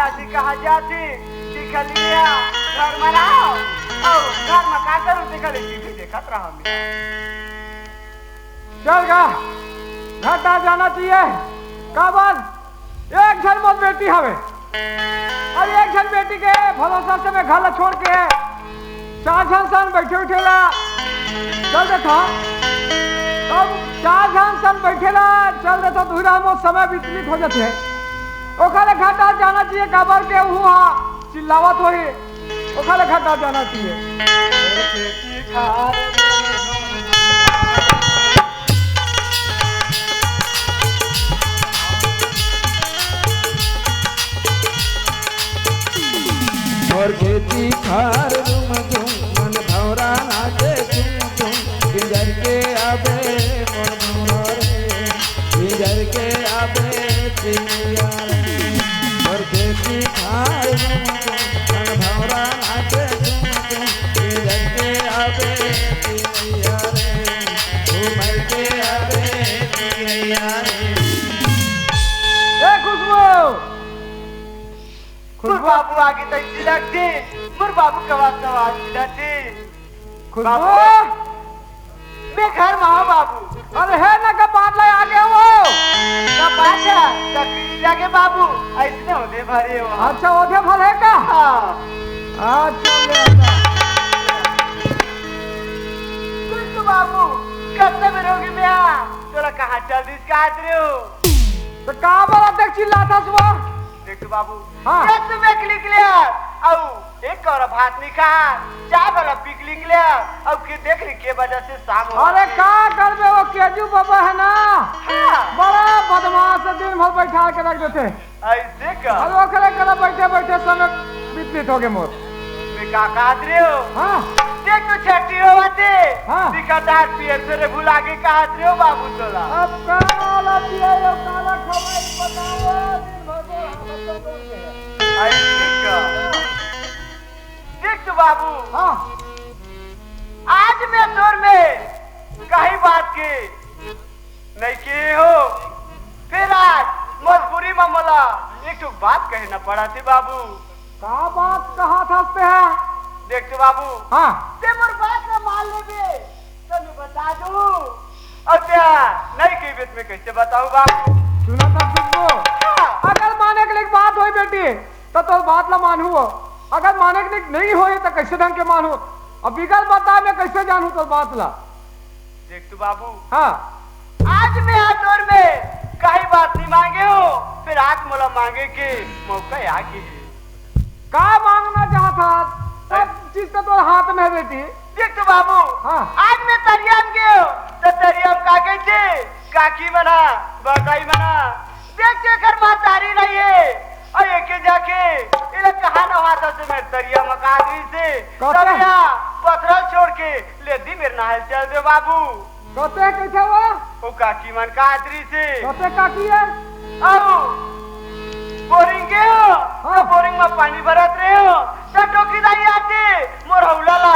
दादी कहा जाती दिखल लिया घर मनाओ और घर में का करूं दिखल टीवी देखत रहा मैं। चल गा घाटा जाना चाहिए काबर एक जन मोर बेटी हवे और एक जन बेटी के भरोसा से मैं घर छोड़ के चार जन सन बैठे उठेला चल देता तब चार जन सन बैठेला चल देता धुरा में समय विचलित हो जाते ओखले घाटा जाना चाहिए काबर के हुआ चिल्लावत होई ओखले घाटा जाना चाहिए। और खेती खार रुम झुम मन भौरा नाचे झुम झुम बिजर के आबे मन भौरे बिजर के आबे चिनिया और खेती खार रुम झुम मन भौरा नाचे झुम झुम बिजर के आबे चिनिया रे घूमर के आबे चिनिया रे। ए खुशबू मुर बाबू आगे तक चिलकती मुर बाबू कवास कवास चिलकती खुशबू मैं घर में हूँ बाबू। अरे है ना का बात ला आगे वो का बात है तकरी लगे बाबू ऐसे होते भरे हो। अच्छा ओधे फल है का हाँ अच्छा ले आता कुछ बाबू कब में रोगी में आ तोरा कहाँ चल दी इसका हाथ रे हो तो कहाँ पर तक चिल्ला था सुबह देख बाबू हाँ। ये तुम्हें क्लिक लिया अब एक और भात नहीं खा चाय वाला पिक लिख लिया अब के देख ली के वजह से शाम हो अरे का कर बे वो केजू बाबा है ना हाँ। बड़ा बदमाश है, दिन भर बैठा के रख देते ऐसे का अरे ओकरे कला बैठे बैठे समय विचलित हो गए मोर मैं का काट रहे हो हाँ देख तो छठी हो बाते हाँ। दिखादार पियर से भुला के काट रहे हो बाबू तोला अब काला पिए यो काला खवाई बताओ दिन भर को बच्चों को के ऐसे का देख तो बाबू हाँ आज मैं तोर में कहीं बात के नहीं किए हो फिर आज मजबूरी में मला एक तो बात कहना पड़ा थी बाबू। का बात कहाँ थसते हैं देख तो बाबू हाँ ते मोर बात ना मान लेबे तनु बता दू और क्या नहीं की बीच में कैसे बताऊं बाबू। सुना था खुशबू हाँ। अगर माने के लिए बात होई बेटी तो बात ला मानू अगर माने के लिए नहीं होई तो कैसे ढंग के मानू अब बिगल बता मैं कैसे जानू तो बात ला देख तू बाबू हाँ आज मैं हाथ और में कहीं बात नहीं मांगे हो फिर आज मोला मांगे के मौका आ गई है। का मांगना चाहता सब चीज तो तोर हाथ में है बेटी देख तो बाबू हाँ। आज मैं तरियाम गयो तो तरियाम का कहते काकी बना बकाई बना देख के कर मां तारी नहीं है और एके जाके इले कहा ना हाथ से मैं तरिया मकादरी से कहते? तरिया पथरल छोड़ के ले दी मेरे नहल चल दे बाबू कहते कैसे वो वो काकी मन कादरी से कहते का की है आओ बोरिंग के हो तो बोरिंग में पानी भरत रहे हो तो टोकी दाई आते मोर हौला ला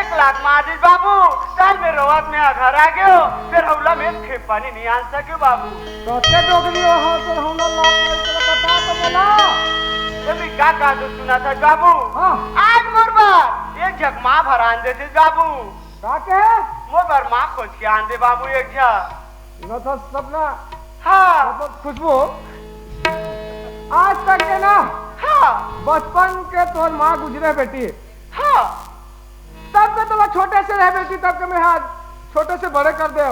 1 लाख मार बाबू साल में रोवत में घर आ गयो फिर हौला में खे पानी नहीं आन सके बाबू। कहते डोगरी हो तो हम लोग बता तो बोला अभी का तो सुना था बाबू हाँ आज मोर बार एक जग माँ भर आन दे थे बाबू का के मोर बार माँ खोज के आन दे बाबू एक जग न तो सपना हाँ खुशबू आज तक के ना हाँ बचपन के तोर माँ गुजरे बेटी हाँ तब के तो छोटे से रहे बेटी तब के मैं हाथ छोटे से बड़े कर दे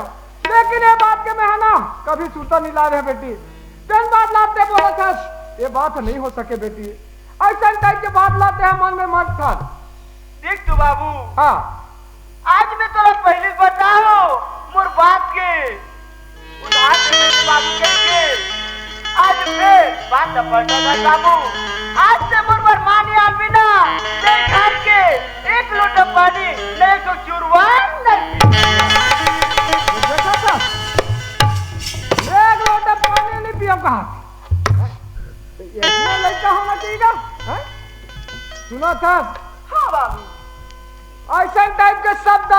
लेकिन ये बात के मैं है ना कभी सूता नहीं ला रहे बेटी तीन बात लाते बोला था ये बात नहीं हो सके बेटी ऐसा टाइप के बात लाते हैं मन में मत था देख तू बाबू हाँ आज मैं तोरा पहले बताओ मोर बात के उधार देने बाबू के आज फिर बात पलटा था बाबू आज से मोर पर मानी आन बिना देख घर के 1 लोटा पानी ले को चुरवान नहीं देखा था एक लोटा पानी नहीं पियो कहा ये लड़का होना चाहिए सुना था हाँ बाबू ऐसा टाइप के शब्द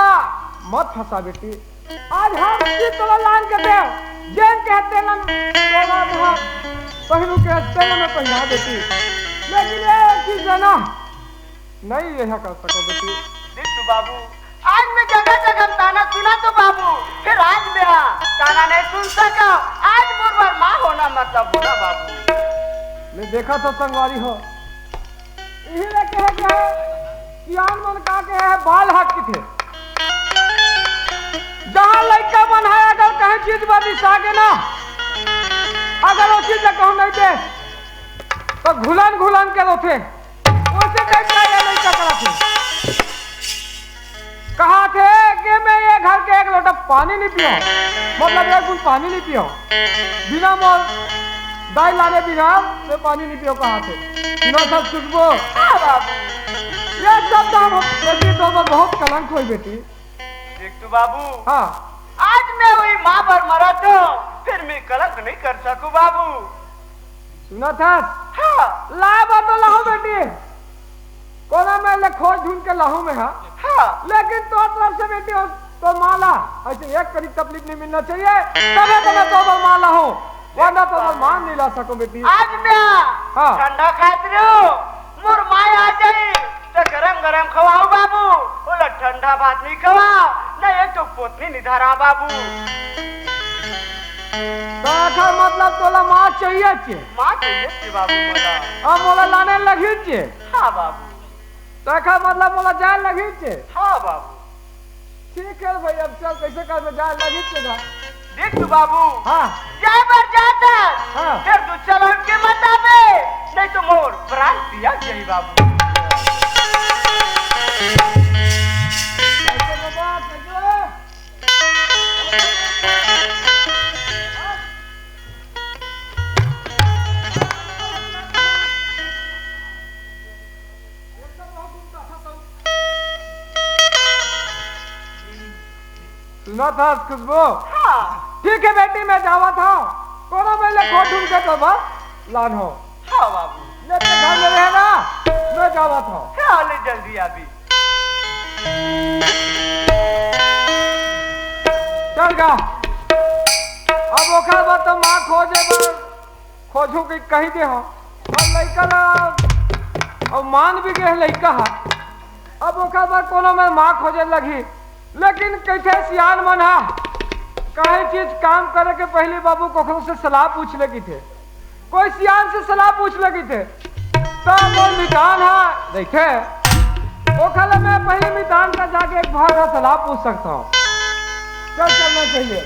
मत फंसा बेटी आज हम की तोला लान के दे जेन कहते ना तोला वहां पहलू के तेल में पहिरा बेटी लेकिन ये चीज है ना, नहीं यह कर सको बेटी। देख तू बाबू, आज मैं जगह जगह ताना सुना तो बाबू, फिर आज मेरा ताना नहीं सुन सका। आज मुर्बर माँ होना मतलब होना बाबू। मैं देखा तो संगवारी हो, यही लेके है क्या है, सियान मन का के है बाल हाथ की थे। जहाँ लड़का मन है अगर कहीं चीज बदिश आगे ना, अगर वो चीज कहूँ नहीं दे तो घुलन घुलन के रोते, उसे देखना ये लड़का करा थे। कहा थे कि मैं ये घर के एक लोटा पानी नहीं पियो, मतलब एक बूंद पानी नहीं पियो, बिना मोल दाई लाने बिना मैं पानी नहीं पियो। कहा थे सुनो सब खुशबू। हाँ बाबू। ये सब तो बेटी तो बहुत कलंक हुई बेटी। देख तू बाबू, हाँ आज मैं हुई माँ पर मरा तो फिर मैं कलंक नहीं कर सकूं बाबू। सुना था? हाँ लाए बात तो लाहू बेटी, कोना में ले खोज ढूंढ के लाहू में। हाँ हाँ लेकिन तो तरफ से बेटी तो माला ऐसे एक करीब तकलीफ नहीं मिलना चाहिए, तभी तो मैं तो माला हूँ, वरना तो मैं मान नहीं ला सकूं बेटी। आज मैं हाँ ठंडा खाती हूँ, मुर माँ आ जाई तो गरम गरम खवाओ बाबू, बोला ठंडा बात नहीं खवाओ, नहीं तो पोतनी निधारा बाबू। तो आखिर मतलब तोला माँ चाहिए छे? माँ चाहिए थी बाबू मोला। अब मोला लाने लगी छे? हाँ बाबू। तो आखिर मतलब मोला जाए लगी छे? हाँ बाबू। ठीक है भाई, अब चल कैसे कर जाए लगी छे ना। देख तू बाबू, हाँ जाए पर जाता हाँ। फिर तू चल के बताबे, नहीं तो मोर प्राण दिया जाई बाबू। कैसे बाबा कैसे? सुना था खुशबू? हाँ ठीक है बेटी, मैं जावा था कोनो में ले खोज ढूंढ के तो बस लान हो। हाँ बाबू। लेते घर में रहे ना, मैं जावा था। हाँ ले जल्दी अभी। चल गा, अब ओखर बाद तो माँ खोजे पर खोजू के कहीं दे हो, और लड़का ना और मान भी गए लड़का है। अब ओखर बाद कोनो में माँ खोजे लगी, लेकिन कैसे सियान मन है, कहीं चीज काम करे के पहले बाबू कोखरों से सलाह पूछ लगी थे, कोई सियान से सलाह पूछ लगी थे, तो वो मितान है देखे ओखल में पहले मितान का जाके एक भाग का सलाह पूछ सकता हूँ। चल चलना चाहिए।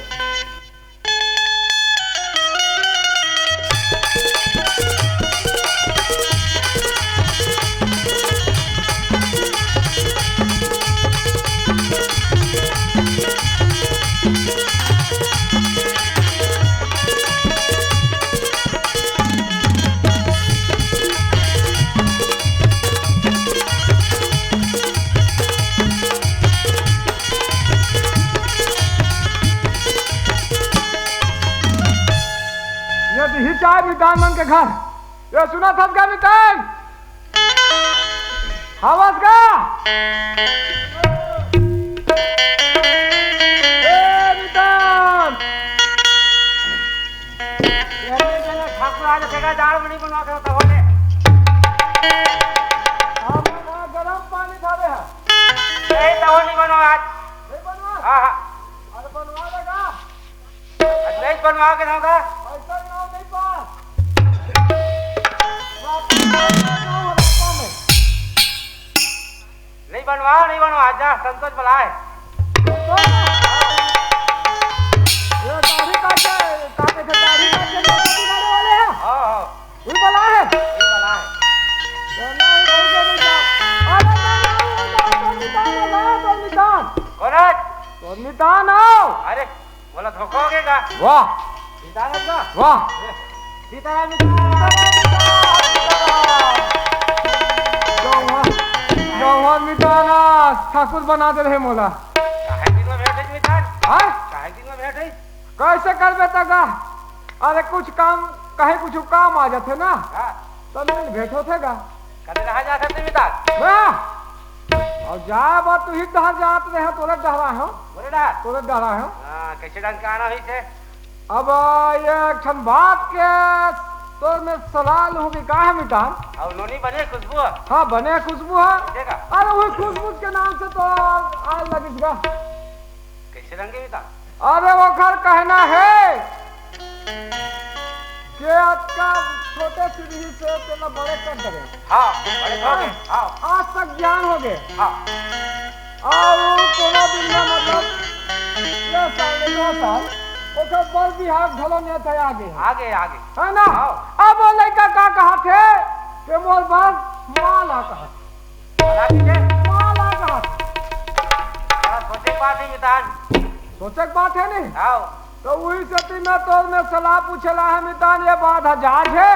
ही चाय मितान मन के घर, ये सुना था क्या मितान? हवस का मितान ठाकुर आज देगा दाल बनी बनवा के होता होने। हम गरम पानी खावे है नहीं तो नहीं बनवा आज। नहीं बनवा? हाँ हाँ। अरे बनवा देगा, नहीं बनवा के दूंगा। ऐसा नाव नहीं पा नहीं बनवा जा संतोष बुलाए। ये दाढ़ी काटे काटे थे, दाढ़ी काटे बनाने वाले हैं। हाँ वही बोला है बुलाए। नहीं नहीं जा। अरे तो निदान कौन है? तो निदान आओ। अरे बोला धोखा हो गया। वाह निदान है ना? वाह सीताराम जौहर मिताना ठाकुर बना दे रहे मोला। काहे दिन में भेट है निदान? हाँ काहे दिन में भेट है? कैसे कर बेटा का? अरे कुछ काम कहे कुछ काम आ जाते ना, हाँ तो नहीं भेंट होते गा। कदे रहा जा सकते निदान? और जा बात तू ही डहर जात रहे, तोरे डहरा हो, बोले ना? तोरे डहरा हो। हाँ कैसे ढंग का आना हुई थे? अब ये क्षण बात के तो मैं सलाह लूँ कि का है मितान? और नोनी बने खुशबू हाँ बने खुशबू है। देखा अरे वो खुशबू के नाम से तो आज लगिसगा। कैसे रंगे मितान? अरे वो घर कहना है कि आपका छोटे सीढ़ी से तेना बड़े कर दे। हाँ बड़े हो गए। हाँ आज तक ज्ञान हो गए। हाँ और कोनो दिन में मतलब 1 साल 2 साल ओकर बड़ बिहार घलो नहीं था आगे आगे आगे है ना। अब वो लड़का का कहा थे कि मोर बात माला कहा माला कहा। सोचे बात है मितान। सोचे बात है नहीं। हाँ तो वही से मैं तो में सलाह पूछला है मितान ये बात हजार है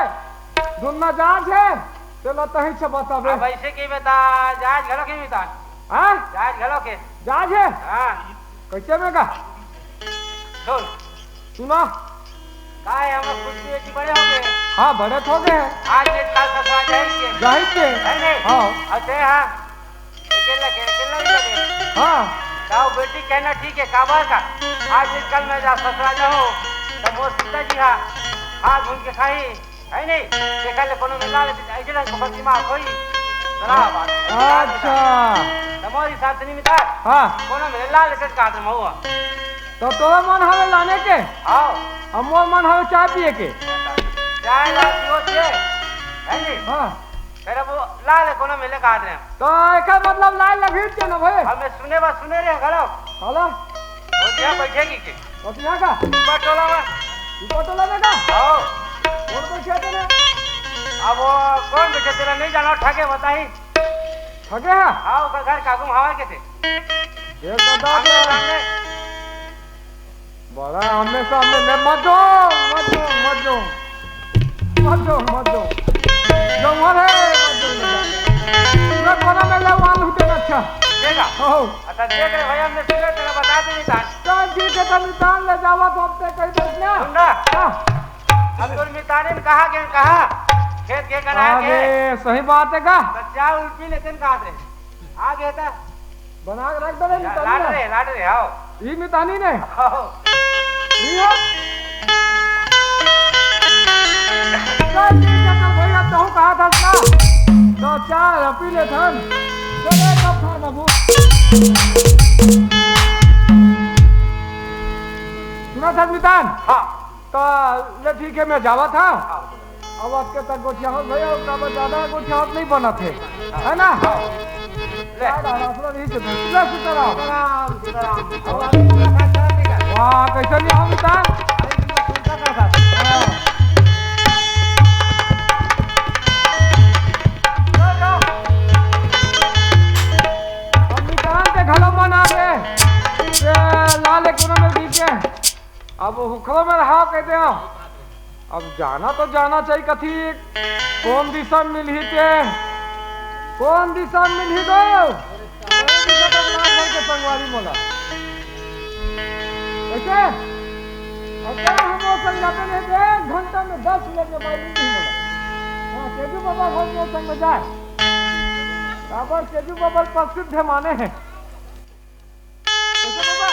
दुनिया जांच है चलो तही से बताबे। अब ऐसे की बता जाज घलो के मितान। हाँ जाज घलो के जांच है हाँ कैसे में का सुन सुना काय हम कुछ भी एक बड़े हो गए। हाँ बड़े हो गए हैं आज एक साल ससुरा जाएंगे जाहिर के है नहीं। हाँ अते हाँ अकेला भी लगे। हाँ ताऊ बेटी कहना ठीक है काबर का आज एक कल मैं जा ससुरा जाऊँ तो मोर सीता जी हाँ हाथ घूम के खाई है नहीं देखा ले कोनो मिला ले ऐसे ना बहुत दिमाग कोई सलाह बात अच्छा तुम्हारी साथ नहीं मिता हाँ कोनो मिला ले का तुम हुआ तो तोरा मन हवे लाने के आओ हमर मन हवे चाय पिए के। चाय ला पियो छे है नहीं। हाँ फिर वो ला ले कोनो मिले का दे तो एका मतलब लाइन लगी के ना भाई हमें सुने रे घरो हेलो वो क्या बैठेगी के और यहाँ का पटोला में फोटो लेने का आओ कौन बैठे तेरे अब वो कौन बैठे तेरा नहीं जाना ठगे बताई ठगे है आओ का घर कागुम हवा के थे एक तो दाद सामने बड़ा आमने सामने में मत जो जमर है मैं कोना में लवाल हूं अच्छा देखा हो अच्छा देख रहे भैया हमने सुने तेरा बता दे नहीं था चल ठीक है तुम तान ले जावा तो अब तक कह दे ना सुनना हां अब तुम मिताने ने कहा खेत के कना के अरे सही बात है का बच्चा उल्टी लेकिन कहा थे आगे था बना के रख दे लाड रे आओ ई मितानी ने आओ लियो चल ठीक है तो भैया तो कहा था ना तो चाय पी ले धन चले कब था बाबू सुना था मितान हां तो ले ठीक है मैं जावा था अब आज के तक गोठिया हो भैया का ज्यादा गोठिया नहीं बना थे है ना ले वाह कैसे नहीं हम मितान लाले कोना में दी के अब हुखलो में रहा कहते हो अब जाना तो जाना चाहिए कथी कौन दिशा मिल ही के कौन दिशा मिल ही दो दिशा तो ना घर के संगवारी मोला कैसे अगर हम वो संग जाते नहीं 1 घंटा में 10 मिनट में बाइक नहीं मोला हाँ केजू बाबा घर में संग में जाए काबर केजू बाबा प्रसिद्ध है माने हैं कैसे बाबा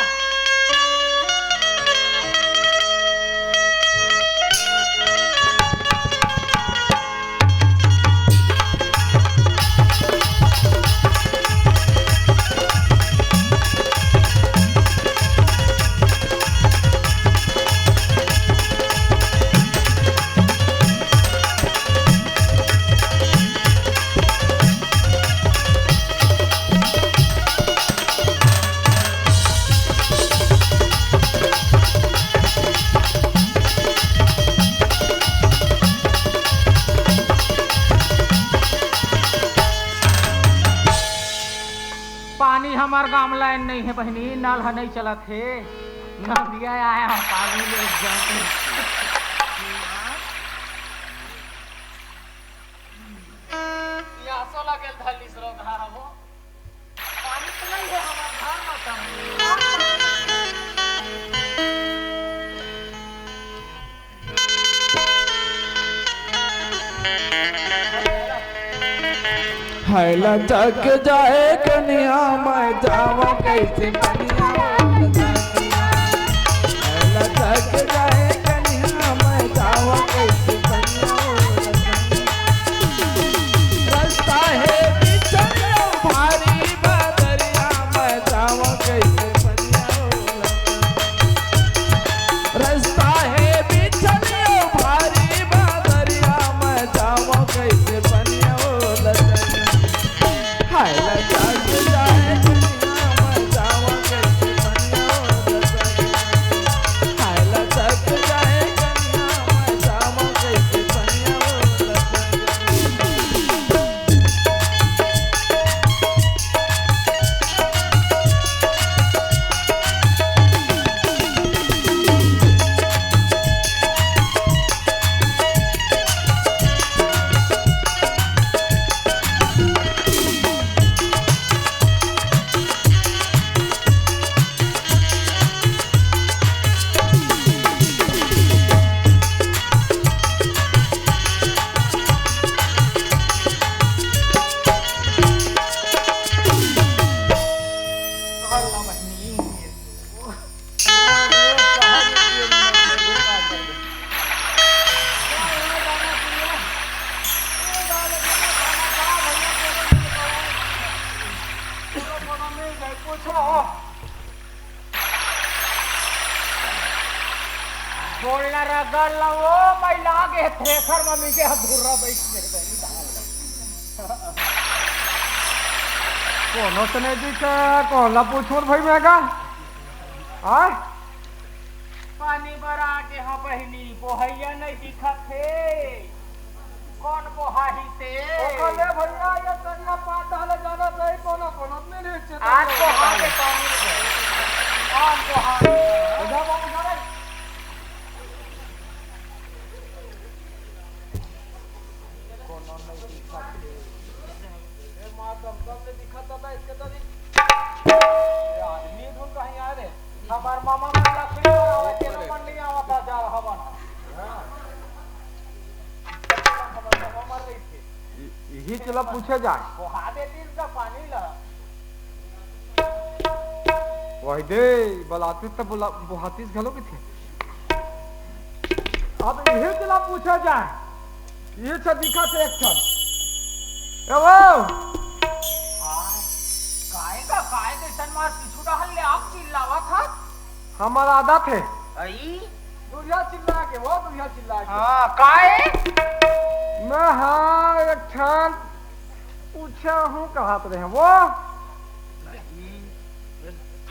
हमार गांव लाइन नहीं है बहनी नल नहीं चला थे नदिया आया हम पानी ले जाते या सोला के धली सरो घर हो पानी तो नहीं है हमार घर में हैला तक जाए कन्या मैं जावा कैसे कन्या हैला तक जाए कन्या मैं जावा कैसे कन्या छोड़ना रगड़ लो मैं लागे थ्रेसर मम्मी के अधूरा बैठने कोनो से नहीं दिखे कोला पूछो भाई मैं का आ पानी भरा के हाँ बहनी बोहैया नहीं दिखा थे कौन बोहाही थे ओकले भैया ये तनिया पाट डाले जाना चाहिए कोनो कोनो में नहीं चित आज बोहा के कौन बोहा जा बाबू जाने कोनो नहीं दिखा ए मां दम ने दिखा था इसके तो ये आदमी धुन कहीं आ रे हमार मामा में लकड़ी बनावे के मन नहीं आवता जा रहा बना हां यही चला पूछे जाए बोहा देती इसका पानी ला वही दे बलातीस तो बुहातीस घलो के थे अब यही चला पूछा जाए ये छ दिखा थे एक क्षण ए वो काय के सनमार पिछू डाल ले आप चिल्लावा था हमारा आदत है आई दुनिया चिल्ला के वो दुनिया चिल्ला के हां काय मैं हाँ एक क्षण पूछा हूँ कहा रहे वो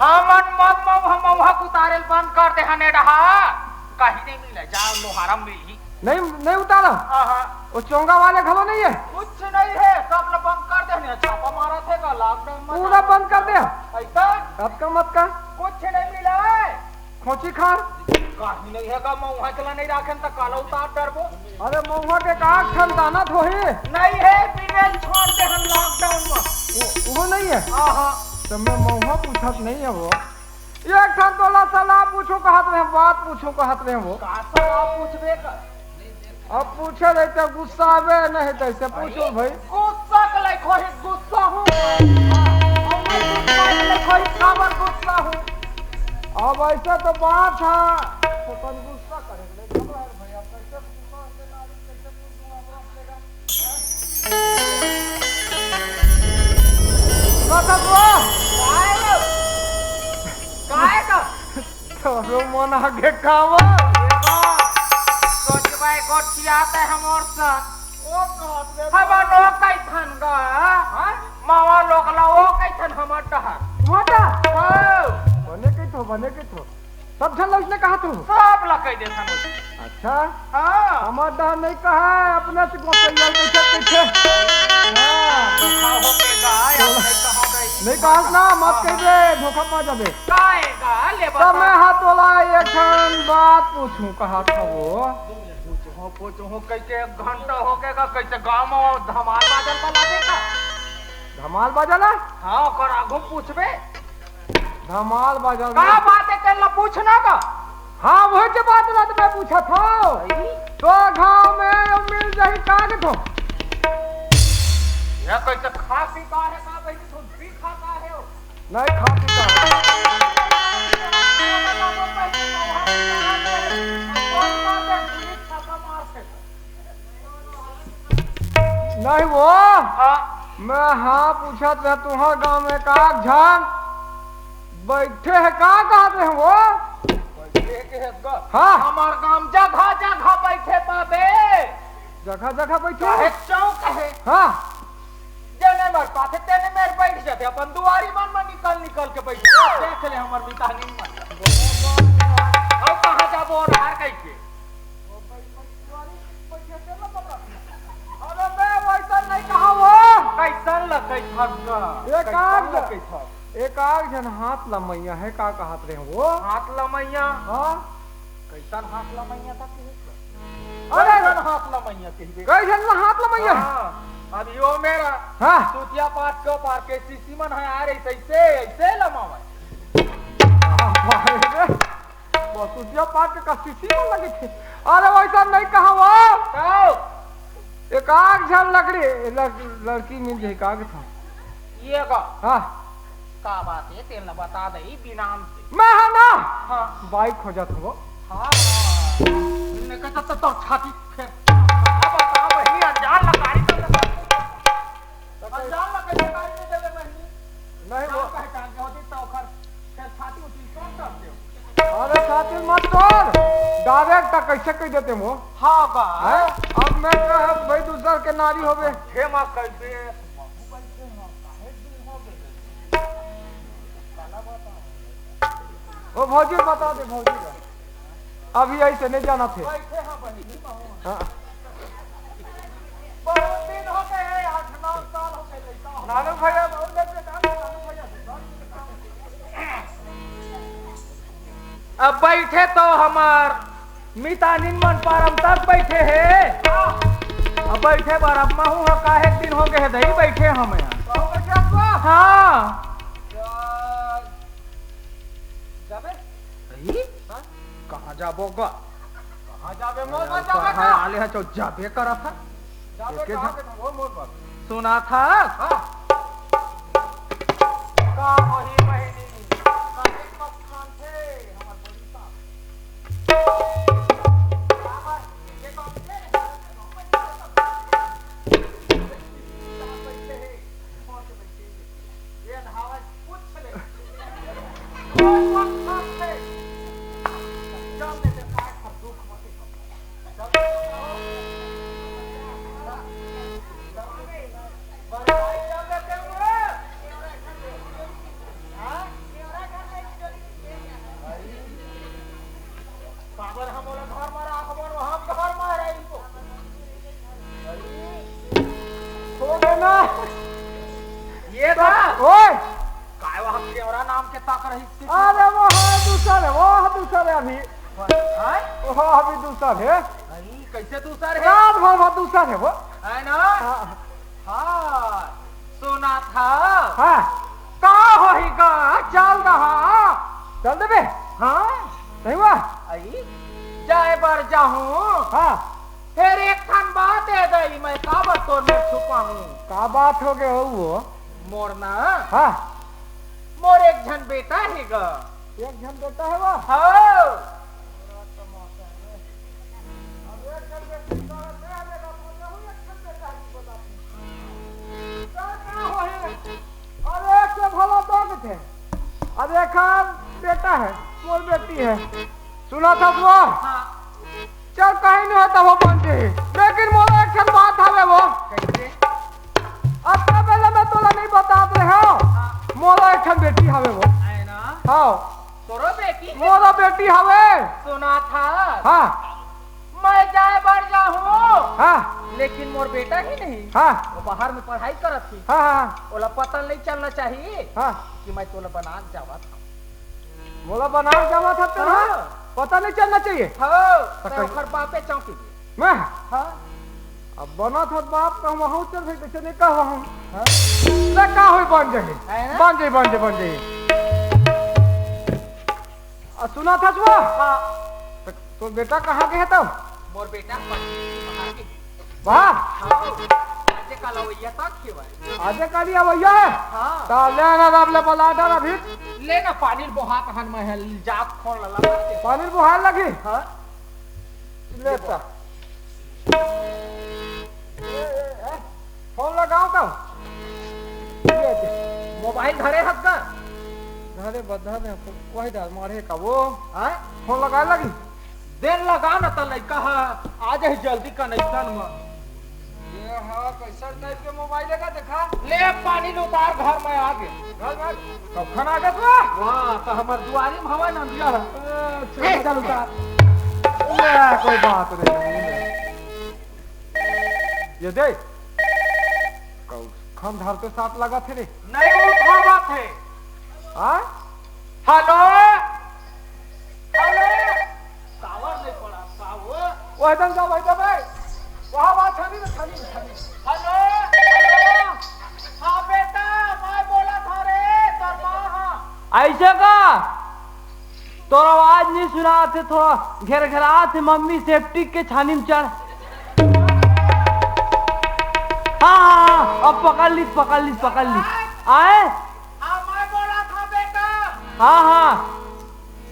हमन मत हम वहां उतारेल बंद कर दे हने रहा कहीं नहीं मिला जाओ लोहारा मिली नहीं उतारा हां वो चोंगा वाले घलो नहीं है कुछ नहीं है सब लोग बंद कर देने छापा मारा थे का लॉकडाउन में पूरा बंद कर दे ऐसा अब का मत का कुछ नहीं मिला है खोची खार कहीं नहीं है का मैं वहां चला नहीं राखन तक काला उतार डरबो अरे महुआ के का ठन दाना थोही नहीं है बिनेल छोड़ दे हम लॉकडाउन में वो नहीं है हां तो मैं महुआ पूछत नहीं है वो एक ठन तोला सलाह पूछो कहत रहे बात पूछो कहत रहे वो का आप पूछबे का अब पूछे रहे तो गुस्सा आवे नहीं तो ऐसे पूछो भाई गुस्सा के ले खोही गुस्सा हूं और मैं गुस्सा के ले खोही खबर गुस्सा हूं अब ऐसा तो बात है तो कौन गुस्सा करेंगे घबरा भाई अब कैसे गुस्सा से नारी कैसे पूछूं अब अपने का काय का तो मन आगे काम सोचबाई गोटियाते हमर सन ओ कहत रे हवा लोग कैथन गा मावा लोग ला ओ कैथन हमर डहर मोटा ओ बने के थो सब झल उसने कहा तू सब ला कह देथन अच्छा हां हमार डर नहीं कहा अपने से गोसैया कैसे हां धोखा हो के गा या नहीं कहो गई नहीं कहा ना मत कह दे धोखा पा जाबे काएगा ले तब बता मैं हाथ वाला एक ठन बात पूछूं कहा था वो पूछो कैसे घंटा हो गएगा कैसे गांव में धमाल बाजल बना देगा धमाल बजला हां कर आगो पूछबे धमाल बजल का बात है तेला पूछना का हाँ वही के बात ना तो मैं पूछा था तो गांव में मिल जाही काग थो या कैसे खा पी का है का भाई तुम भी खाता है हो नहीं खा पी का नहीं वो हां मैं हाँ पूछा था तुम्हारे गांव में काग झांग बैठे है का कहते हैं वो हाँ हमार गांव जगह जगह बैठे पाबे जगह जगह बैठे एक चौक है हाँ जेने मर पाथे तेने मेर बैठ जाते अपन दुआरी मन में निकल के बैठे देख ले हमर मितानी मन अब कहां जाबो और हार कैसे अरे मैं वैसा नहीं कहा वो कैसन लकै थक एक आग जन हाथ लमैया है का कहत रहे वो हाथ लमैया हाँ कैसन हाथ लमैया था अरे कैसन हाथ लमैया कहबे कैसन हाथ लमैया अब यो मेरा हाँ सुतिया पाट के पार के सीसी मन है आ रही ऐसे ऐसे लमावे बसुदिया पाट के कसीसी में लगे थे अरे वैसा नहीं कहा वो तो एक आग झल लड़की मिल जाए काग था ये का हाँ का बात है तेल न बता दे बिनाम से मैं है ना हाँ बाइक खोजत हो हाँ ने कहता तो छाती फेर अब बता बहनी अनजान लगाड़ी कर अनजान लगाड़ी नहीं देवे बहनी नहीं वो पहचान के होती तो कर छाती उठी कौन कर दे अरे साथी मत तोड़ डायरेक्ट कैसे कह देते मो हाँ का हैं? अब मैं कहब भाई दूसर के नारी होवे हे मां कैसे वो भौजी बता दे भौजी का अभी ऐसे नहीं जाना थे बैठे हाँ बहिनी हाँ। बहुत दिन हो गए 8-9 साल हो गए लड़का हो। नानू भैया बहुत देर से काम नानू भैया अब बैठे तो हमार मितानिन मन पारम तक बैठे है अब बैठे बार अब महू हो काहे दिन हो गए दही बैठे हम यहाँ हाँ जाबे दही कहाँ जाबो गा कहाँ जाबे मोर मत जाबे का आले है चो जाबे करा था जाबे कहाँ के था वो मोर पर सुना था का वही बहिनी काहे कब खान थे हमर बड़ी साहब ये था ओए काय वहां केवरा नाम के ताक रही थी अरे वो है दूसर है वो दूसर है अभी हां वो अभी दूसर है नहीं कैसे दूसर है रात भर वो दूसर है वो है ना हाँ हां सुना था हाँ का होईगा चल रहा चल दे बे हां नहीं हुआ आई जाए बार जाऊं हाँ फिर एक थान बात है दई मैं काबर तोर में छुपाऊं का बात हो गया वो मोर ना हाँ मोर एक जन बेटा है गा एक जन बेटा है वो हाँ अरे के भला दो थे अरे खान बेटा है मोर बेटी है सुना था वो हाँ चल कहीं नहीं होता वो बनते लेकिन मोर एक ठन बात है वो कैसे अब पहले मैं तोला नहीं बता रहे हो मोर एक ठन बेटी हवे वो है ना हाँ तोरो बेटी मोर बेटी हवे सुना था हाँ मैं जाए बार जाऊं हाँ लेकिन मोर बेटा ही नहीं हाँ वो बाहर में पढ़ाई करत थी हाँ हाँ ओला पता नहीं चलना चाहिए हाँ कि मैं तोला बना जावा था मोला बनार जावा था तेरा हाँ। पता नहीं चलना चाहिए हाँ तो तो ओकर बापे चौकी मैं हाँ अब बना था बाप का वहां चल भाई कैसे नहीं कह वहां ले का होई बन जाए है ना? बन जाए सुना था सुआ हाँ तो बेटा कहाँ गए तब मोर बेटा बाहर के बाहर हाँ जे कलवैया तक खेवाए आजे काली अवैया है हाँ ता ले ना रब ले बोला था अभी ले ना पानी बोहा कहन में है जात खोल लगा पानी बुहार लगी हाँ लेता फोन लगाओ तो मोबाइल धरे हक का घरे बधा में कोई डाल मारे का वो हाँ फोन लगा लगी देर लगा ना तो लड़का आज ही जल्दी कनेक्शन में ये हाँ कैसा टाइप के मोबाइल का देखा ले पानी उतार घर में आगे घर में कब खाना आ गया तू वाह तो हमार दुआरी में हवा ना दिया है चल उतार ये कोई बात नहीं ये दे खम धार के साथ लगा थे रे नहीं उठावा थे हाँ हेलो हेलो टावर नहीं पड़ा टावर वो एकदम जाओ भाई भाई वहाँ बात छानी हेलो हेलो हाँ बेटा मैं बोला था रे तोर माँ हाँ ऐसे का तो आवाज नहीं सुना थे थोड़ा घेर घेरा थे मम्मी सेफ्टी के छानी में चढ़ हाँ अब पकड़ ली आए हाँ मैं बोला था बेटा हाँ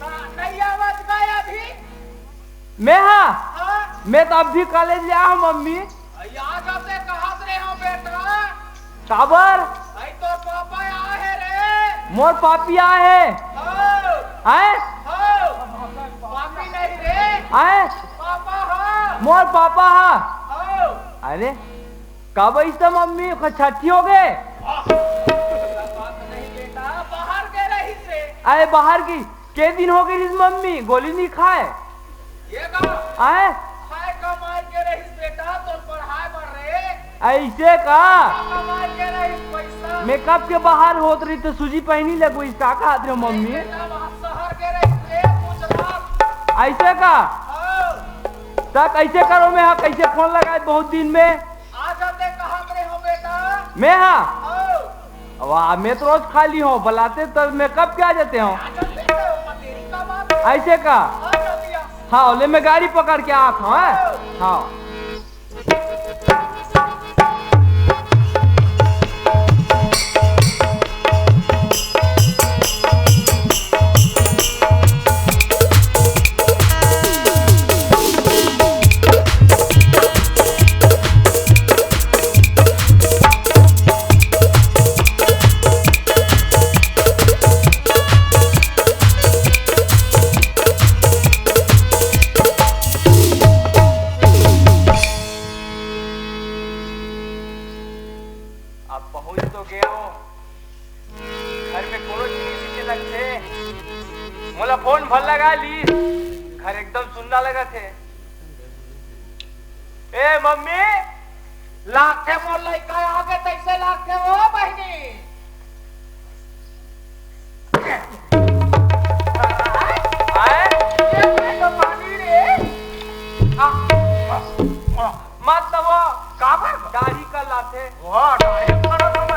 नहीं आवाज गया अभी मैं हाँ मैं तो अभी कॉलेज गया हूँ मम्मी यहाँ से कहाँ से हो बेटा काबर आई तो पापा आए रे मोर पापी आए हो आए हो पापी नहीं रे आए पापा हाँ मोर पापा हा आओ अरे कब ऐसा मम्मी छठी हो गए बात नहीं बेटा बाहर गए रही से आए बाहर की के दिन हो गई मम्मी गोली नहीं खाए ये का आए खाए का मार के रही बेटा तो पढ़ाई बढ़ रहे ऐसे का मार के रही पैसा मेकअप के बाहर होत रही तो सूजी पहनी लगो इसका का हाथ मम्मी बेटा वहाँ शहर के रही से पूछना ऐसे का आओ तक ऐसे करो मैं हाँ कैसे फोन लगाए बहुत दिन में आ जाते कहाँ पे हो बेटा मैं हाँ आओ वाह मैं तो रोज खाली हूँ बुलाते तो मैं कब क्या जाते हूँ आ जाते हो तेरी का बात है ऐसे का आ जाती है हाँ ले मैं गाड़ी पकड़ के आता हूँ हाँ अब पहुंच तो गया हूँ घर में कोनो चीज के लगते मोला फोन भर लगा ली घर एकदम सुनना लगा थे ए मम्मी लाखे मोल लइका आगे तैसे लाखे हो बहनी आए ये तो पानी रे मत तब का भाई गाड़ी कर लाते वाह डायरेक्ट करो तुम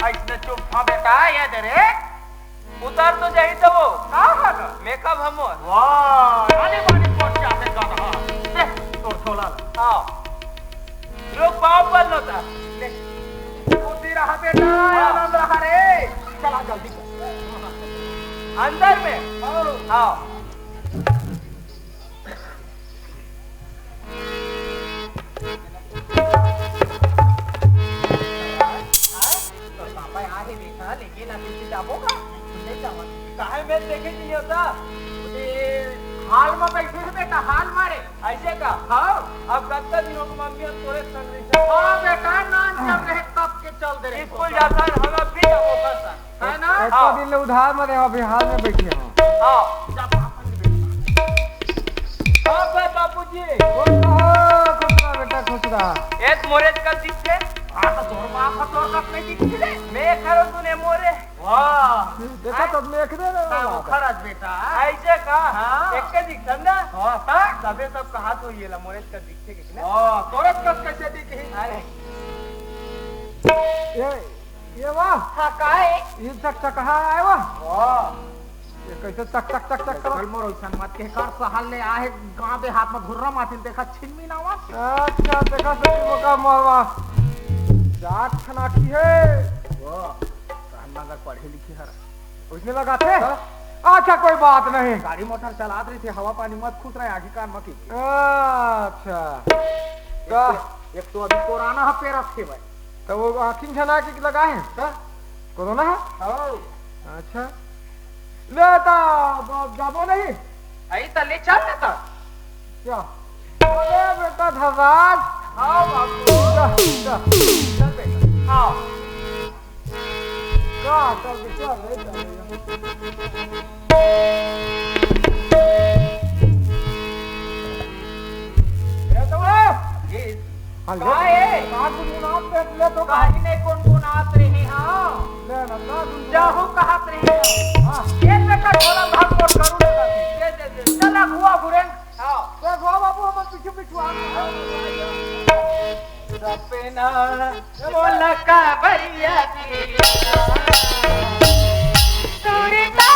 ऐसे चुप था बेटा ये दे रे उतर तो जाही तो वो का है मेकअप हम वाह आने वाली पहुंच जाते का रहा दे तो छोला हाँ लोग पाँव पर लोता बुद्धि रहा बेटा आनंद रहा रे चला जल्दी अंदर में आओ हाँ तो पापा आगे देखा लेकिन अभी से जाओगा नहीं जाओगा काहे में देखे नहीं होता हाल में बैठे हैं बेटा हाल मारे ऐसे का हाँ अब कितना दिनों को मम्मी और तोरे संग रही हाँ बेटा नान चल रहे कब के चल दे रहे स्कूल जाता है हमें भी वो करता है ना हाँ। दिन उधार में रहो बिहार में बैठे हो हाँ जा पापा ने बेटा हाँ भाई बापूजी खुश रहा बेटा खुश रहा एक मोरे का दिखे हाँ तो तोर बाप का तोर कब नहीं दिखी रे मैं करो तूने मोरे वाह देखा तो देख दे वो खरच बेटा ऐसे का हाँ। एक के दिख ना हाँ तक सबे सब कहा तो ये ला मोरे का दिखे कि ना हाँ तोरत कब कैसे दिखी अरे ये वाह हाँ काहे ये चक चक आए वाह वाह ये कैसे चक चक चक चक कल मोर ओइसन मत के कर सहल ले आहे गांव दे हाथ में घुर्रा माथिन देखा छिनमी ना वा अच्छा देखा सच्ची मौका मारवा जाट खना की है वाह रामनगर पढ़े लिखे हर उसने लगाते अच्छा कोई बात नहीं गाड़ी मोटर चला रही थी हवा पानी मत खुश रहे आगे कान मत की अच्छा का एक तो अभी कोरोना है पेरा थे भाई तो वो आखिन छना के लगाए हैं कोरोना है हां अच्छा लेता जाबो नहीं आई त ले चल त क्या अरे बेटा धराज आओ बाबू चल बेटा हाँ का चल चल ये तो ये हल काहे का गुनगुनात पे ले तो कहानी नहीं कौन कौन आत रहे हां ले ना का जाहू कहत रहे हां एक बेटा छोला भाग मोट करू दे दे चला हुआ बुरे हां तो गो बाबू हम पीछे पीछे आ सपना मोला का भैया की तोरता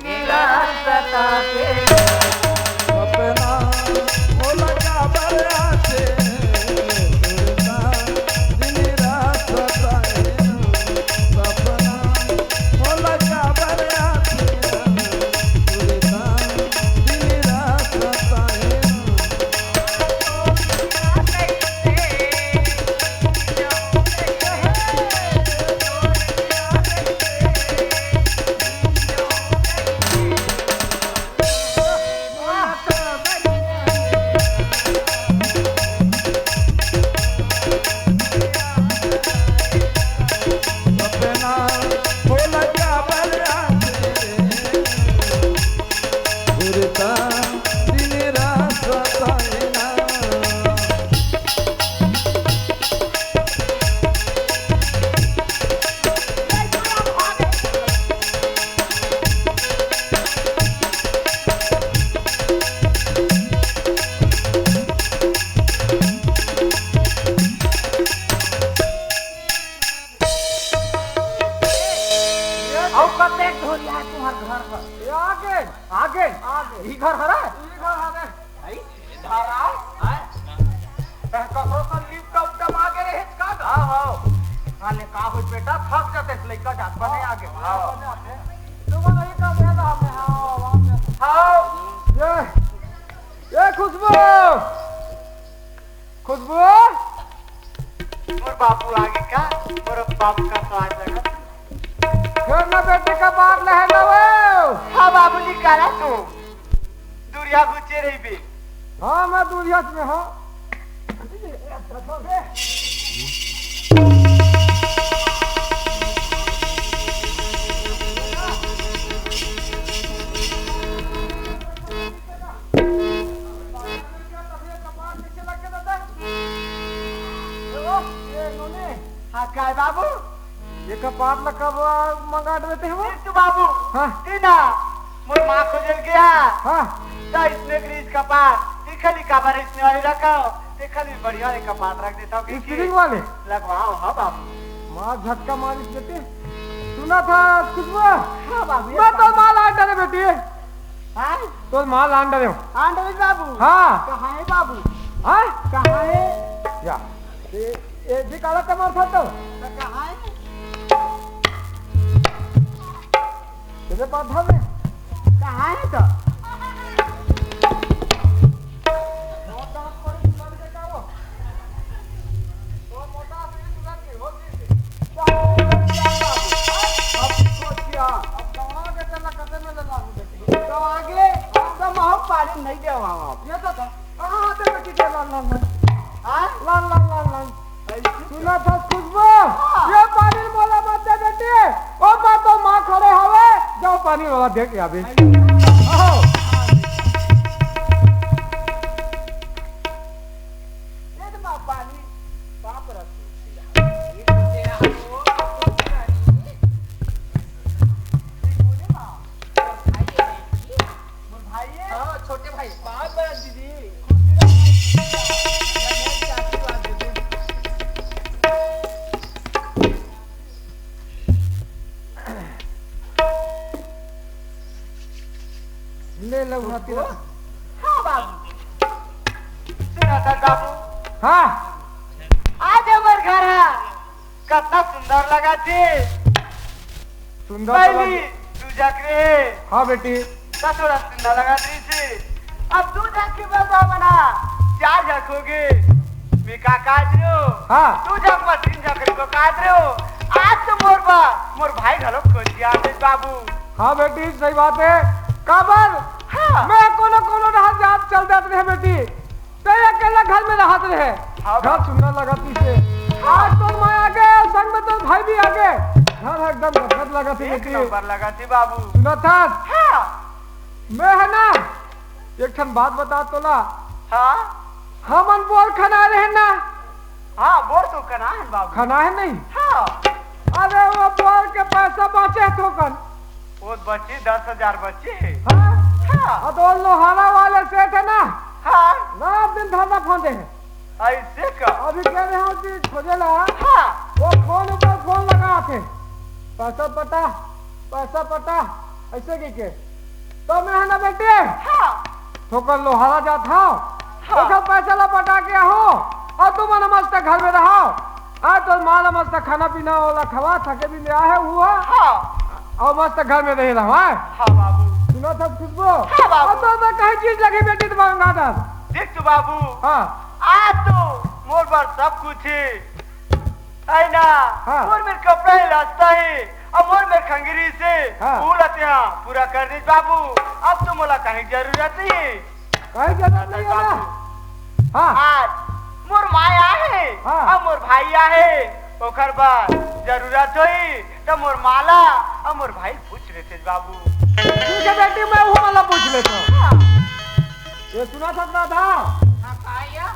मेरा सताते अपना मोला का बराते तुरता दिन रात सताए सपना मोला का बराते तुरता दिन रात सताए लड़का जात बने आगे तुम नहीं का दे ना हमें हाँ ये खुशबू खुशबू मोर बापू आगे का मोर बापू का स्वाद लगा फिर ना बेटे का बात लहे ना वो हाँ बाबूजी काला तू दूरिया गुच्चे रही भी हाँ मैं दूरियात में हाँ हाँ क्या है बाबू ये कपाट न कब मंगा देते हैं वो तू बाबू हाँ तीना मोर माँ खोजल गया हाँ तो इसने ग्रीस कपाट खाली काबर इसने वाली रखा खाली बढ़िया एक कपाट रख देता हूँ स्प्रिंग वाले लगवाओ हाँ बाबू माँ झटका मारिस बेटे सुना था खुशबू हाँ बाबू मैं तो माल आंड डरे बेटी हाँ तो माल आंड डरे हो आंडवी बाबू हाँ कहाँ है बाबू हाँ कहाँ है या ये भी काला कमर था तो कहाँ है तेरे पास था में कहाँ है तो नहीं दे ये तो था कहाँ आते बेटी के लाल लाल हाँ लाल लाल लाल लाल सुना था खुशबू ये पानी बोला मत दे बेटी ओ माँ तो माँ खड़े हवे जाओ पानी वाला देख या बे आओ ये तो माँ पानी बाप रखो छोटे भाई बाप दीदी ले लो हाथी हाँ बाबू सुना था बाबू हाँ आज हमारे घर है कितना सुंदर लगा थी सुंदर पहली तू जाकर हाँ बेटी थोड़ा सुंदर लगा थी अब तू जाके बता बना चार जखोगे मिका काट रहे हो हाँ तू जब मशीन जकरी को काट रहे हो आज तो मोर भाई घलो खोज गया बाबू हाँ बेटी सही बात है काबर हाँ मैं कोनो कोनो रात जात चल जाते रहे बेटी तेरे अकेला घर में रहते रहे हाँ घर सुंदर लगाती से आज तो मैं आगे संग में तो भाई भी आगे घर एकदम गदगद लगा थी एक बेटी नंबर लगा थी बाबू सुना था हाँ मैं है ना एक ठन बात बता तोला हाँ हमन बोल खाना रहे ना हाँ बोर तो कना है बाबू खाना है नहीं हाँ अरे वो बोल के पैसा बचे तो कन वो बच्ची 10,000 बच्ची हाँ हाँ तो लोहाना वाले सेठ है ना हाँ रात दिन धरना फांदे हैं ऐसे का अभी कह रहे हो कि खोजे ला हाँ वो फोन ऊपर फोन लगा थे पैसा पटा ऐसे के तो मैं है ना बेटे हाँ ठोकर लोहारा जात हो हाँ। तो पैसा ला पटा के हो और तुम मस्त घर में रहो आज तो माल मस्त खाना पीना वाला खवा थके भी लिया है हुआ हाँ और मस्त घर में रह रहा है हाँ बाबू सुनो सब खुशबू हाँ बाबू। अब तो कहीं चीज लगी बेटी तो मंगा था देख तू बाबू हाँ आज तो मोर पर सब कुछ है ना हाँ। मोर में कपड़ा ही लाता है अब मोर में खंगरी से हाँ। फूल आते हैं पूरा कर दे बाबू अब तो मोला कहीं जरूरत नहीं है कहीं जरूरत नहीं है ना हाँ आज मोर माया है हाँ। अब मोर भाईया है ओकर बाद जरूरत होई तो मोर माला अब मोर भाई पूछ रहे थे बाबू ठीक है बेटी मैं वो वाला पूछ लेता हूँ हाँ। ये सुना सकता था हाँ, काया?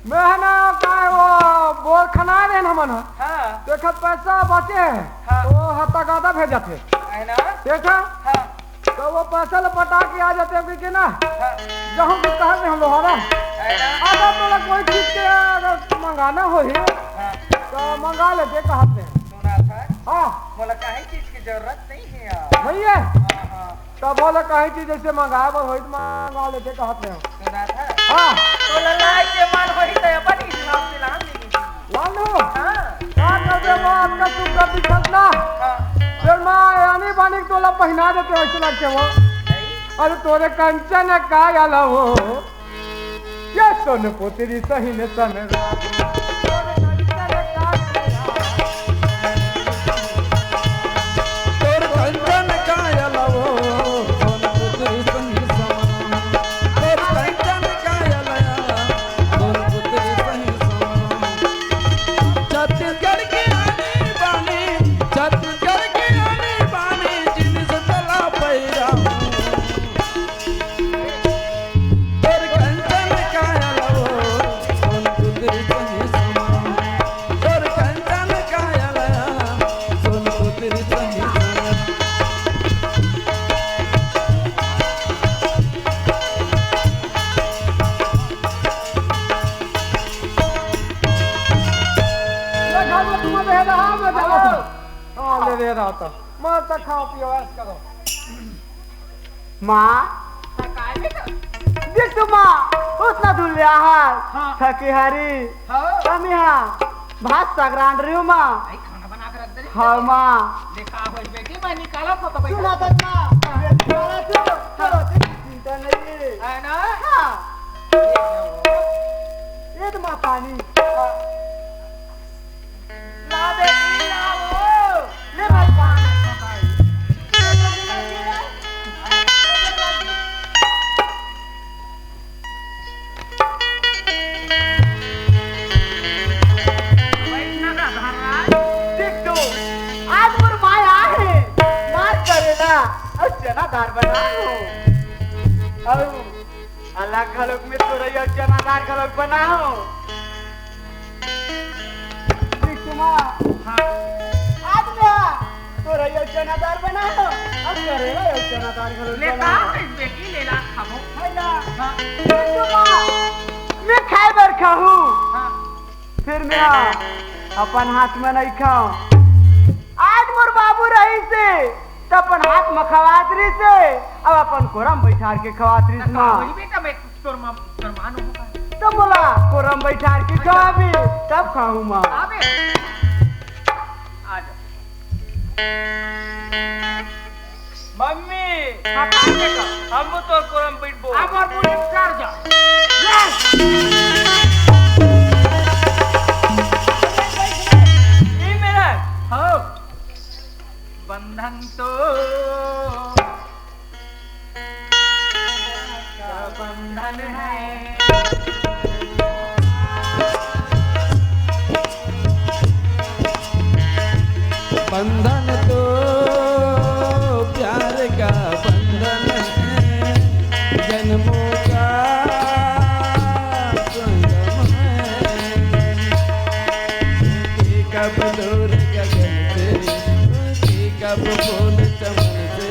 मैं है ना काय वो बोल खाना रहे ना मन हाँ देखा पैसा बचे हाँ। तो हत्ता गादा भेजा थे है ना देखा हाँ तो वो पैसा लपटा के आ जाते हैं कि ना हाँ जहाँ भी कहा हम लोहारा है ना अगर तो कोई चीज के अगर मंगाना हो ही हाँ तो मंगा लेते कहते हैं सुना था हाँ मोला कहीं चीज की जरूरत नहीं है यार नहीं है हाँ हाँ तो बोले कहीं चीज जैसे मंगाए वो वही मंगा लेते कहते हैं सुना था हाँ तो ललाई के मन होई तो अपन हिसाब से ला लेंगे लालू हाँ क्या दे बात का तू कर दिखत ना फिर मैं आनी बानी तोला पहना देते ऐसे लगते वो अरे तोरे कंचन का आला वो क्या सोन पोतरी सही ने सन तोर कंचन कायल वो सोन पुत्री सही समान तोर कंचन कायल सोन पुत्री सही समान छत्तीसगढ़ की आनी बानी छत्तीसगढ़ की आनी बानी जिनिस तला पैरा तोर कंचन कायल वो सोन पुत्री सही समान तोर कंचन कायल सोन पुत्री सही समान ले खा लो तुम दे रहा मैं दे रहा हां ले दे रहा था मैं तो खाओ पियो ऐस करो माँ देख तू माँ उतना धुल लिया हाल थकी हरी हम यहाँ भात सगरांड रही हूँ माँ खाना बना कर रख दे हाँ माँ देखा हो बेटी मैं निकाला था तो सुना तो माँ चलो चिंता नहीं है ना हाँ ये तो माँ पानी ला बेटी ला वो ले भाई पानी देख तो आज मोर माया है मार करेला और चनादार बनाओ और अलग खलोक में तो रही और चनादार खलोक बनाओ देख तुम आज में तो रही और चनादार बनाओ और करेला और चनादार खलोक ले का बनाओ बेटी ले ला खाओ है ना देख तुम मैं खाए बर खाऊं हां फिर मैं अपन हाथ में नहीं खाऊं आज मोर बाबू रही से तो अपन हाथ में खवातरी से अब अपन कोरम बैठार के खवातरी से माँ वही बेटा मैं तोर मान होगा तो बोला कोरम बैठार के खवाबी तब खाऊं माँ आबे आ जा मम्मी हां काटे का हम तो कोरम बैठबो अब और पूरी कर जा ये मेरा हो बंधन तो क्या बंधन है बंधन तो प्यार का बंधन है जन्मों का संगम है कि कब दूर गगन से कि कब फूल चमन से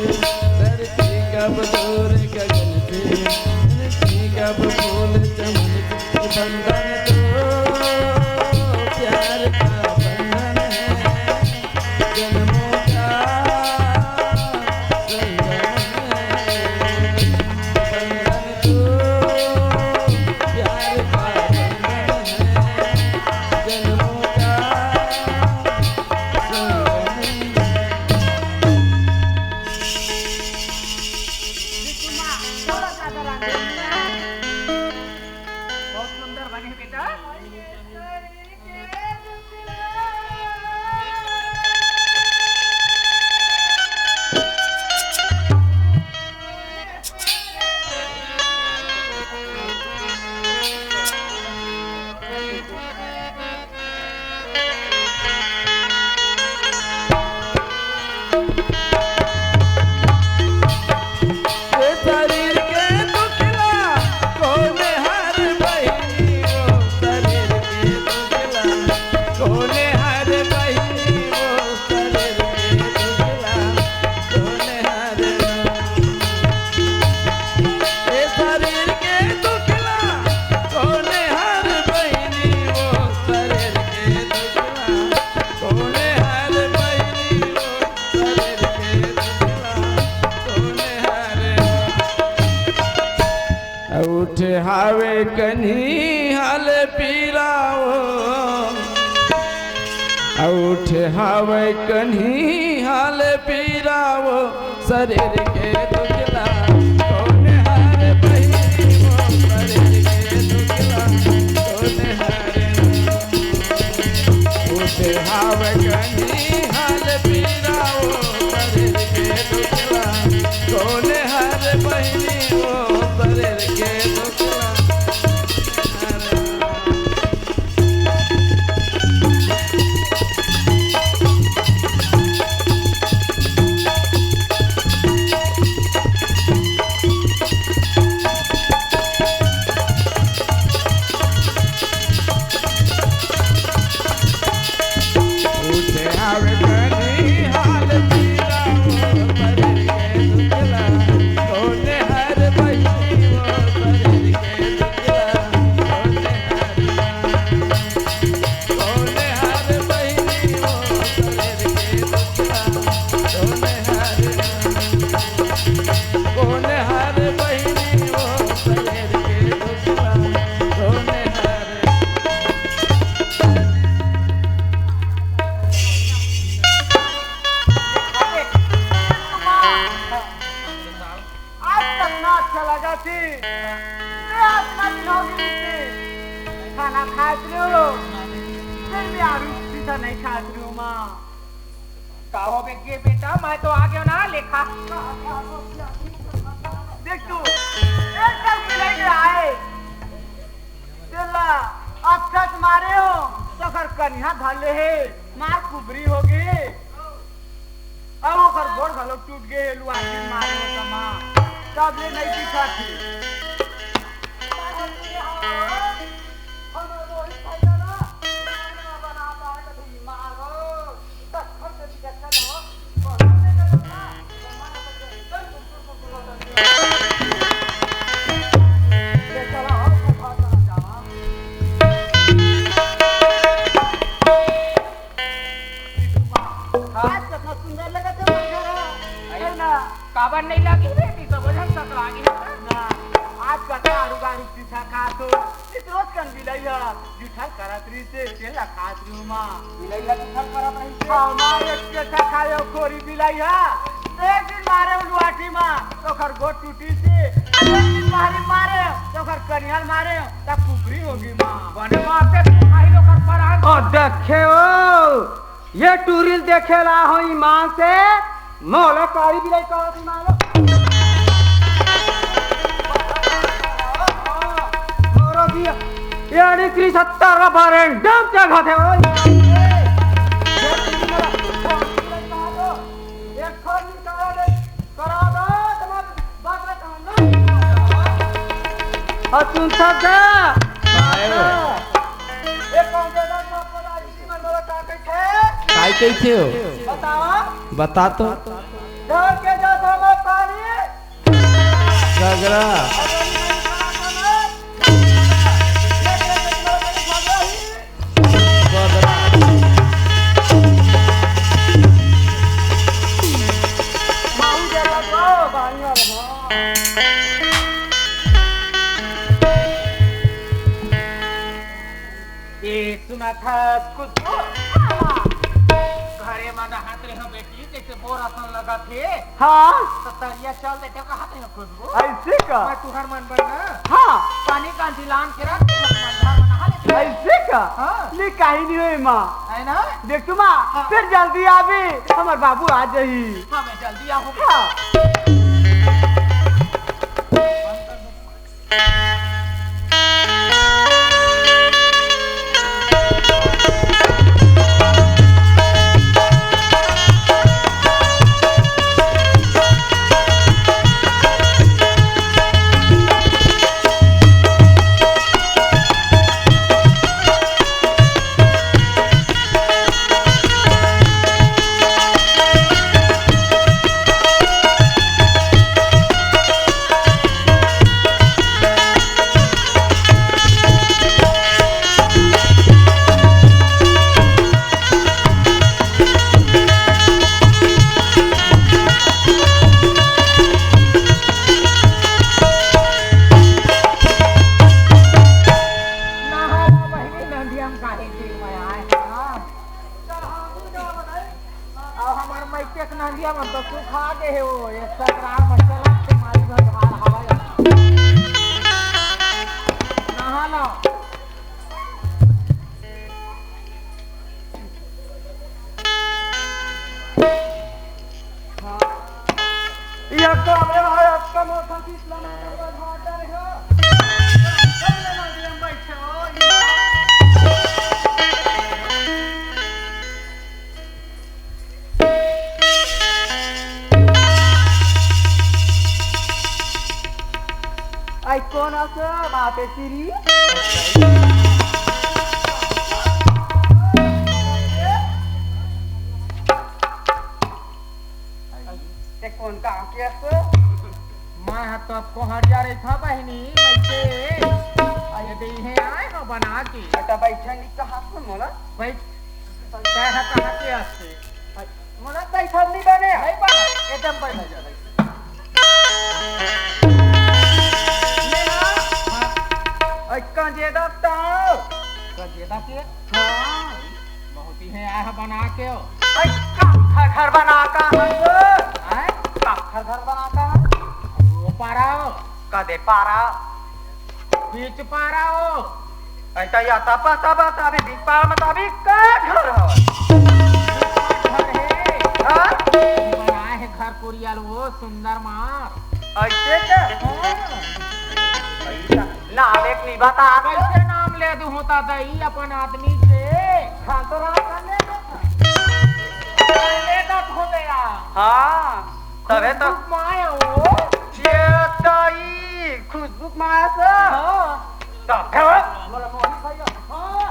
धरती कब दूर गगन से कि कब फूल चमन से बंधन तो प्यार का बंधन है जन्मों का संगम है बंधन तो प्यार का बंधन है जन्मों का संगम है बहुत सुंदर बने बेटा ये शरीर के दुखला कोने हर बहिनी वो शरीर के दुखला कोने हर बहिनी वो शरीर के दुखला कोने हर ये शरीर के दुखला कोने हर बहिनी वो शरीर के दुखला कोने हर बहिनी वो शरीर के दुखला कोने हर उठ हावे कन्ही हाल पीराओ उठे हवे कन्ही हाल पीरावो शरीर के दुखला कौन हार बहिनी वो शरीर के दुखला कौन हार उठे हवे कन्ही हाल पीरावो शरीर के दुखला कौन हार बहिनी वो शरीर के दुखला खाना खाती हो फिर भी आरू सीधा नहीं खाती हूँ माँ कहो बेगे बेटा मैं तो आ गया ना लेखा देख तू एकदम मिले के आए चला अच्छा मारे हो तो कर कन्या धले है मार कुबरी हो गई अब वो कर गोड़ घलो टूट गए लुआटी मारे हो तो माँ तब ले नहीं दिखा थी काबर नहीं लगी बेटी तो वजन तक लागी ना आज का तारू गारू सीधा खातो इस रोज कन बिलाई है जूठा करतरी से केला खातरी मां बिलाई लगी थक करत नहीं से हां मां एक केठा खायो खोरी बिलाई है एक दिन मारे लुआटी मां तो खर गोट टूटी से एक दिन मारी मारे तो खर कनियाल मारे तब कुबरी होगी मां बने मारते आई लोग कर पर आ ओ देखे ओ ये टूरिल देखेला हो ईमान से मोला कारी बिलाई कहत मारो मोरो दिया यानी कि 70 रेफरेंडम जगह थे ओए एक खोल करा दो तुम्हारे बात कहना तुम सब एक काम दे दो सब पता इसी में मोला का कैसे काय कैसे हो बताओ बता तो डर के जाता मैं पानी गगरा ये सुना था कुछ घरे में हाथ रे हो बेटी जैसे बोरा सन लगा थे हाँ तो तरिया चल दे का हाथ में खुशबू ऐसे का मैं तुहर मन बनना हाँ पानी का दिलान के रख मन नहा ले ऐसे का हाँ। ले काहे नहीं हुई माँ है ना देख तू माँ फिर जल्दी आवे हमार बाबू आ जाही हाँ मैं जल्दी आऊँ हाँ कौन असं बापे सिरी ते कोण काम की असं मैं तो आपको हटिया रही था बहनी बैठे ये दे है आए हो बना के आता बैठन कहा सुन मला बैठ कहा कहा के आते मला बैठन नहीं बने नहीं बना एकदम बैठ जा कंजे दत्ता जेदा के हाँ बहुत ही है आए हो बना के हो घर बना का आए घर बना का वो पारा हो कदे पारा बीच पारा हो ऐसा या तपा तबा तभी बीच पारा में तभी का घर हो घर है हाँ बनाए है घर कुरियल वो सुंदर मार ऐसे क्या नाम एक नहीं बता कैसे नाम ले दूं होता दही अपन आदमी से खान तो रहा करने ले दत हो गया हाँ तबे तो माया हो ये ताई खुशबू माया से हाँ तब घर बोला मोहन भैया हाँ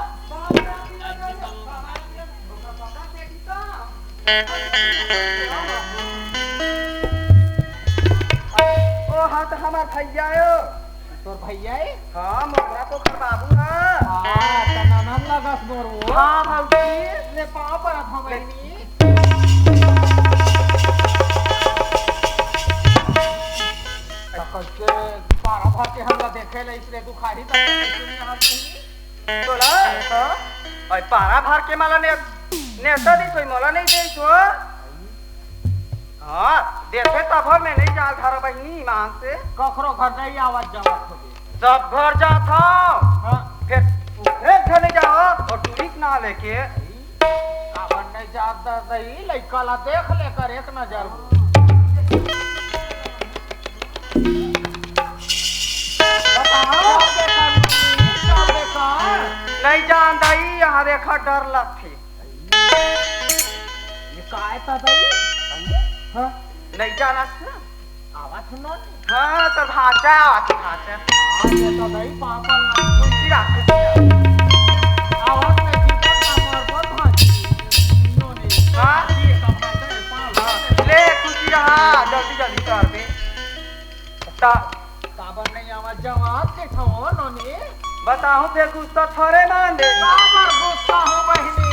ओ हाँ तो हमार भैया हो तोर भैया है हाँ मोरा तो घर बाबू है हाँ तना नाम लगस मोर वो हाँ भौजी ले पाँव पर हम बहनी कैसे पारा भर के हमला देखे ले इसलिए तू खाही तक कैसे नहीं हाथ नहीं बोला हाँ और पारा भर के माला ने नेता दी कोई माला नहीं दे छो हाँ देखे तब मैं नहीं जा घर बहनी ईमान से कखरो घर नहीं आवाज जावत हो गई सब घर जाता हाँ फिर एक घर नहीं जाओ और टूरिक ना लेके कावन नहीं जाता दही लड़का ला देख लेकर एक नजर बताओ क्या देखा नहीं जान दई यहाँ देखा डर लगती ये काय था दही हाँ नहीं जाना था आवाज सुनो हाँ तो भाषा भाषा हाँ ये तो दही पापल ना कुछ रख आवाज में दीपक का मोर को भांजी इन्होंने हाँ ये कपड़ा से पाल ले कुछ रहा जल्दी जल्दी कर दे काबर नहीं आवाज जवाब के ठो नोनी बताऊं फिर कुछ तो थोड़े मान दे काबर गुस्सा हो बहनी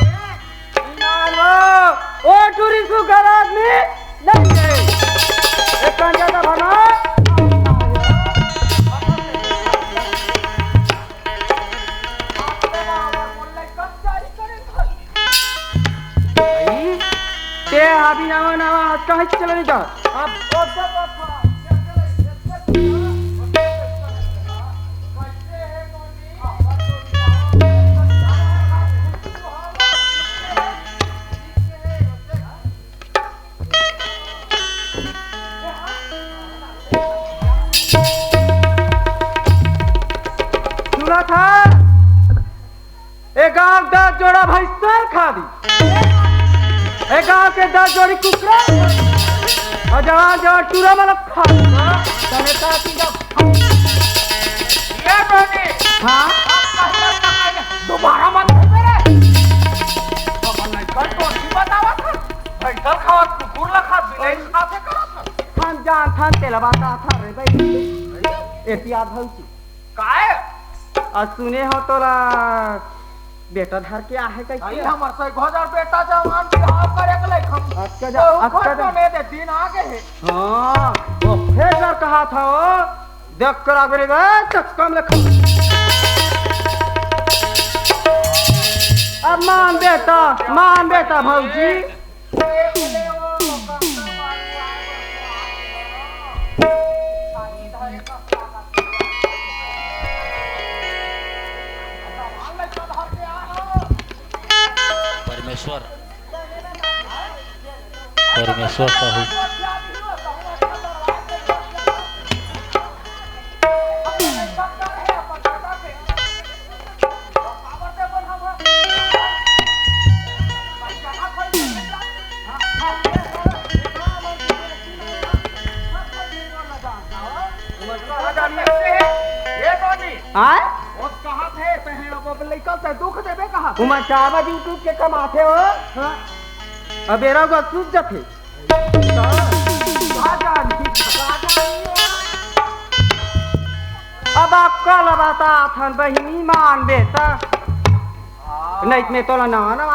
ओ टूरिस्ट को घर आदमी नहीं है एक कंजा का बना ते अभी नावा नावा कहीं चले नहीं जा अब सुना था एक गांव 10 जोड़ा भैंसा खा दी एक गांव के 10 जोड़ी कुकरा और जवान जवान टूरा मतलब खा तने काटी जब ये बनी हाँ दोबारा मत करे अब नहीं कर तो नहीं बतावा था भैंसा खावा कुकुर ला खा बिलाई खाते करा था थान जान थान तेला बाता था रे भाई एहतियात भौजी काय और सुने हो तोला बेटा धर के आहे आई कैसे हमर से घर बेटा जवान बिहार करे के लायक हम अच्छा ऊपर तो ने दे दिन आगे है हाँ वो फिर सर कहा था वो देख कर आगे रे कम लिखा अब मान बेटा भौजी परमेश्वर परमेश्वर साहू आए वो कहाँ थे तहे अब लइका ते दुख देबे कहाँ उमा चावल यूट्यूब के कमाते हो हाँ? अबेरा को सूझ जाते अब आप कल बता थन बहिनी मान बेटा नहीं में तो ना ना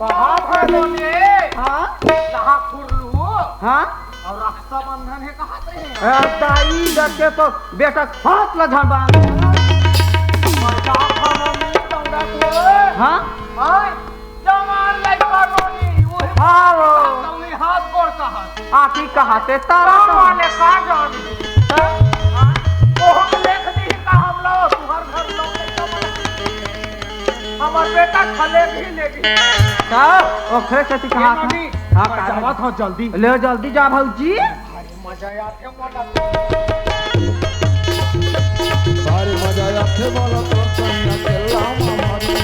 कहाँ थे बोले हाँ कहाँ खुरलू हाँ और रक्षाबंधन है कहाँ थे दाई जके तो बेटा हाथ लगा बांध मजा खाना नहीं दौड़ा को हाँ हां जवान लइका रोनी वो हालो तौनी हाथ गोड़ कहाँ आखी कहाते तारा वाले का जान वो हम लेख दी का हम लो तुहर घर लो हमार बेटा खले भी लेगी का ओखरे से कहा था हां का जावत हो जल्दी ले जल्दी जा भौजी मजा आते मोटा भारी मजा आते बोलो तोर कन्या के लामा मारी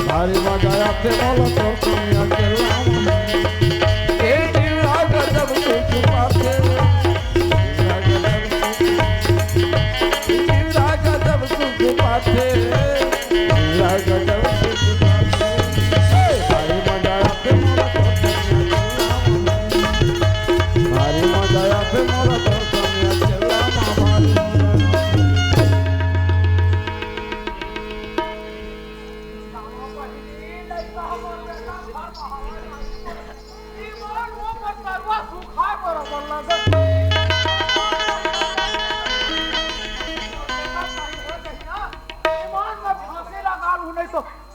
भारी मजा आते बोलो तोर कन्या के लामा ए जीवा गजब सुख पाते जीवा गजब सुख पाते जीवा गजब सुख पाते भारी मजा आते बोलो तोर कन्या के लामा भारी मजा आते बोलो तोर कन्या के लामा मारी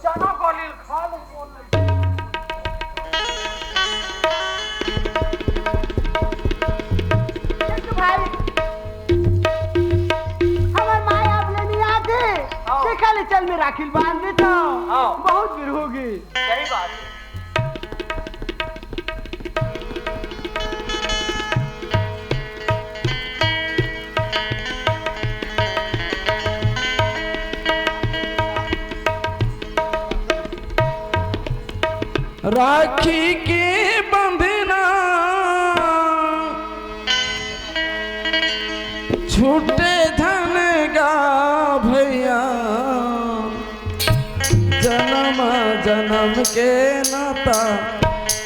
चना गोली खा लूं बोल भाई हमार माय आप लेने आते से खाली चल में राखिल बांध दे तो बहुत भीड़ होगी सही बात है राखी के बंधना छूटे धन गा भैया जन्म जन्म के नाता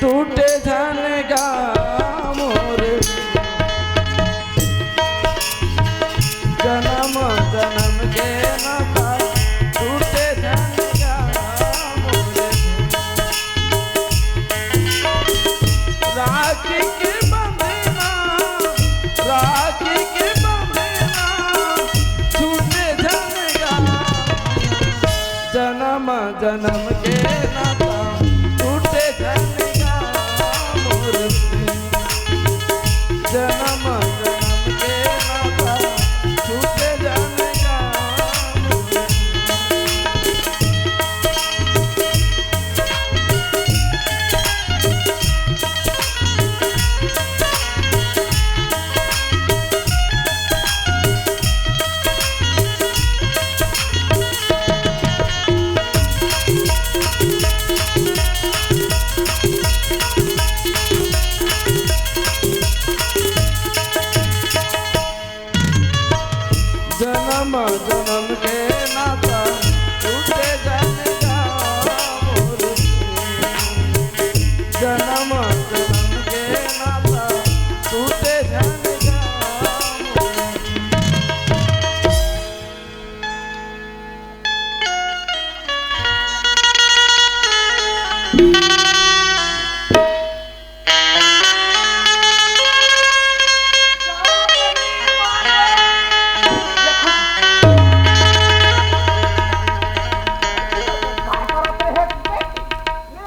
टूटे धन गा मोरे जन्म जन्म के नाता टूटे धन गा मोरे राखी के बंधना छूटे धनगा जन्म जन्म के नाता टूटे धनगा मोर जन्म जन्म के नाता टूटे धनगा जन्म जन्म के नाता टूटे धनगा मोर जन्म जन्म के नाता टूटे धनगा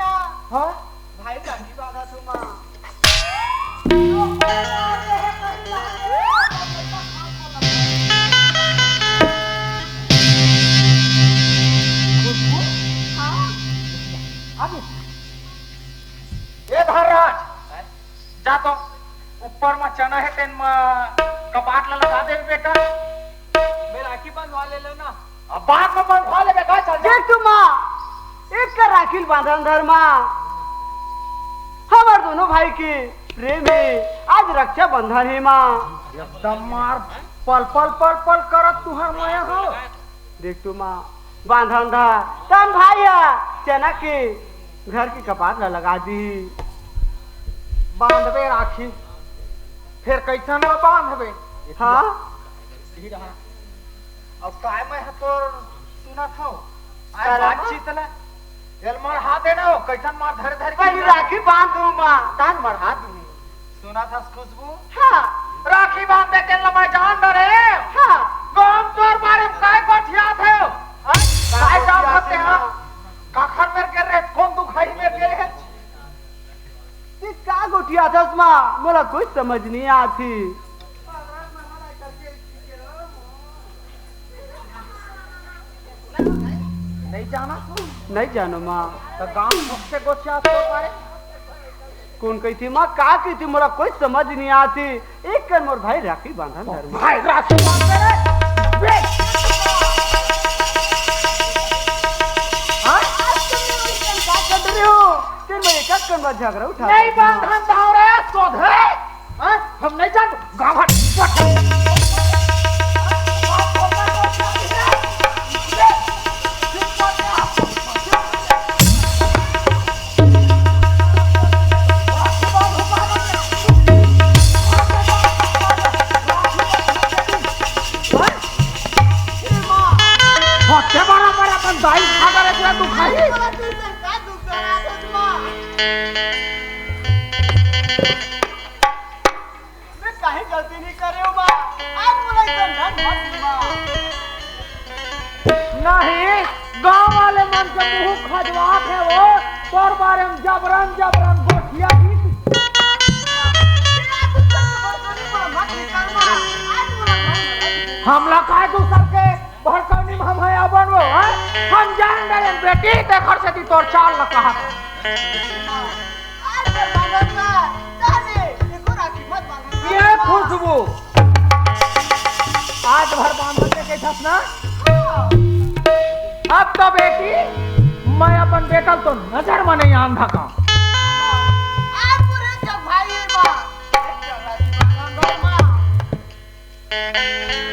भाई गाड़ी बाधा तुम ये धरराज जा तो ऊपर में चना है तेन में कपाट ला लगा दे बेटा मेरा राखी बंधवा ले लेना अब बाद में बंधवा ले बेटा चल जा देख तुम एक का राखिल बांधन धर्मा हमार दोनों भाई के प्रेम है आज रक्षा बंधन है माँ एकदम मार पल पल पल पल करत तुहर माया हो देख तू माँ बांधन था तन भाइया चना के घर की कपाट ला लगा दी बांधबे राखी फिर कैसन में बांधबे हाँ ही रहा अब काय में है तो सुना था क्या आज रहा? बातचीत ले एल मार हाथ देना हो कैसन मार धर धर पहली राखी बांध दूँ माँ तान बढ़ा दूँ सुना था खुशबू हाँ राखी बांधे के लम्बा जान डरे हाँ गांव तोर बारे में काय गोठिया थे काय जान करते हैं काखर में कर रहे कौन दुखाई में के रहे ये क्या गोटिया था माँ मोला कुछ समझ नहीं आती नहीं जाना तू नहीं जानो माँ तो गांव सबसे गोठिया तो पारे कौन कही थी माँ का की थी मोला कुछ समझ नहीं आती एक कर मोर भाई राखी बांधन घर में भाई राखी बांधे रे झगड़ा उठा नहीं बांधन धावरे सोधे हम नहीं जान गांव गलती नहीं करे हो माँ आज बोला इतना धन मत माँ नहीं गांव वाले मन के मुंह खजवात है वो तोर बारे में जबरन जबरन गोठिया की हमला काय दूसर के भड़कनी हम है अपन वो हम जान डरे बेटी देखर से तोर चाल न कहा ये खुशबू आज भर बांध के कैसा ना अब तो बेटी मैं अपन बेटा तो नजर में नहीं आंधा का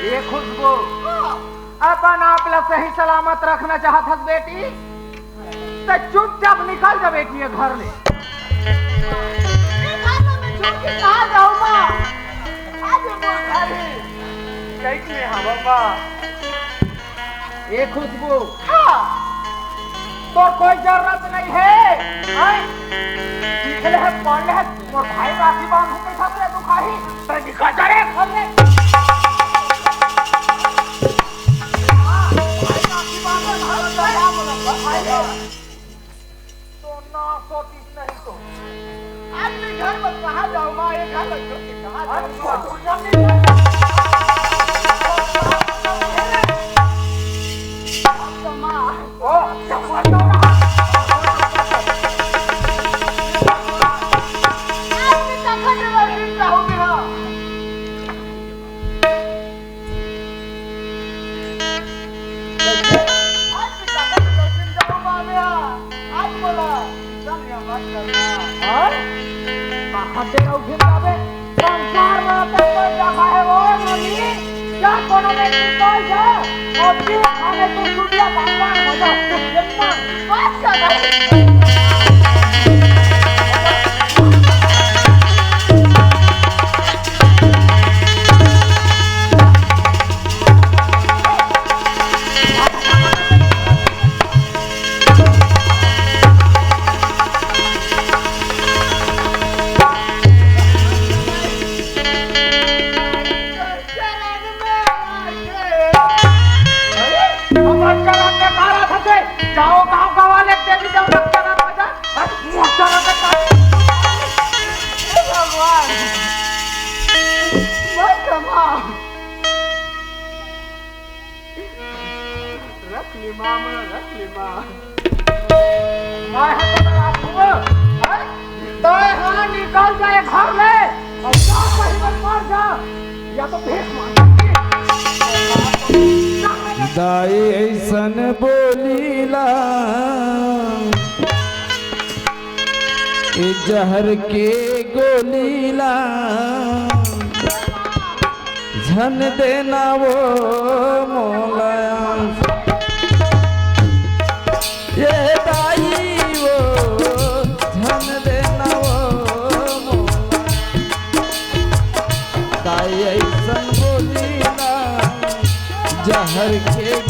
ये खुशबू अपन आप ला सही सलामत रखना चाहत हस बेटी तो चुपचाप निकल जा बेटी ये घर ले ये खुशबू तो कोई जरूरत नहीं है सीखले है पढ़ ले है और भाई राखी बांधू के साथ रे दुखाही तो निकल जा रे घर ले भाई राखी बांधे घर जा या बोला तो ना सोती नहीं तो आज मैं घर में कहाँ जाऊँ माँ ये घर में छोड़ के कहाँ जाऊँ माँ ओ समझ रहा खाते रहो फिर जावे संसार में तक कोई जगह है वो नहीं क्या कोनो में कोई जा और तू खाने तो दुनिया भगवान हो जा तू कितना बात कर रहा जाओ गांव का वाले तेरी जब चला मजा मोटा का भगवान मत कमा रख ली माँ मैं रख ली माँ मैं हूँ तो हाँ निकल जाए घर ले और जा कहीं मत मार जा या तो भेस मार दाई ऐसन बोलीला ए जहर के गोलीला झन देना वो मोलाया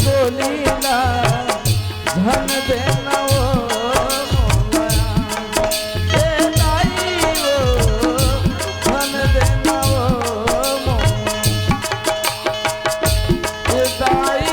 गोलीला धन देना वो मोला ए दाई वो धन देना वो मोला ए दाई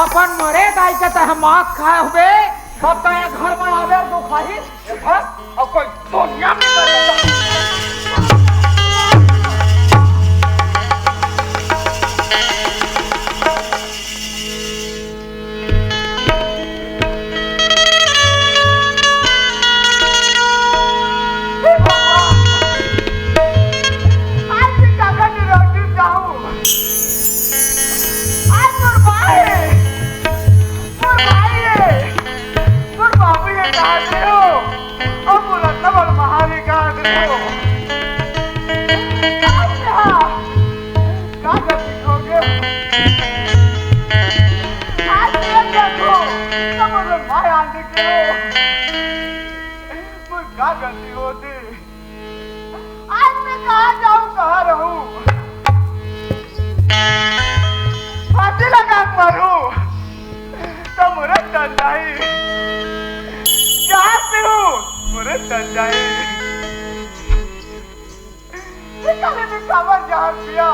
अपन मरे दाई के तह मांस खाए हुए सब तो एक घर में आवे तो खाही और कोई दुनिया में कर गलती होती आज मैं कहाँ जाऊँ कहाँ रहूँ फांसी लगा मरूँ तो मुझे चल जाए जहाँ से हूँ मुझे चल जाए निकाले भी खबर जहाँ पिया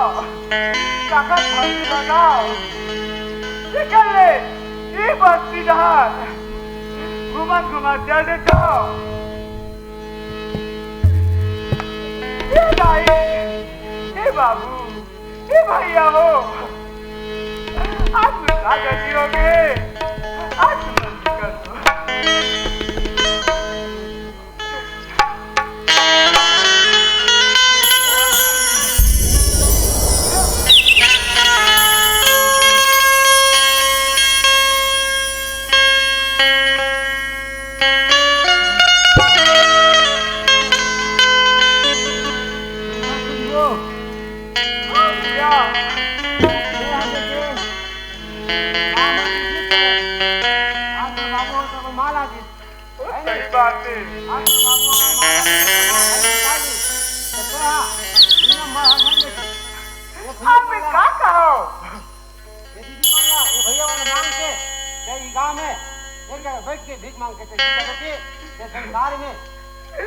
काका फांसी लगाओ निकले ये बस्ती जहाँ घुमा घुमा चल जाओ ए बाबू ए भैया हो आज क्या गलती हो गई आज मत कर दो भीख मांग के संसार में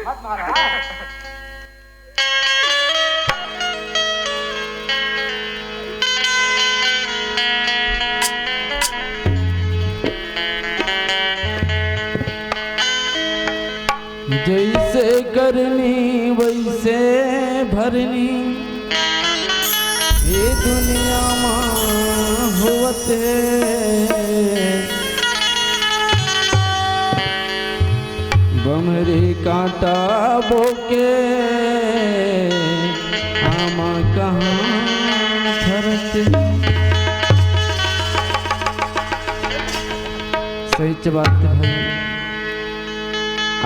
मत मारो जैसे करनी वैसे भरनी ये दुनिया में होते बमरी कांटा बोके आमा कहाँ धरते सही बात है भाई।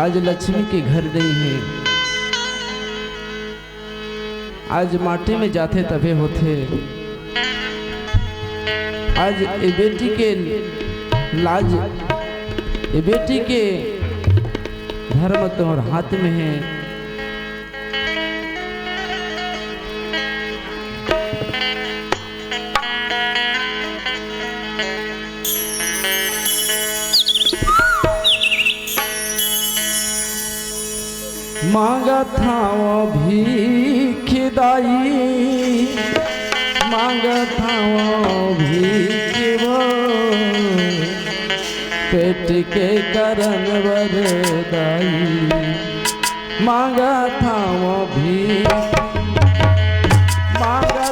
आज लक्ष्मी के घर नहीं है, आज माटी में जाते तबे होते। आज ये बेटी के लाज, ये बेटी के धर्म तुम्हारे हाथ में है। मांगा था वो भीख दाई, मांगा था वो भीख वो पेट के करन वरदाई। मांगा था वो भीख, मांगा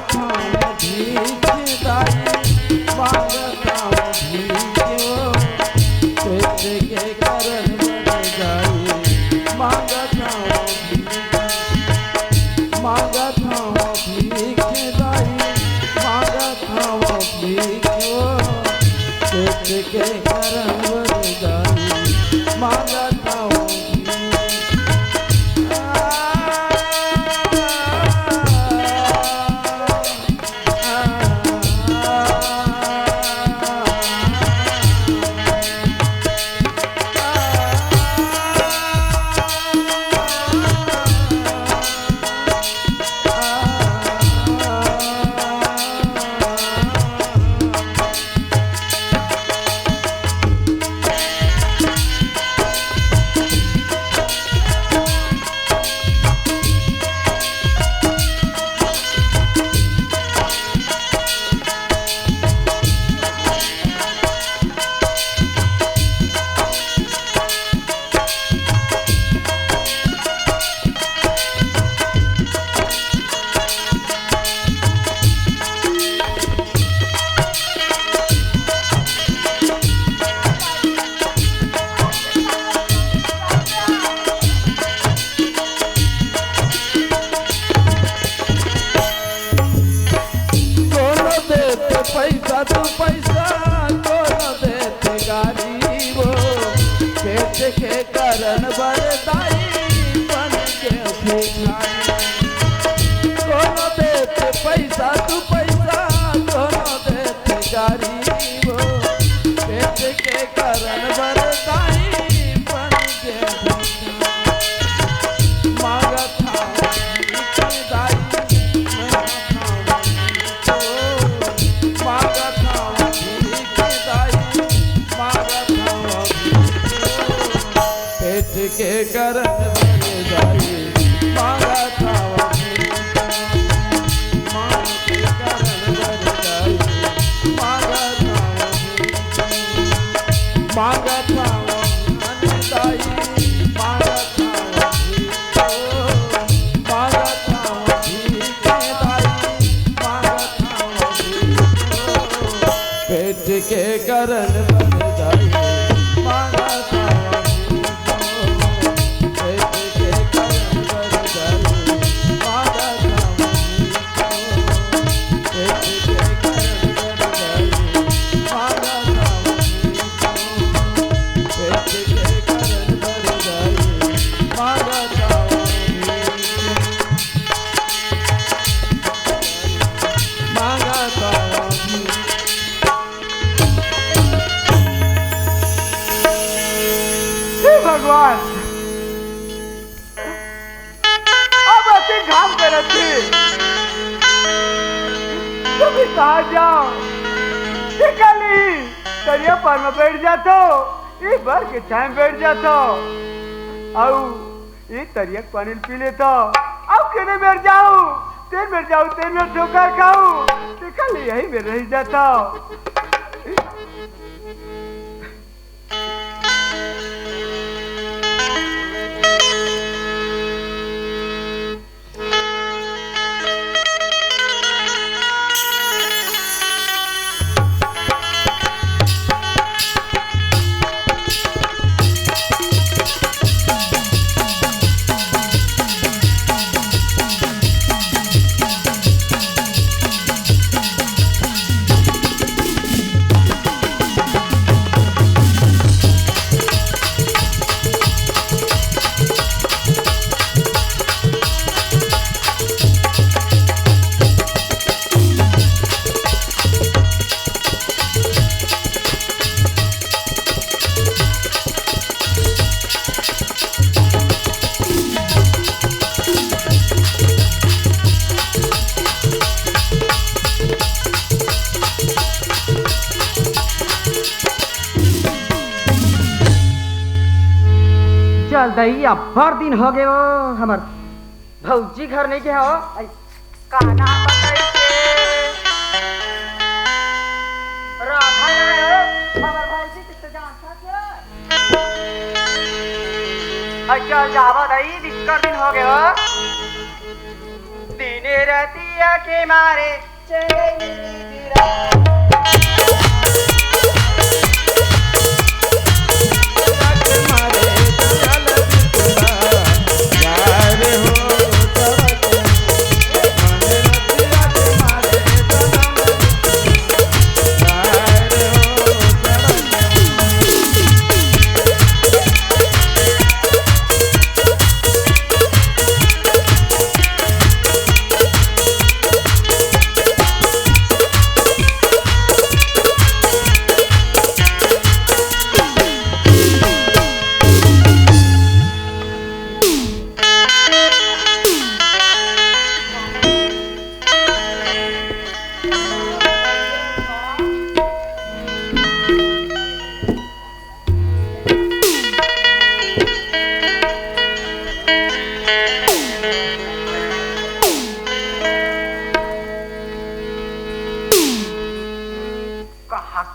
भगवान अब ऐसे घाम कर तुम कहा जाओ करिया पर में बैठ जातो एक बार के चाय बैठ जातो आओ ये तरियक पानी पी लेतो अब केने बैठ जाऊं तेल में ठोकर खाऊं कल यही में रह जाता चल दैया भर दिन हो गए हमर भौजी घर नहीं के हो काना बताइए राधा है हमर भौजी कितना जानता क्या अच्छा जावा दई निकर दिन हो गए हो दिने रहती नदिया के मारे चले गिरा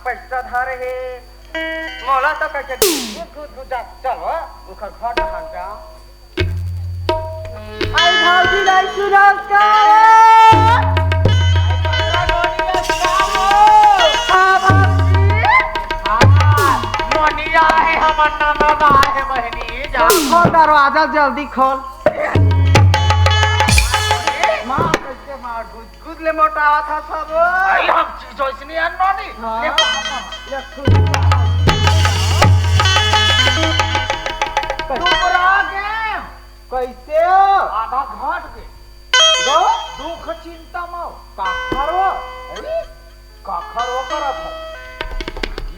पैसा धारे हे मोला तो कैसे गुद जा चलो उखर घाट खान जा आई भाजी लाई सुनास का मोनिया है हमर नाना है बहनी जा खोल दरवाजा जल्दी खोल मां कैसे मार गुद ले मोटावा था सब आई हम चीज इसने अन्नोनी ले कैसे आधा घाट के दो दुख चिंता माओ काखरो करत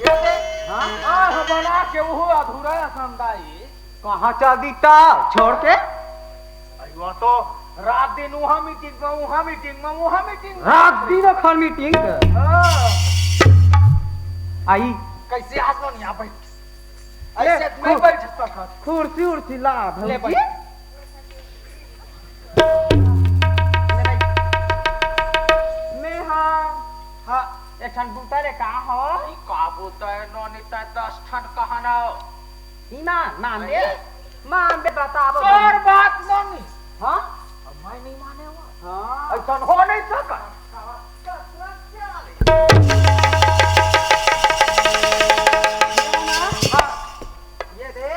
ये दे हां बना के वो अधूरा संदाई कहां चल दीता छोड़ के अयो तो रात दिन वहां मीटिंग रात दिन खन मीटिंग आई कैसे आसनो नहीं बैठ ऐसे नहीं बैठ सकत कुर्सी उर्सी ला ले बैठ नेहा हां एठन बुता रे का हो ई का बुता है नोनिता 10 ठन कहां ना इना मान दे बताबो और बात नोनी हां मैं नहीं माने हुआ हां ऐसा हो नहीं सका ये दे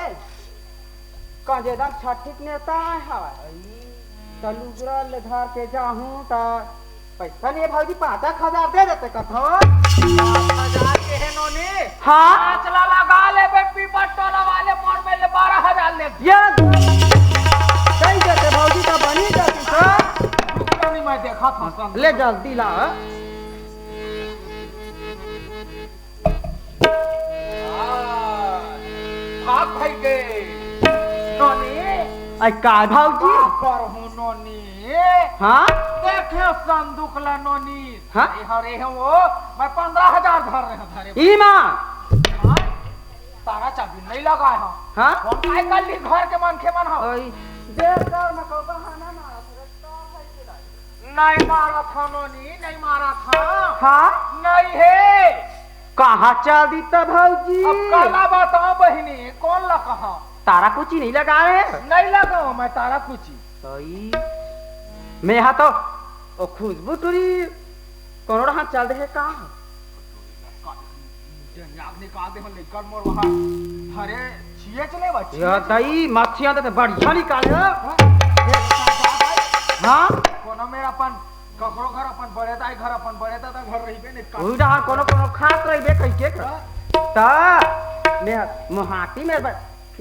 काजेदार छठिक नेता है तलुगरा ले धार के जाहूं ता पैसा नहीं भाजी 5000 दे देते कथो 5000 के है नोनी हां चला लगा ले बे पीपटोला वाले मोर में ले 12000 ले ये सही देते भाजी का बनी जाती तो नहीं मैं देखा था ले जल्दी ला भाग भाई के नोनी आई का भाजी पर हूं नोनी हां देखे संदूक ला नोनी हां हरे हैं वो मैं 15000 धर रहे धारे ई मां तारा चाबी नहीं लगा है हां हम काय कर ली घर के मन के मन हो देख कर न को बहाना मारा नहीं मारा था नोनी नहीं मारा था हां नहीं है कहां चल दी तब भौजी अब काला बताओ बहिनी कौन ला कहां तारा कुची नहीं लगा रहे नहीं लगाओ मैं तारा कुची सही मैं यहां तो ओ खुशबू तुरी कौन रहा चल रहे का आग निकाल दे हम लेकर मोर वहां अरे छिए चले बच्चे या दई मच्छियां तो बढ़िया निकाले हां कोनो मेरा अपन ककरो घर अपन बड़ेदाई घर अपन बड़ेदा घर रहिबे ने ओई डहार कोनो खास रहिबे कइके ता ने मोहाटी में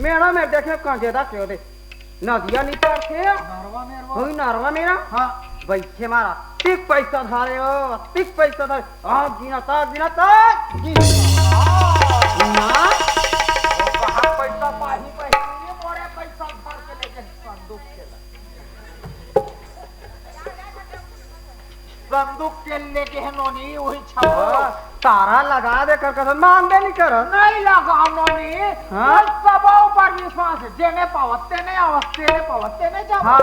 मेरा में देखे कांजेदा क्यों दे नदिया निपर थे नरवा मेरवा होई नरवा मेरा हां बैठे मारा टिक पैसा धारे ओ टिक पैसा धारे आ गिनता ना कहां पैसा पाही ये मोरे पैसा भर के लेके संदूक के लेके है नोनी वही छापा तारा लगा दे कर मांगे नहीं कर नहीं लगा नोनी हां सब ऊपर विश्वास है जेने पावते ने अवस्थे ने पावते ने जा हां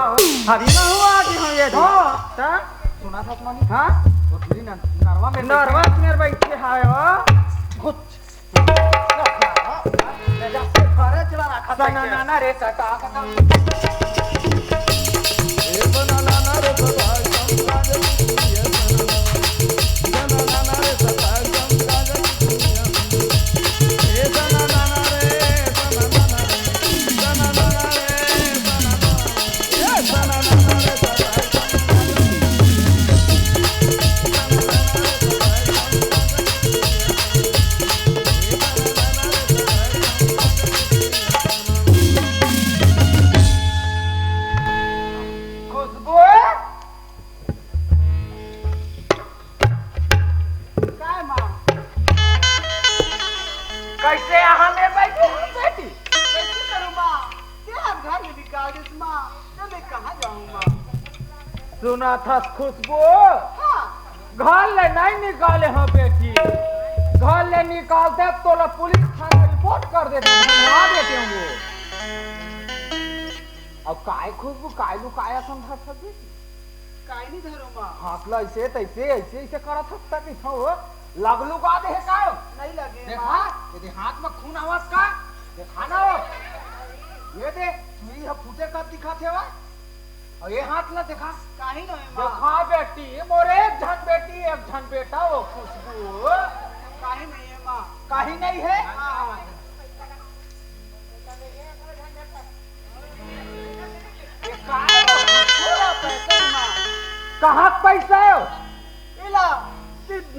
अभी ना हुआ कि हम ये हां सुना था नोनी हां वो पूरी नरवा में बैठे हाय हो कुछ ले जा से घरे चला रखा ना रे सका ए बनाना रे खुशबू काय माँ कैसे यहाँ में बैठी हो बेटी? कैसे करूँ माँ क्या घर में निकाल दिस माँ तो मैं कहाँ जाऊँ माँ सुना था खुशबू हाँ घर ले नहीं निकाले हो बेटी, घर ले निकालते तो ला पुलिस थाने रिपोर्ट कर देते, धनवा देते हैं वो। अब काय खुशबू काय लुकाया समझा सब बेटी, काय नहीं धरो माँ हाथ ला ऐसे तैसे ऐसे ऐसे करा था कि था वो लगलू का दे का नहीं लगे देखा माँ यदि हाथ में खून आवाज का देखा ना वो ये दे सुई है फूटे का दिखाते हुआ और ये हाथ ला देखा काहे नहीं माँ देखा बेटी मोरे एक झन बेटी एक झन बेटा वो खुशबू काहे नहीं है माँ कहीं नहीं है हाँ ये काय वो पूरा पैसा माँ कहाँ पैसा है इला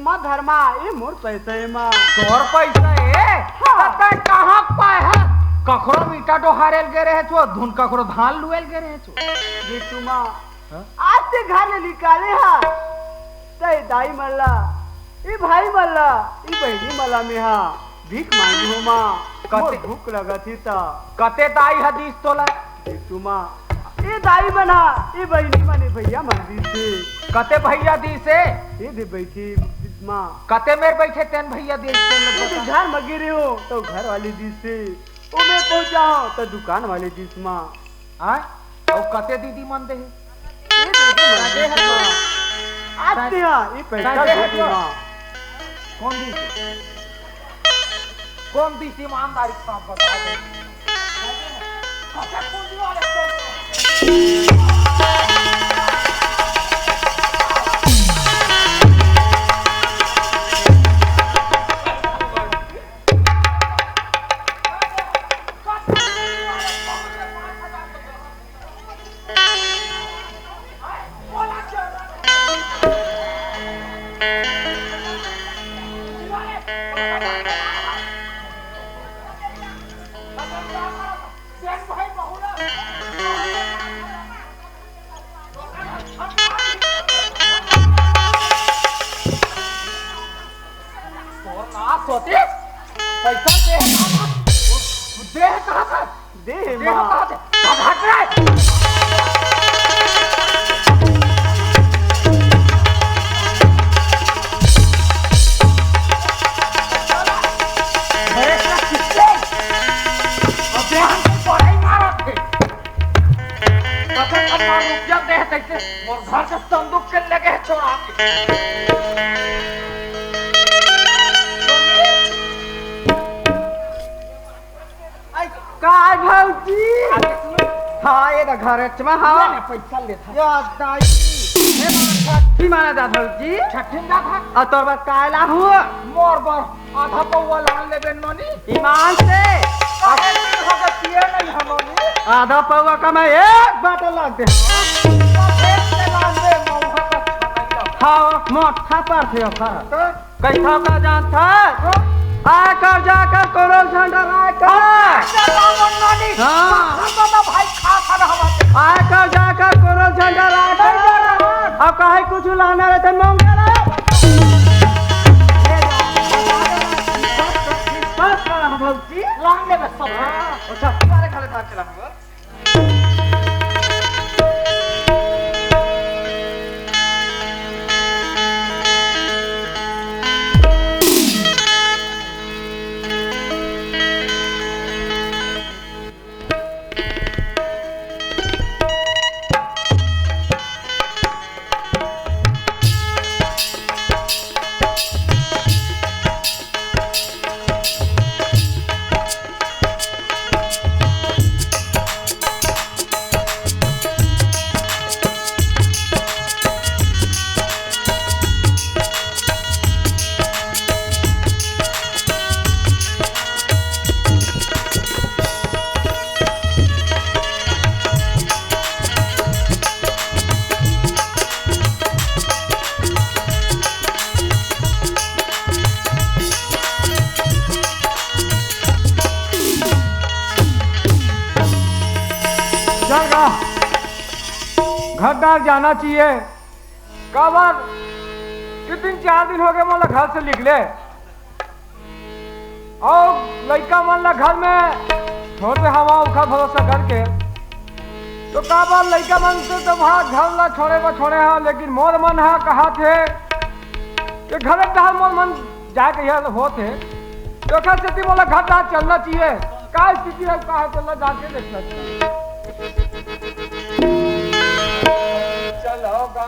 माँ धर्मा ये मोर पैसा है माँ तोर पैसा है तते कहाँ पाए है कखरो मीठा तो हारेल के रहे छो धुन कखरो धान लुएल के रहे छो ये तुमा हाँ? आज से घर ले निकाले हा तय दाई मल्ला ये भाई मल्ला ये बहनी मल्ला में हा भीख मांगी हो माँ कते? मोर भूख लगा थी ता कते दाई हदीस तोला ये तुमा ये दाई बना ये बहनी मने भैया मंदिर से कते भैया दी से ये दे बैठी माँ कते मेरे बैठे तेन भैया दी ये से घर में गिरे हो तो घर वाली दी से ओ मैं पहुंचा हूँ तो दुकान वाली दी से माँ आय और कते दीदी मन दे ये दे मंदिर है माँ आज से हाँ ये पैसा सादे है दे तो। माँ कौन दी से कौन दी से ईमानदारी के साथ बता दे कते पूंजी वाले तो सोती पैसा दे कहाँ था दे दे माँ कहाँ थे अब हट रहे अरे क्या किससे अब यहाँ से पढ़ाई मारा थे कते कमा रुपया दे तैसे और घर से संदूक के लगे है छोड़ा के काय भाऊजी हाँ ये घर में हाँ पैसा लेता या दाई माना जा भाऊजी छठी ना था और तोर बात कायला हुआ मोर बर आधा पौवा लान ले बेनोनी ईमान से काहे नहीं होगा पिए नहीं हमोनी आधा पौवा का मैं एक बाटल लग दे एक से लान ले मौहा का छनाइला हाँ मोटा पर थे अफर तो कैसा का जान था आकर जाकर कोरोल झंडा आकर बेनोनी हाँ तो भाई खा खा रहा आकर जाकर कोरोल झंडा आकर अब कहे कुछ लाना रहते मंगल भाऊजी लान ले बस सब अच्छा तुम्हारे खाले था चला हुआ घर डाल जाना चाहिए। का बार कि 3-4 दिन हो गए मोला घर से निकले और लड़का मन ला घर में छोड़ दे हवा उखा भरोसा करके। तो का बार लड़का मन से तो वहाँ घर ला छोड़े हाँ, लेकिन मोर मन है कहा थे कि घर डाल मोर मन जाके यहाँ होते तो क्या स्थिति मोला घर डाल चलना चाहिए। का स्थिति है कहा चलना जाके देखना चाहिए। चलोगा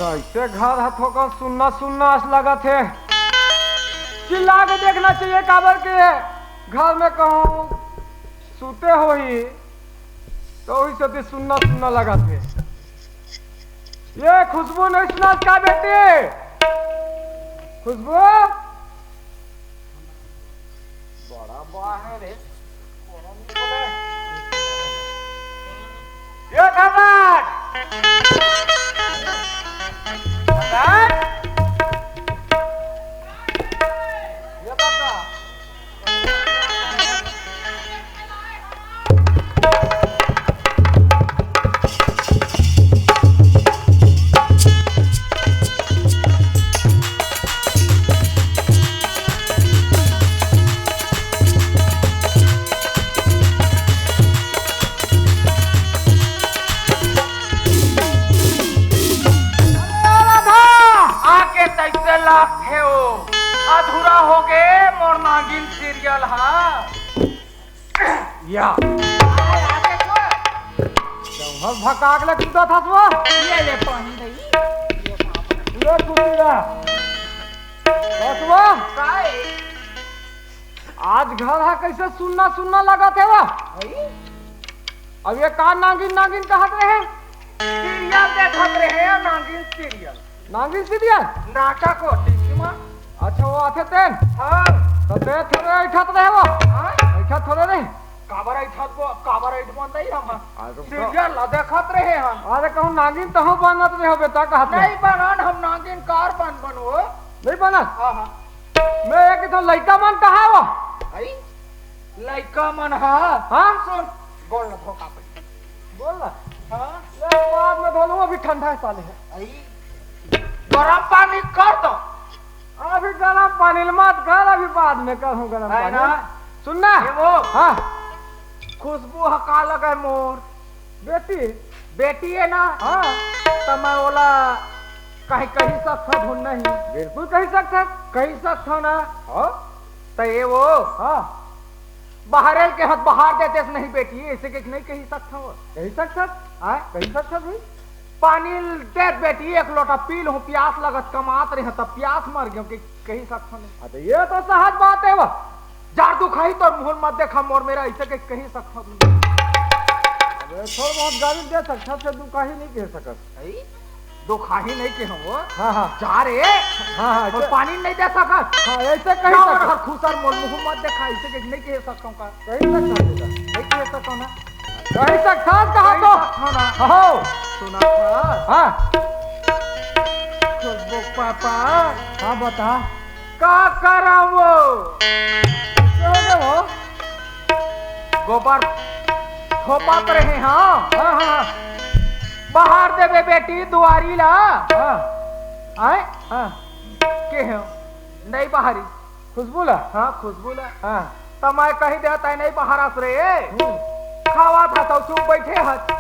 कैसे घर हाथों का सुनना लगा थे। चिल्ला के देखना चाहिए काबर के घर में कहूँ सूते हो ही तो वही से सुनना लगा थे। ये खुशबू नहीं सुना क्या बेटी? खुशबू बड़ा बड़ा है रे। ये खबर अधूरा हो गए मोर नागिन सीरियल। हाँ या भकाक ले कूदा था वो ये ले पानी दई ले कूदा बस वो काय आज घर है कैसे सुनना लगा थे वो। अब ये का नागिन कहत रहे सीरियल देखत रहे नागिन सीरियल नाटक हो टीवी में। अच्छा वो आथे तेन हां तो ते थोड़े ऐठत रहे वो। हां ऐठत थोड़े रे काबर ऐठ बनदई हम सीरियल ला देखत रहे हम। अरे कहूं नागिन तो हम बनत रहे हो बेटा कहत नहीं बनन हम नागिन कार बनो नहीं बनत। हां हां मैं एक तो लइका मन कहा वो आई लइका मन हां सुन बोल ना धोखा पे बोल ना। हां ले बाद में बोलूं अभी ठंडा साले है आई गरम पानी कर दो। अभी गरम पानी मत कर अभी बाद में करूं गरम पानी ना सुनना वो। हाँ खुशबू हका लगे मोर बेटी है ना। हाँ तो मैं बोला कहीं सकता ढूंढ नहीं बिल्कुल कहीं सकता ना। हाँ तो ये वो हाँ बाहर के हाथ बाहर देते नहीं बेटी ऐसे के नहीं कहीं सकता वो कहीं सकता भाई पानी दे बेटी एक लोटा पी लो प्यास लगत कमात रहे तब प्यास मर गयो कि कहीं सकता नहीं। अरे ये तो सहज बात है वो जार दुखाई तो मुंह मत देखा मोर मेरा ऐसे के कहीं सकता। अरे थोड़ा बहुत गाली दे सकता से दुखाही नहीं कह सकत दुखाही नहीं के हम वो। हाँ हाँ जा रे। हाँ हाँ और पानी नहीं दे सकत। हाँ ऐसे कहीं सकत खुसर मोर मुंह मत देखा ऐसे के नहीं कह सकता का कहीं सकता नहीं कह सकता ना कहीं सकता कहा तो ना। हो सुना था। हाँ खुशबू पापा हाँ बता का करा वो गोबर खोपात रहे। हाँ हाँ हाँ बाहर देवे बेटी दुआरी ला। आए के हो नहीं बाहरी खुशबू ला। हाँ खुशबू ला। हाँ तो मैं कही देता है नहीं बाहर आस रे खावा था तो चुप बैठे हत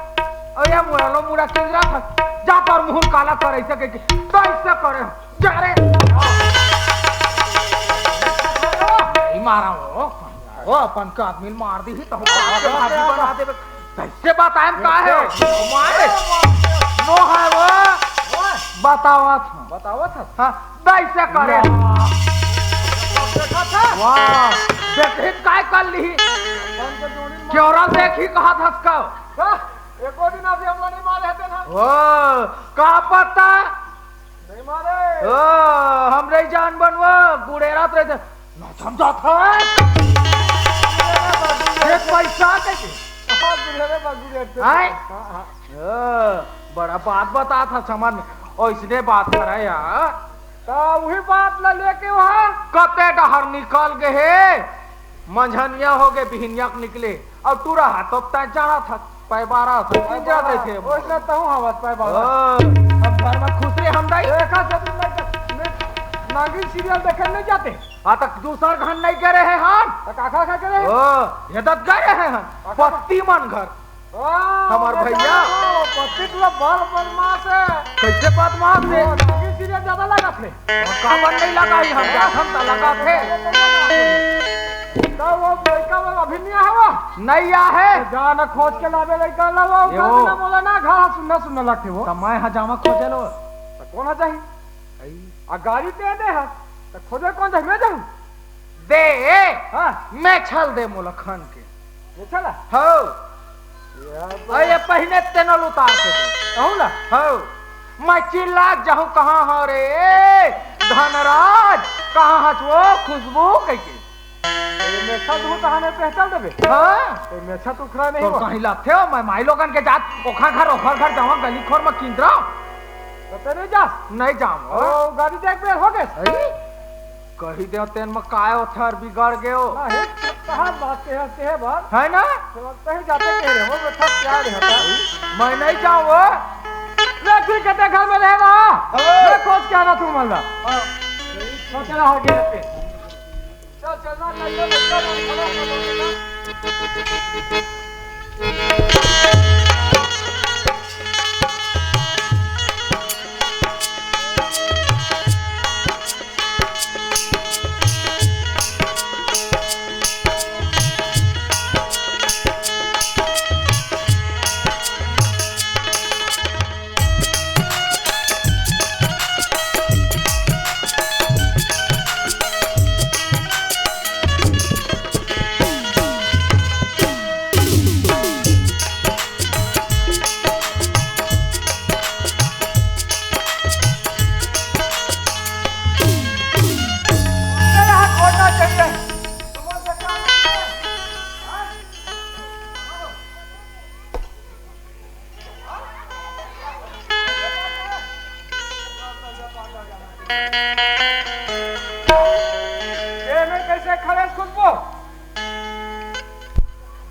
अरे मुड़ा लो मुड़ा किंजरा था जा पर मुंह काला कर ऐसे के तो ऐसे करे जा रे नहीं मारा वो अपन का आदमी मार दी ही तो भाजी बना दे कैसे बताएं का है मारे नो है वो बतावा था हाँ कैसे करे देखा था वाह देखी काय कर ली क्यों देखी कहा था उसका एको दिन अभी हमला नहीं मारे थे ना ओ का पता नहीं मारे ओ हमरे जान बनवा गुड़ेरा थे ना समझा था एक पैसा कैसे बड़ा बात बता था समझ में और इसने बात करे यार तो वही बात ला लेके वहाँ कते डहर निकल गए मंझनिया हो गए बिहनिया निकले और तू रहा तो चढ़ा था पैबारा से जाते थे ओइसना तहु हवत पैबारा अब घर में खुश रहे हम दाई देखा सब नागिन सीरियल देखे नहीं जाते आ तक दूसर घर नहीं करे हैं हम तो काका का करे ओ ये तक गए हैं हम पत्ती मन घर हमार भैया पत्ती तो बड़ बदमाश है कैसे बदमाश है नागिन सीरियल ज्यादा लगा थे कामन नहीं लगाई हम तो लगा थे तो वो लड़का वो अभी नहीं आया नहीं आ है जाना खोज के लावे लड़का लावा वो ना बोला ना घा सुनना लगते वो तो मैं हजामा खोजे लो तो कौन आ जाही आ गाड़ी दे दे है तो खोजे कौन जाही मैं जाऊं दे हां मैं छल दे मोला खान के ये चला हो ये पहले तेनल उतार के दे हो ना हो मैं चिल्ला जाऊं कहां हो रे धनराज कहां हच वो खुशबू कैसे मेछा तू कहां में पहचान देबे हां मेछा तू खरा नहीं तो कहीं लाथे हो मैं माई लोगन के जात ओखा घर जावा गली खोर में किंदरा तो तेरे जा नहीं जाऊं ओ गाड़ी देख पे हो गए कही दे तेन में काय ओथर बिगड़ गए हो ना है कहां बात कहते है बात है ना लगता है जाते कह रहे हो बेटा क्या रहता मैं नहीं जाऊं वो ले फिर कहते घर में रहेगा मैं खोज के आना तू मल्ला तो चला हो गया पे चल चलना चाहिए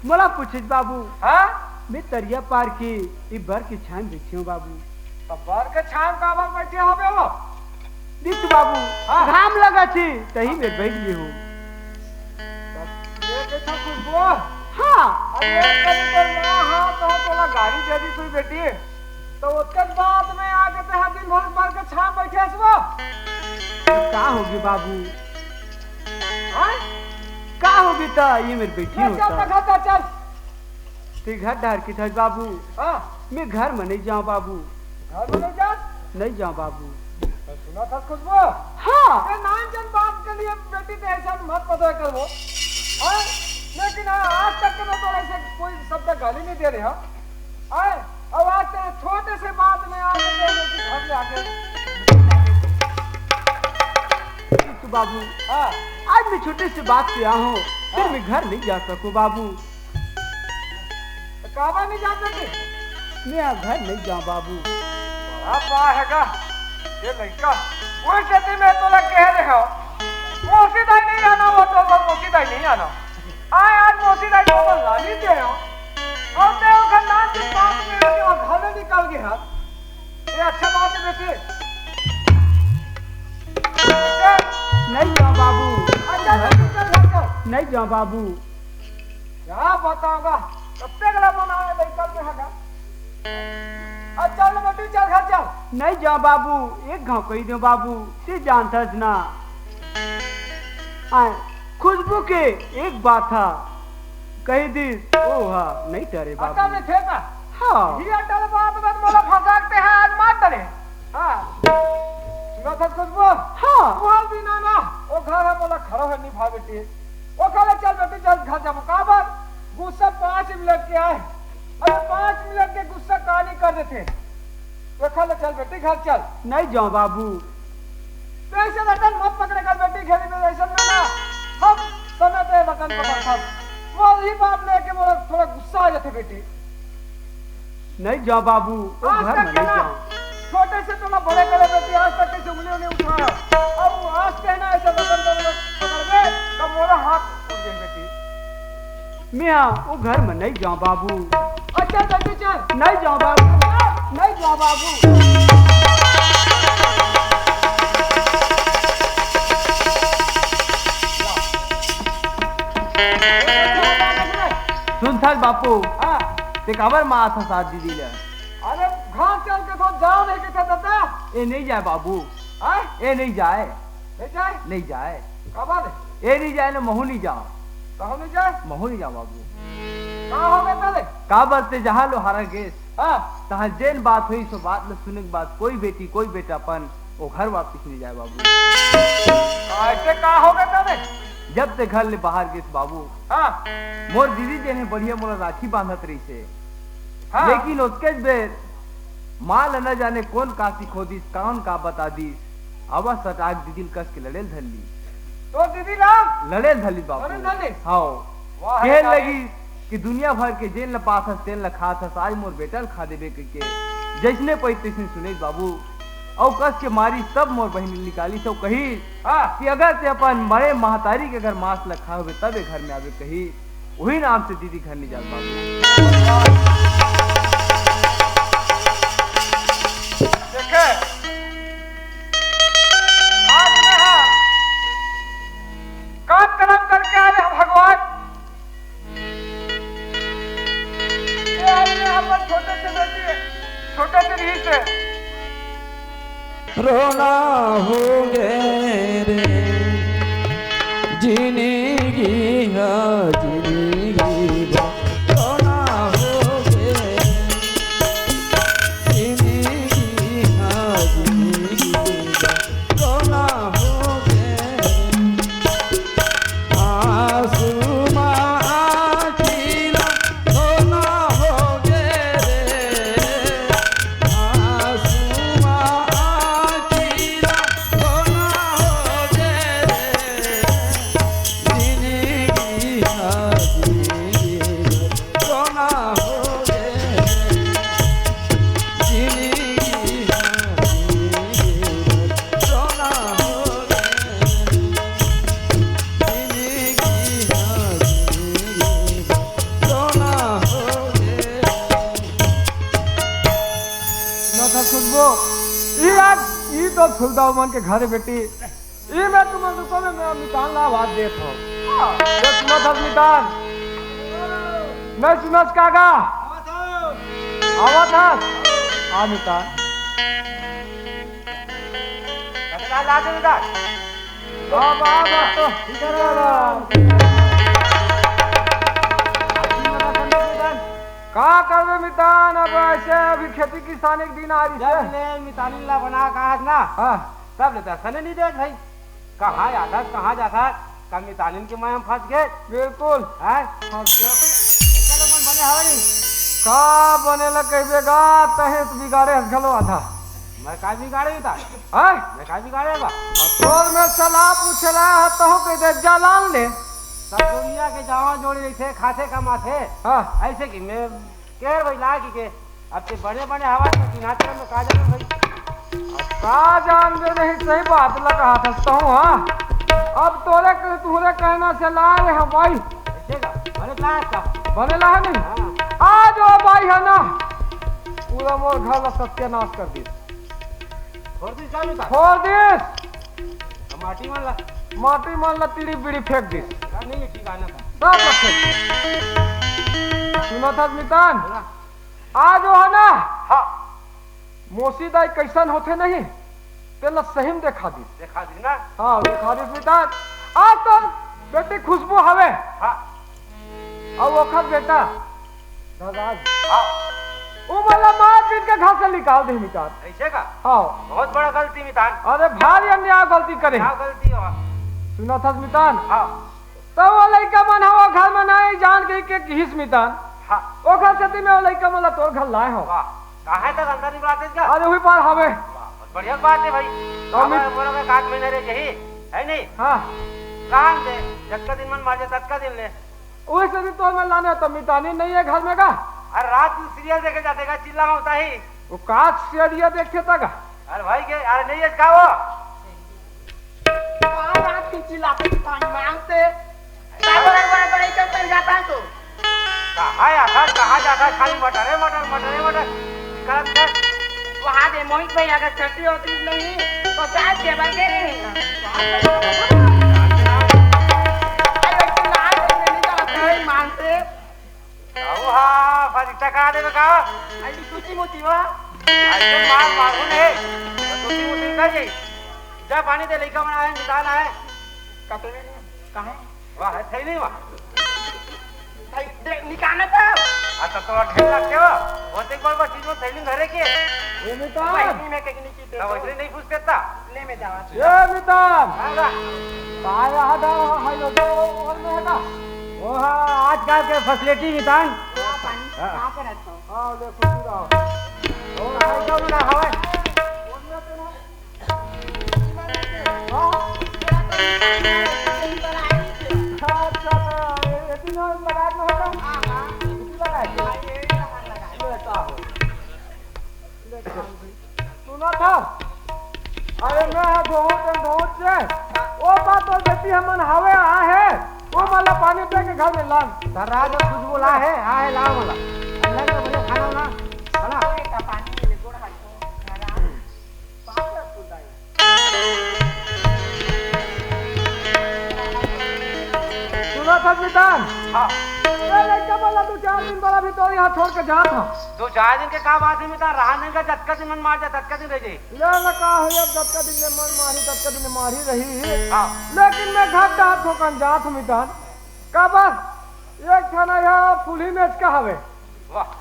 मला पूछित बाबू हाँ मैं तरिया पार की बर की छान बैठी हूँ बाबू तब बर के छान का बाग बैठे हो बे हो दीप बाबू हाँ। घाम लगा थी तही में बैठ गई हूँ ये कैसा खुशबू हाँ अरे कल पर ना हाँ तो तोला गाड़ी दे दी तू बेटी तो उसके बाद में आके ते दिन भर बर के छान बैठे हसबो का होगी बाबू हाँ का होगी ता ये मेरे बैठी हूँ चल ते घर डार की था बाबू हाँ मैं घर में नहीं जाऊँ बाबू घर में नहीं जा नहीं जाऊँ बाबू सुना था खुशबू हाँ ये नाम जन बात के लिए बेटी तो ऐसा मत पता कर वो हाँ लेकिन आज तक तो मैं तो ऐसे कोई शब्द गाली नहीं दे रहे हाँ अब आज छोटे से बात में आके घर ले आके तू बाबू हाँ आज मैं छोटे से बात पे आया हूँ फिर मैं घर नहीं जा सकूँ बाबू काबा नहीं जा सकते मैं अब घर नहीं जाऊँ बाबू अब आएगा ये लड़का कोई स्थिति में तो लग कह रहे हो मोसीदाई नहीं आना वो तो मोसीदाई नहीं आना आए आज मोसीदाई को तो लाली दे हो और देव का नाम के 5 मिनट के और घर में निकल गया। ये अच्छा बात है बेटे। नहीं जाओ बाबू, अच्छा चल नहीं जाओ बाबू। क्या बताऊंगा कब तक बनाए कल में हगा। चल बेटी चल घर चल। नहीं जाओ बाबू, एक घाव कही दो बाबू, से जानता ना। आए खुशबू के एक बात था कही दी। ओ हाँ नहीं डरे अक्का बाबू। में थे का। हाँ ये अटल बात में मोला फंसाते हैं आज मार डरे। हाँ सुनो सच खुशबू। हाँ बोल भी ना वो घर है मोला खड़ा है नहीं भाई बेटी। वो कहले चल बेटी चल घर जा मुकाबर गुस्सा 5 मिनट के आए। अरे 5 मिनट के गुस्सा कहानी कर देते। तो कहले चल बेटी घर चल। नहीं जाओ बाबू। ऐसे रतन मत पकड़े कर बेटी खेली में ऐसा ना हम समय पे रतन पकड़ सब वो ही बात लेके मोला थोड़ा गुस्सा आ जाते बेटी। नहीं जाओ बाबू, वो आज घर तक में के नहीं ना जाओ। छोटे से तो ना बड़े करे बेटी आज तक कैसे उंगलियों ने उठाया। अब आज कहना ऐसा रतन पकड़ गए तब मोरा हाथ उठ गए बेटी। मियाँ वो घर में नहीं जाओ बाबू। अच्छा जल्दी चल। नहीं जाओ बाबू, नहीं जाओ बाबू। सुन था बापू, हाँ ते काबर माँ था साथ दीदी ले। अरे घर चल के तो जाओ नहीं के दादा। ए नहीं जाए बाबू, हाँ ए नहीं जाए, ले जाए नहीं जाए। कब आ ए नहीं जाए ना महू नहीं जाओ, कहाँ नहीं जाए महू नहीं जाओ बाबू। कहाँ हो गए पहले। काबर ते जहाँ लो हारा गेस हाँ तहाँ जेन बात हुई सो बात में सुने के बाद कोई बेटी कोई बेटापन वो घर वापिस नहीं जाए बाबू। ऐसे कहाँ हो गए पहले। जब ते घर ले बाहर गेस बाबू, हाँ मोर दीदी जेने बढ़िया मोला राखी बांधत रही से। हाँ लेकिन उसके बेर माल न जाने कौन काशी खोदिस कौन का बता दीस। अब सटाक दीदी कस के लड़ेल धरली, तो दीदी राम लड़ेल धरली बाबू। लड़ेल धरली? हाँ वाह कहे है लगी कि दुनिया भर के जेल न पास हस तेल न खात हस आज मोर बेटा खा देबे के जैसने पै तैसने सुने बाबू। और कस के मारी तब मोर बहन निकाली तो कही हाँ कि अगर ते अपन मरे महतारी के अगर मांस लखा हुए तब ये घर में आवे कही। वही नाम से दीदी घर नहीं जात बाबू। देखे आज में हाँ काम कर्म करके आ रहे हैं भगवान। ये आज में अपन छोटे से बेटी छोटे से रही से रोना होगे रे जिंदगी है जिंदगी रोना होगे जिंदगी है जिंदगी रोना होगे आंसू आखिला रोना होगे रे आंसू तो खुलदा मन के घर बेटी ई मैं तुम दुकान में मैं मितान ला आवाज देत हो। ये सुनो था मितान मैं सुनस कागा आवाज था आ मितान कतला ला दे मितान बाबा तो इधर आ का करबे मितान। अब ऐसे अभी खेती किसानी के दिन आ रही है मितानी ला बना कहा ना। हाँ सब लेता सने नहीं देख भाई कहाँ जाता कहाँ जाता कल मितानी के मैं फंस गए। बिल्कुल हैं फंस गया। ऐसा लोग मन बने हवा नहीं का बनेला कहबेगा तहे बिगाड़े घलो आधा मैं का बिगाड़े था हैं मैं का बिगाड़ेगा। तोर में सलाह पूछला तो कह दे जालान ले सब दुनिया के जावा जोड़ी रही थे खाते कमाते हाँ ऐसे कि मैं केर भाई ला के अब ते बड़े बड़े हवा में चिन्हाते में का जाने भाई का जान दे नहीं सही बात लगा हूँ। हाँ अब तोरे तुहरे कहना से ला रहे हम भाई बनेला है नहीं आज वो भाई है ना पूरा मोर घर ला सत्यानाश कर दी छोड़ दिस माटी मन ला तीड़ी बीड़ी फेंक दी सब रखे सुना था मितान आज वो है ना मोसीदाई कैसन होते नहीं तेला सही में देखा दी ना हाँ देखा दी मितान आज तो बेटी खुशबू हवे और वो खत बेटा दादाज वो मला मार पीट के घर से निकाल दे मितान ऐसे का हाँ बहुत बड़ा गलती मितान अरे भारी अन्याय गलती करे क्या गलती हो सुना था मितान हाँ तब वो लड़का मन हो घर में नहीं जान के घिस मितान हाँ वो घर से में वो लड़का मला तोर घर लाए हो वाह कहाँ तक अंदर नहीं बुलाते क्या अरे वही पार हवे बहुत बढ़िया बात है भाई हमारे बोलो का काट महीने रहे यही है नहीं हाँ कहाँ दे जब का दिन मन मार जाए तब का दिन ले वही से भी तोर में लाने तो मितानी नहीं है घर में का अरे रात में सीरियल देखे जाते का चिल्ला में होता ही वो काच सीढ़िया देखे तक अरे भाई के अरे नहीं है क्या वो रात की चिल्लाते पानी मांगते बड़े चल जाता है तो कहाँ आता कहाँ जाता है खाली मटर मटर कर कर वहाँ दे मोहित भाई अगर छठी होती नहीं तो चाय टेबल के मानते हाँ फरिश्ता कहाँ दे का अभी सूची मोची वा ऐसे मार मारू नहीं तो दूसरी मुझे कर जाए जा पानी दे लेकर बना है निकाल है कपड़े में कहाँ वाह है थैली वाह निकालना था आता तो ढेर लगते हो बहुत एक बार चीज में थैली घरे के ये मितान वही में कहीं नीचे तो वैसे नहीं पूछ देता ले में जावा ये मितान आगा काय आधा है लो तो और में है का वो हाँ आजकल के फैसिलिटी नितान पानी कहाँ पर रखता हूँ हाँ ले खुशी रहो और है तो ना हवा सुना था अरे मैं बहुत से वो बात तो बेटी हमन हवे आ है वो मला पानी पे के घर में लान दराज और खुशबू ला है आए ला वाला अल्लाह का मुझे खाना ना बना का पानी ले गोड़ हाथ सुना था मितान हाँ ये लड़का बोला तू 4 दिन वाला भी तो यहाँ छोड़ के जा था 2-4 दिन के का बात है मितान रहने का जटका दिन मन मार जा तटका दिन रह जाए ले लगा है अब जब का दिन में मन मारी तब का दिन मारी रही हाँ लेकिन मैं घर डात होकर जात मितान का बस एक थाना यहाँ फुली मैच का हवे वाह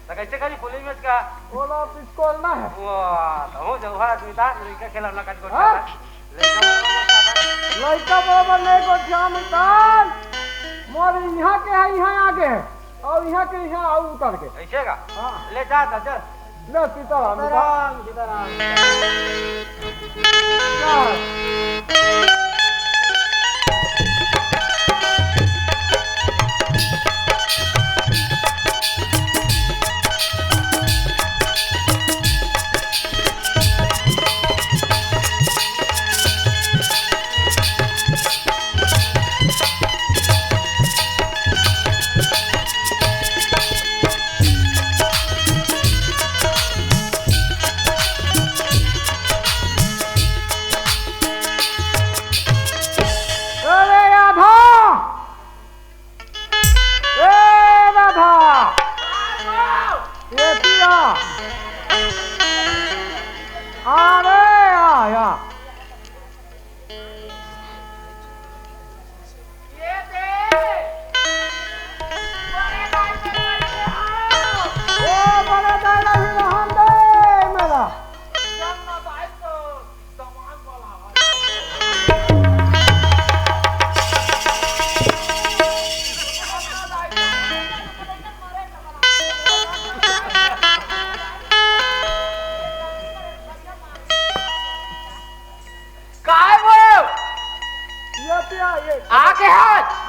तो कैसे करी पुलिस में का बोला पिस्कोल ना है वाह तो हो जाओ हरा मितान लड़का खिलाना का को हाँ? लड़का लड़का बराबर ले को जा मितान मोर यहाँ के है यहाँ आगे है और यहाँ के यहाँ आऊ उतर के ऐसे का हाँ ले जा चल ले सीताराम मितान चल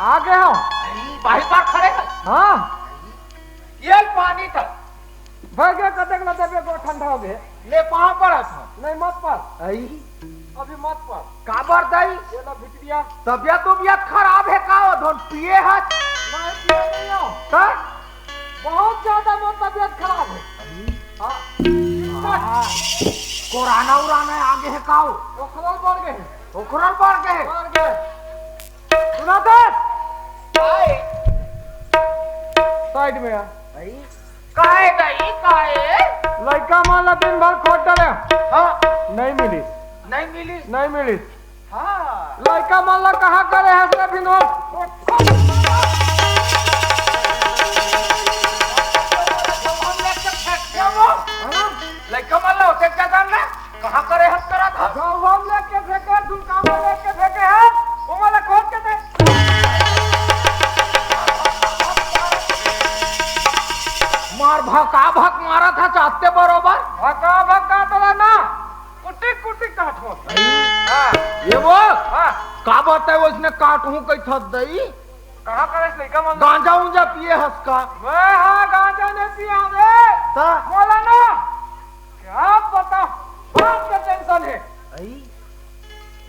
आगे हो भाई पार खड़े हैं हाँ ये पानी था भगे कतक न देबे को ठंडा हो गए ले कहाँ पर था नहीं मत पर आई अभी मत पर काबर दाई ये लो भिटरिया तबियत खराब है का धोन पिए हाथ मैं पिया नहीं हूँ। सर बहुत ज्यादा मोर तबियत खराब है। हाँ कोराना उराना आगे है काऊ ओखरल बढ़ गए ओखरल बढ़ गए बढ़ गए। सुना था साइड में आ काहे गई काहे लड़का माला दिन भर खोट डाले हाँ नहीं मिली नहीं मिली नहीं मिली। हाँ लड़का माला कहाँ करे है से बिनोद लड़का माला होते क्या करना कहाँ करे हस करा था हम लेके फेंके दुकान में लेके फेंके है वो माला खोद के दे मार भक मारा था चाहते बरोबर भका भका तो ना कुटी कुटी काटो। ये वो हाँ का बात है वो इसने काटू कई थक दई कहाँ करे इस लड़का माला गांजा उंजा पिए हंस का वे हाँ गांजा ने पिया रे ता बोला ना क्या पता बात का टेंशन है।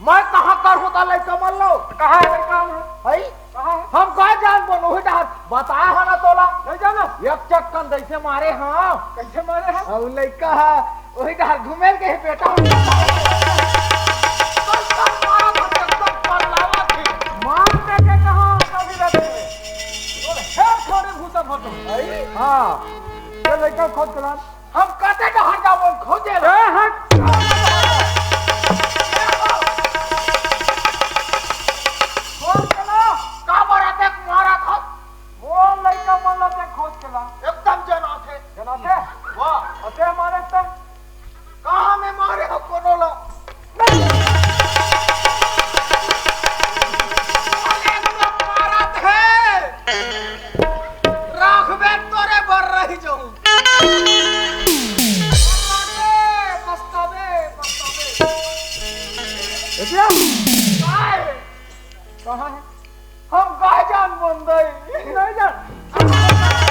मैं कहाँ कर होता लड़का मान लो कहाँ है लड़का है कहाँ है हम कहा जान बनो है डर बताया है ना तोला नहीं जाना एक चक्कन जैसे मारे हाँ कैसे मारे हैं और लड़का है वही डर घुमेल के है बेटा मार दे के कहाँ कभी रहते हैं है थोड़े भूता फोटो हाँ ये लड़का खोद करा हम कहते डर जाओ खोजे ए हट खोद करा का बड़ा देख मारा था वो लड़का माला पे खोद करा एकदम जना थे जनाते वाह अते हमारे तक कहाँ में मारे हो कोनोला कहाँ है हम गाय जान बन गई नहीं जान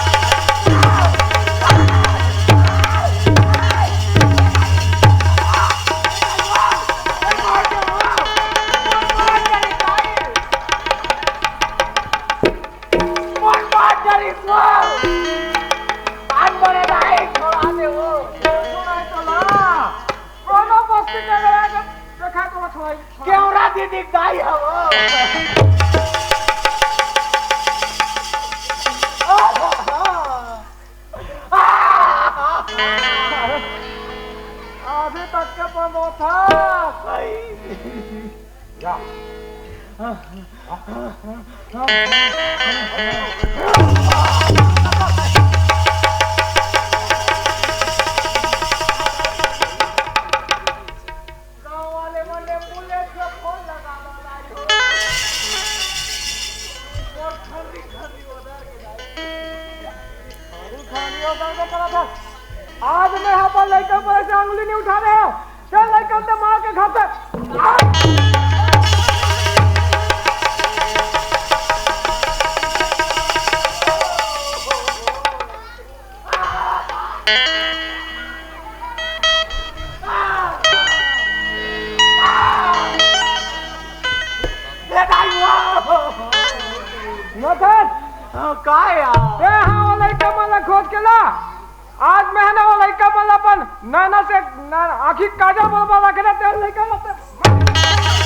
कोनो बस्ती के लगा देखा तो छोड़ क्यों रा दीदी गाय है वो अभी तक के बंदो था जा गाँव वाले बोले पुलिस को फोन लगा दो लाइयो और खरी खरी उधर के खाली उधर के करा था आज मैं यहाँ पर लड़का पर ऐसे उंगली नहीं उठा रहे हो चल लड़का तो मार के खाते काय हाँ वो लड़का माला खोज के ला आज मैं है ना वो लड़का माला अपन नैना से आखिर काजल बोलबा रख रहे थे लड़का माला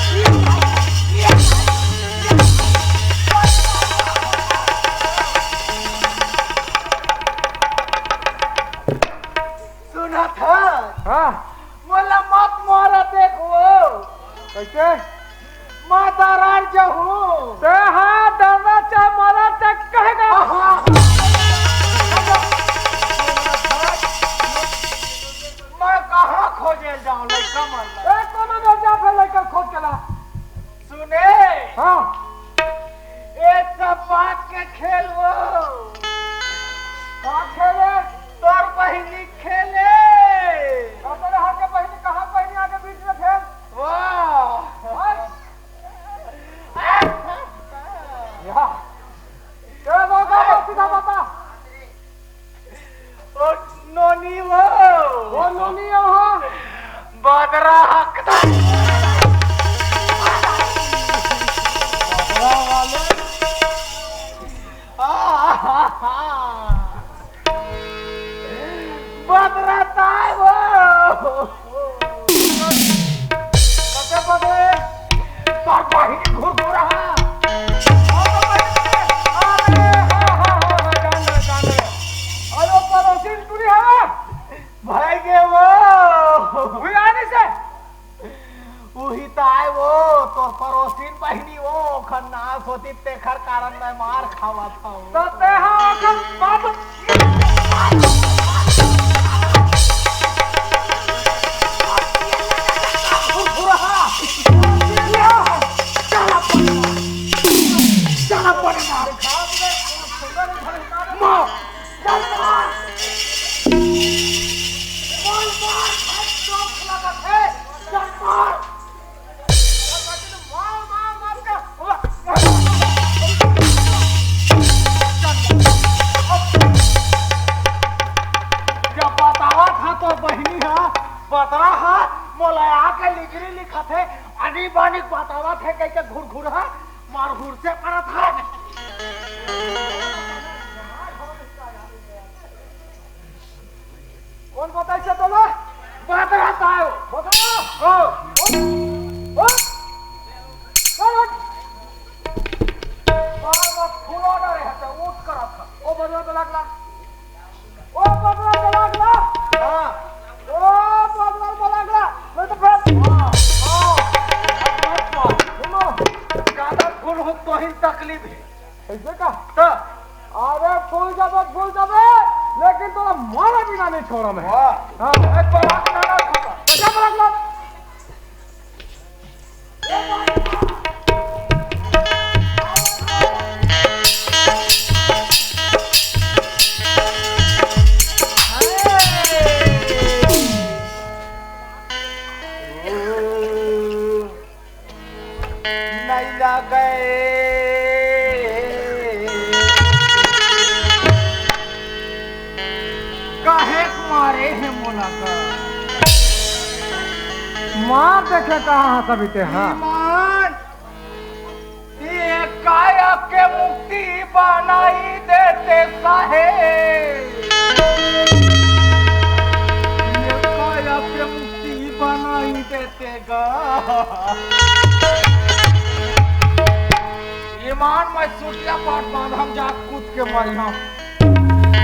सुना था हाँ बोला मत मारा देखो कैसे माता राज जाऊं ते हाँ डरना चाहे मारा तक कहेगा मैं कहाँ खोजे जाऊं लड़का मारना कोनो में जा फिर लड़का खोज के ला सुने हाँ एक सब बात के खेल वो कहाँ खेले तोर बहिनी खेले कहते रहा के बहनी कहाँ बहनी आगे बीच में खेल वाह या ये लोगा सीधा बता ओ नोनी वो नोनी है वहाँ बदरा हकदार यदि वो खन्नास होती तेखर कारण मैं मार खावा था तो ते हाँ अखन बाप चला पड़े मार मार चल मार चल मार जब बतावा था तो बहनी हा बतरा हा मोलया के लिखरी लिखा थे अनी बानी बतावा थे कैसे घुर घुर हा मार घुर से पड़ा था कौन बताई से तोला बतरा था बता ओ बार बार फूलो ना रहे था उठ करा था ओ बदला तो लागला ओ बदला तो लागला हां ओ बदला तो लागला मैं तो फिर सुनो ज्यादा फूल हो तो ही तकलीफ है ऐसे का तो अरे फूल जाबे लेकिन तोरा मारा बिना नहीं छोड़ा मैं हां एक बार ना था कैसा लागला नहीं लगे काहे मारे हैं मुलाकात मार देखे कहाँ कभी ते हाँ ईमान ये काया के मुक्ति बनाई देते साहे ये काया के मुक्ति बनाई देते गा ईमान मैं सुटिया पाट बांध हम जा कूद के मरी हम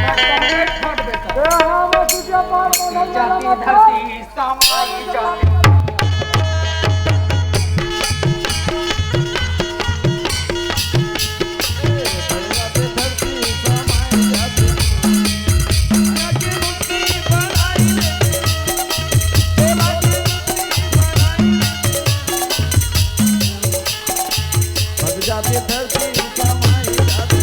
मैं कमरे छोड़ देता ए हाँ मैं तुझे मार बोला जाती धरती समाई जाती जाते धरती समाई जाती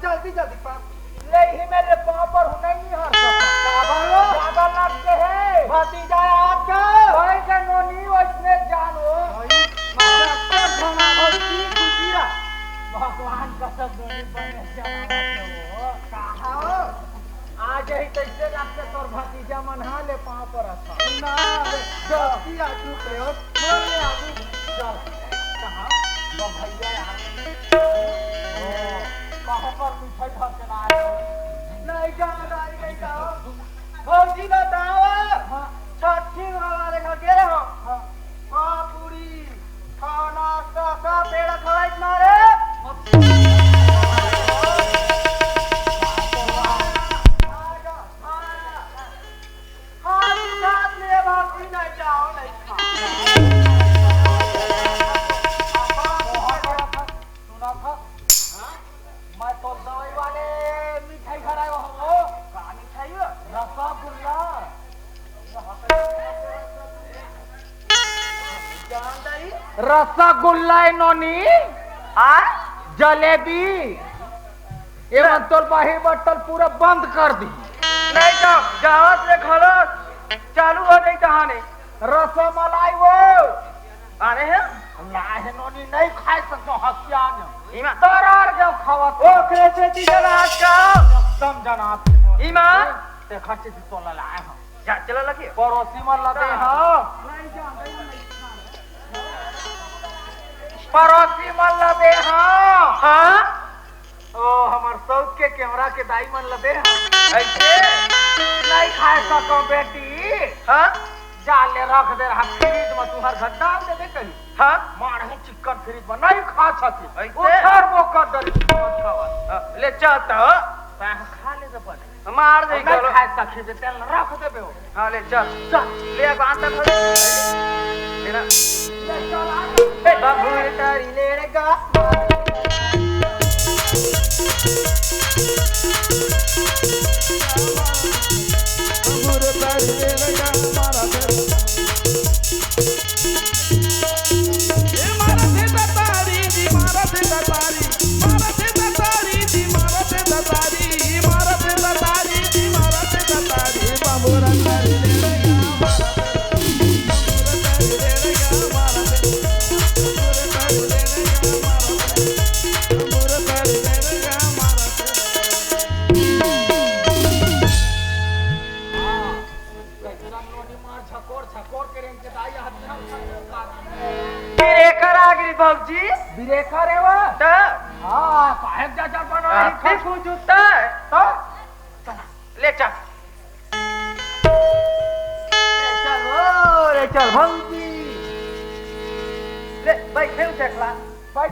जल्दी जल्दी ले ही मेरे पाँव पर हूँ नहीं हर ज्यादा लगते हैं भतीजा आपका भाई का नोनी उसने जानो भगवान का सब नोनी बने कहा आज ही कैसे लगते तोर भतीजा मनहा ले पाँव पर रखा ना जल्दी आजू प्रयोग बोले आजू चल कहा वो भैया कहाँ पर मिठाई खाते ना नहीं जाओ भौजी ना दावा छठी हमारे घर के रहो हाँ पूरी खाना का पेड़ खवाई मारे रसगुल्ला नोनी जलेबी एवं तोर बाही बट्टल पूरा बंद कर दी। नहीं जाओ जावत ले खलो चालू हो जाई कहानी। रसमलाई वो अरे है लाहे नोनी नहीं खाए सकतो हसियान इमा दरार के खावत ओ कैसे चीज़ आज का समझना इमा ते खर्चे से तोला लाए हम जा चला लगी पड़ोसी मन लते हां पड़ोसी मन लते हां हाँ ओ हमर सौत के कैमरा के दाई मन लते हां ऐसे नहीं खाए सको बेटी हाँ जाले रख दे रहा फ्रिज में तुहर घर डाल दे दे कहीं हाँ मारही चिकन फ्रिज में नहीं खा सके ऐसे? उधर वो कर दे मत खावा हाँ, ले चलता हो ता खा ले तो पड़े मार दे नहीं खाए सके जे तेल रख देबे हो हाँ ले चल चल ले बांध तक लेना ले चल आ बाबू तारी लेगा अंगूर तारी ले लगा मारा थे ए मारा थे तारी जी मारा थे तारी मारा थे तारी जी मारा थे तारी मारा थे तारी जी मारा थे तारी बाबूरा तारी ले लगा मारा थे अंगूर तारी ले लगा मारा थे अंगूर तारी ले लगा मारा थे छकोर के रेंग के दाई हाथ में फिर कर आ गई बाबूजी ब्रेकर है वो तो हां साहेब जा जा बना फिर पूछता तो ले चल ले चल बाबूजी ले भाई फिर चखला भाई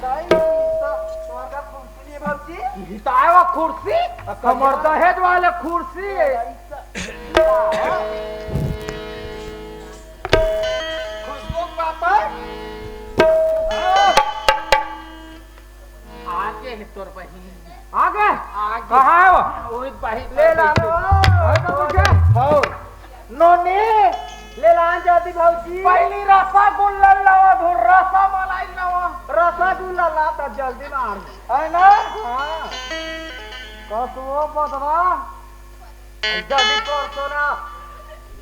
दाई तो तुम्हारा कुर्सी नहीं बाबूजी हिताए वो कुर्सी कमर दहेज वाले कुर्सी खुशबू पापा आगे है तोर बहिन आगे आगे कहाँ है वो ओए बहिन ले ला लो तो मुझे हो नोनी ले ला जाती बाबूजी पहली रसगुल्ला लावा धुर रसमलाई लावा रसगुल्ला ला तो जल्दी मार है ना हाँ कसो बदरा जल्दी कर सोना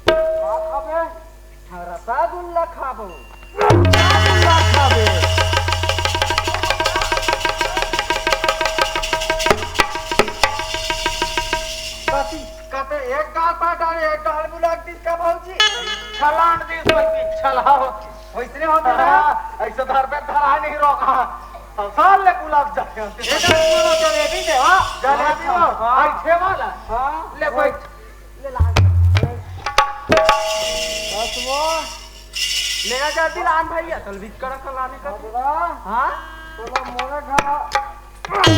खा खाबे रसगुल्ला खाबो रसगुल्ला खाबे कति कते एक गाल पाटा एक गाल बुलाक दिस का बाबूजी छलान दी सोती छलाओ वैसने होता है ऐसे धर पे धरा नहीं रोका साल ले गुलाब जाके जलेबी दे हाँ जलेबी हो ऐसे वाला हाँ ले बैठ ले ला कसो लेना जल्दी लान भैया चल भी कर लाने का बदरा हाँ तोला मोरे घर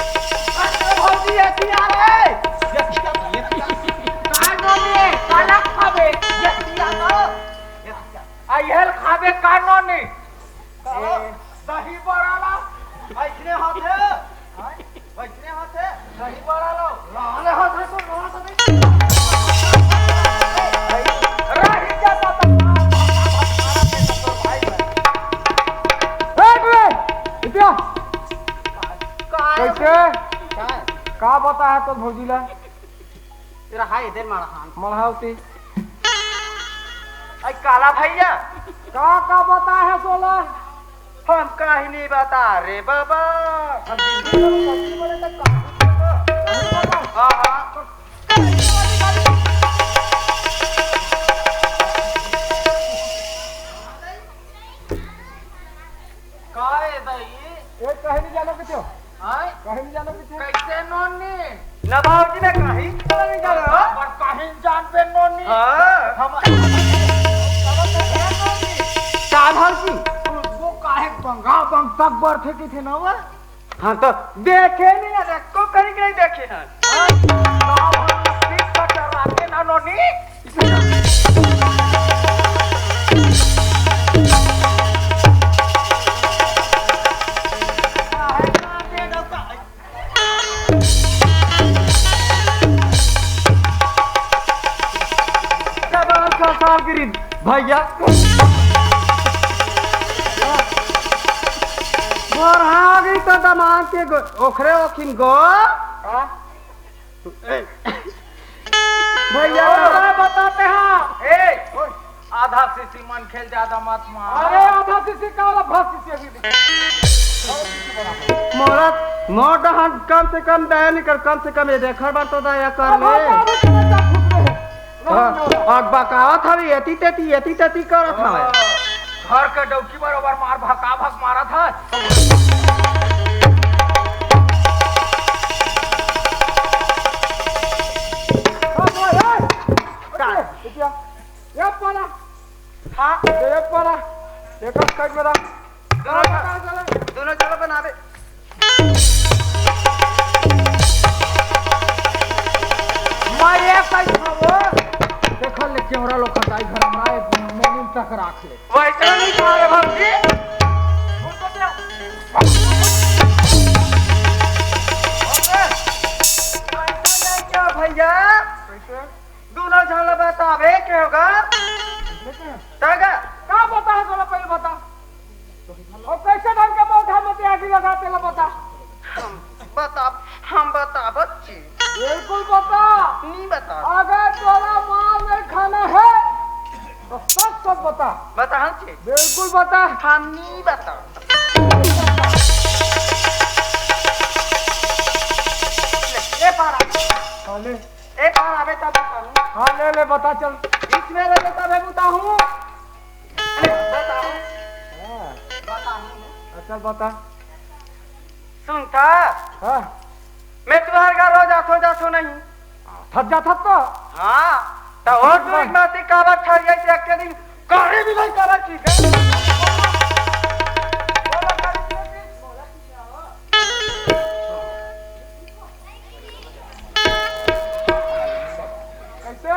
भौजी ऐसी आ रहे कानूनी काला खाबे आयल खाबे कानूनी दही बड़ाला ऐसने होते ऐसने होते दही बड़ाला लाले होते तो लाला तो नहीं रही जाता तो इतिया कैसे का बता है तो भौजीला तेरा हाय इधर मारा खान मलहावती आई काला भैया का बता है सोला हम काहे नहीं बता रे बाबा हम हाँ हाँ काहे दही ये कहीं नहीं जाना कितो हाय कहीं नहीं जाना कितो कैसे नोनी न भाजी में काहे नहीं जा रहा पर कहीं जान पे नोनी हाँ हम साधल की वो काहे बंगा बंग तक बैठे की थे ना वो हाँ तो देखे नहीं है को कहीं नहीं देखे हैं ठीक पर राते ना नोनी सालगिरी भैया और हाँ आ गई तो दामाद के ओखरे ओखिन गो भैया बताते हैं आधा सीसी मन खेल ज्यादा मत मार। अरे आधा सीसी का वाला भस सीसी मोरत मोट हाथ कम से कम दया नहीं कर, कम से कम ये देखर बात तो दया कर ले। और बकावत हवी एती तेती करत हवे। घर के डौकी बरोबर मार भका भक मारा था। ये पड़ा हाँ ये पड़ा एक कट में दोनों चलो बना दे। मैं ये कट खाओ देखो ले कैमरा लोग खटाई घर में मेनू तक रख ले वैसे नहीं खा रहे भक्ति। क्या भैया दोनों झल बतावे क्या होगा क्या बता है चलो पहले बता और कैसे ढंग के मौका में आगे लगाते ला बता हम बता बच्ची बिल्कुल बता नहीं बता। अगर तोरा माल नहीं खाना है तो सब बता बता छी बिल्कुल बता हम नहीं बता। ए पारा खाले ए पारा बेटा बता हाँ ले बता चल इसमें ले लेता मैं बताऊं बताओ चल बता सुन था हाँ मैं तुम्हारे घर रोज आठो नहीं थक जा थक तो हाँ तो और तू एक नाती काबा छड़िया से एक दिन करे भी नहीं करा ठीक है। कैसे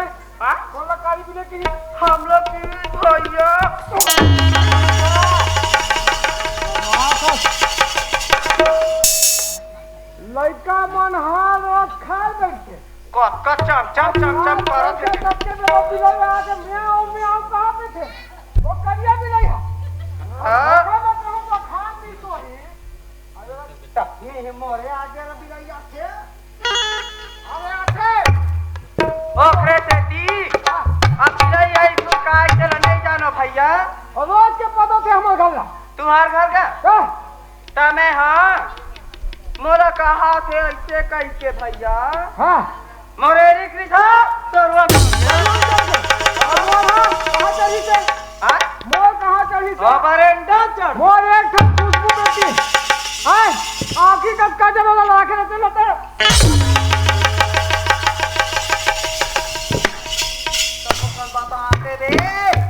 हाँ कौन ला काली बिले की हम लोग की भैया लड़का मन हाल रोज खा बैठ के कच्चा चम चम चम चम करत है। कच्चे में वो बिलाई आके म्याऊं कहाँ पे थे वो करिया बिलाई है हाँ मैं कहूँ तो खा पी तो ही अरे ये मोरे आगे रे बिलाई आके अरे आके ओखरे तेती अब नहीं आई तू काय चल नहीं जानो भैया और रोज के पदों से हमारे घर ला तुम्हार घर का तमे हाँ मोरा कहा थे ऐसे कह के भैया हाँ मोरे रिक्री था तो रोक कहाँ चढ़ी थे हाँ मोर कहाँ चढ़ी थे बरेंडा चढ़ मोर एक ठक खुशबू बेटी हाय आखी कब का जब वाला लाके रहते लते बताते रे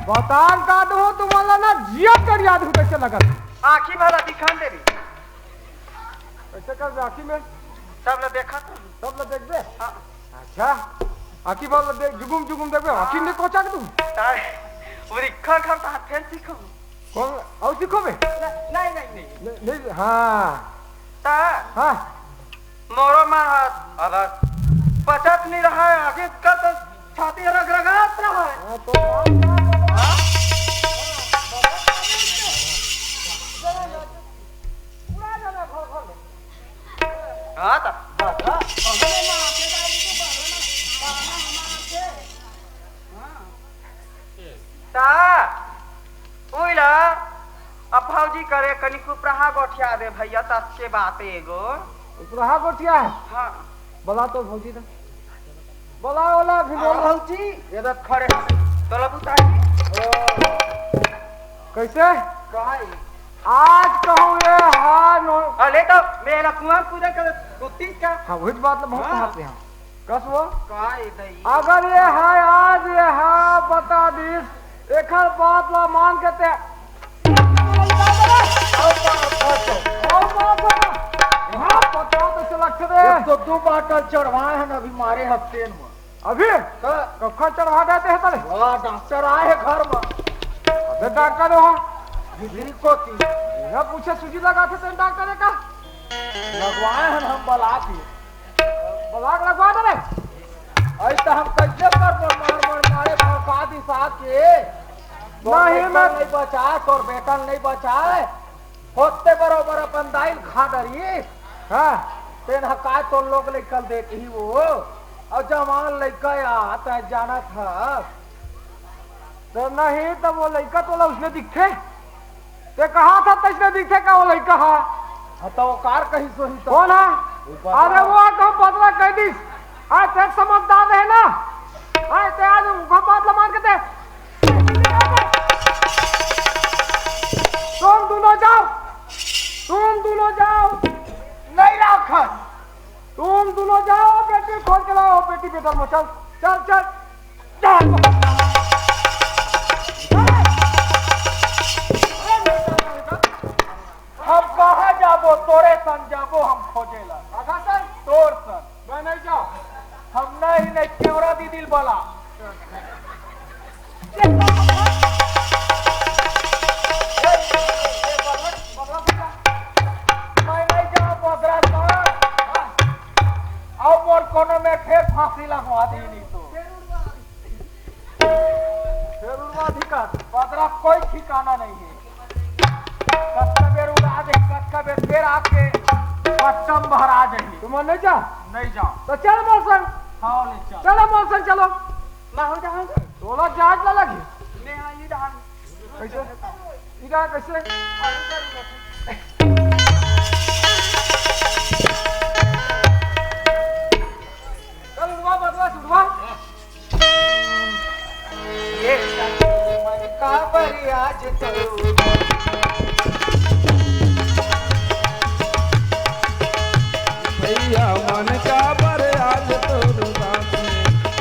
बतान का दो तुम्हारा ना जिया कर याद हो कैसे लगा आखी भला दिखान दे रही कैसे कर आखी में सब लोग देखा तो सब लोग देख दे हाँ अच्छा आखी बाल देख जुगुम देख बे आखी ने कोचा के तू तारे उरी खर खर ता फेल सीखो कौन और सीखो बे नहीं नहीं हाँ ता हाँ मोरो मार हाथ अब पचत नहीं रहा है आगे का तो छाती रगरगात रहा है। हाँ, तो हाँ ता उइला अब भौजी करे कनी कुप्रहा गोठिया दे भैया सच के बात एगो रहा गोटिया है हाँ बोला तो भौजी ने बोला बोला भी बोला भौजी ये तो खड़े तोला बुताई कैसे कहाई आज कहूँ ये हाँ नो अरे तो मेरा कुआं पूजा कर कुत्ती का हाँ वही बात ना बहुत हाँ। कहते हैं कस वो कहाई दई अगर ये है आज ये है बता दीस एक बात ला मान के ते तो दो बाटल चढ़वाए हैं अभी मारे हफ्ते में अभी कखा चढ़वा देते हैं तले डॉक्टर आए हैं घर में अबे डॉक्टर हो बिजली को थी ना पूछे सूजी लगाते थे डॉक्टर का लगवाए हैं हम बला के ब्लॉक लगवा दे ऐसा हम कैसे कर मारे फरका दी साथ के नहीं मैं नहीं बचाए तोर बेटा नहीं बचाए होते बरोबर अपन दाइल खा डरी हाँ तेन हकाय तो लोग निकल देख ही वो और जवान लड़का आता है जाना था तो नहीं तो वो लड़का तो उसने दिखे ते कहा था तसने दिखे का वो लड़का हा तो वो कार कहीं सोही तो कौन है अरे वो कब बदला कह दिस आज ते समझदार है ना आज ते आज उनका बात मान के दे तुम दोनों जाओ नहीं राखन तुम दोनों जाओ बेटी खोल के लाओ बेटी बेटा में चल चल चल चल हम कहा जाबो तोरे सन जाबो हम खोजेला आगा सन तोर सन मैं नहीं जाओ हम नहीं केवरा दी दिल बोला कोने में फिर फांसी लगवा दी नहीं तो बदरा कोई ठिकाना नहीं है कत्कबेर उड़ा दे कत्कबेर फिर आके पट्टम भरा जाएगी तुम नहीं जा नहीं जाओ तो चल मौसन हाँ ले चल चलो मौसन चलो ना हो जाएंगे तोला जहाज ना लगी ले हाँ ये डाल कैसे इधर कैसे आज भैया मन का बर आज तोरू नाम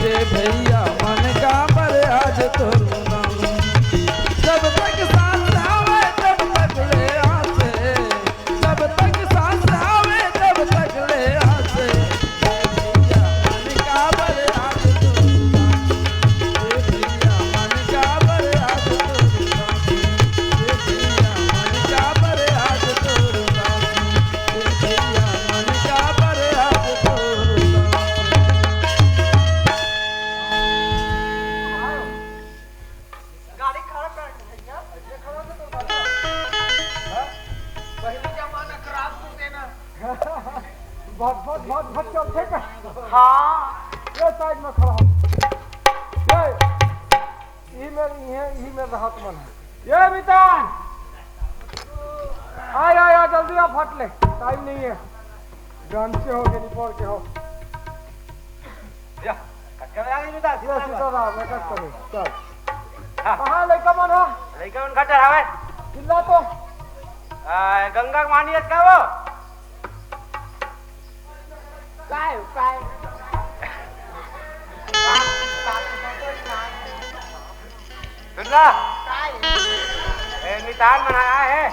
ये भैया मन का बर आज तोरू नाम जब तक सांस आवे तब तक ले आसे जब तक सांस आवे तब तक ले आसे भैया मन का बर आज तोरू नाम ये भैया मन का बर आज तोरू नाम ये भैया मन का बर आज तोरू नाम ये भैया मन का बर आज तोरू नाम गाड़ी खड़ा कर भैया ऐसे खड़ा तो बता पहले जमाना खराब तू देना बहुत चलते का हाँ ये साइड में खड़ा हो ये में राहत मन है ये मितान आया जल्दी आ फट ले टाइम नहीं है गन से हो के निपोर के हो या कटका में आ गई बेटा ये सीधा रहा मैं कट करूं चल कहां लड़का मन हो लड़का मन खटर हवे चिल्ला तो गंगा मानी का वो काय सुनला ए नितान मनाया है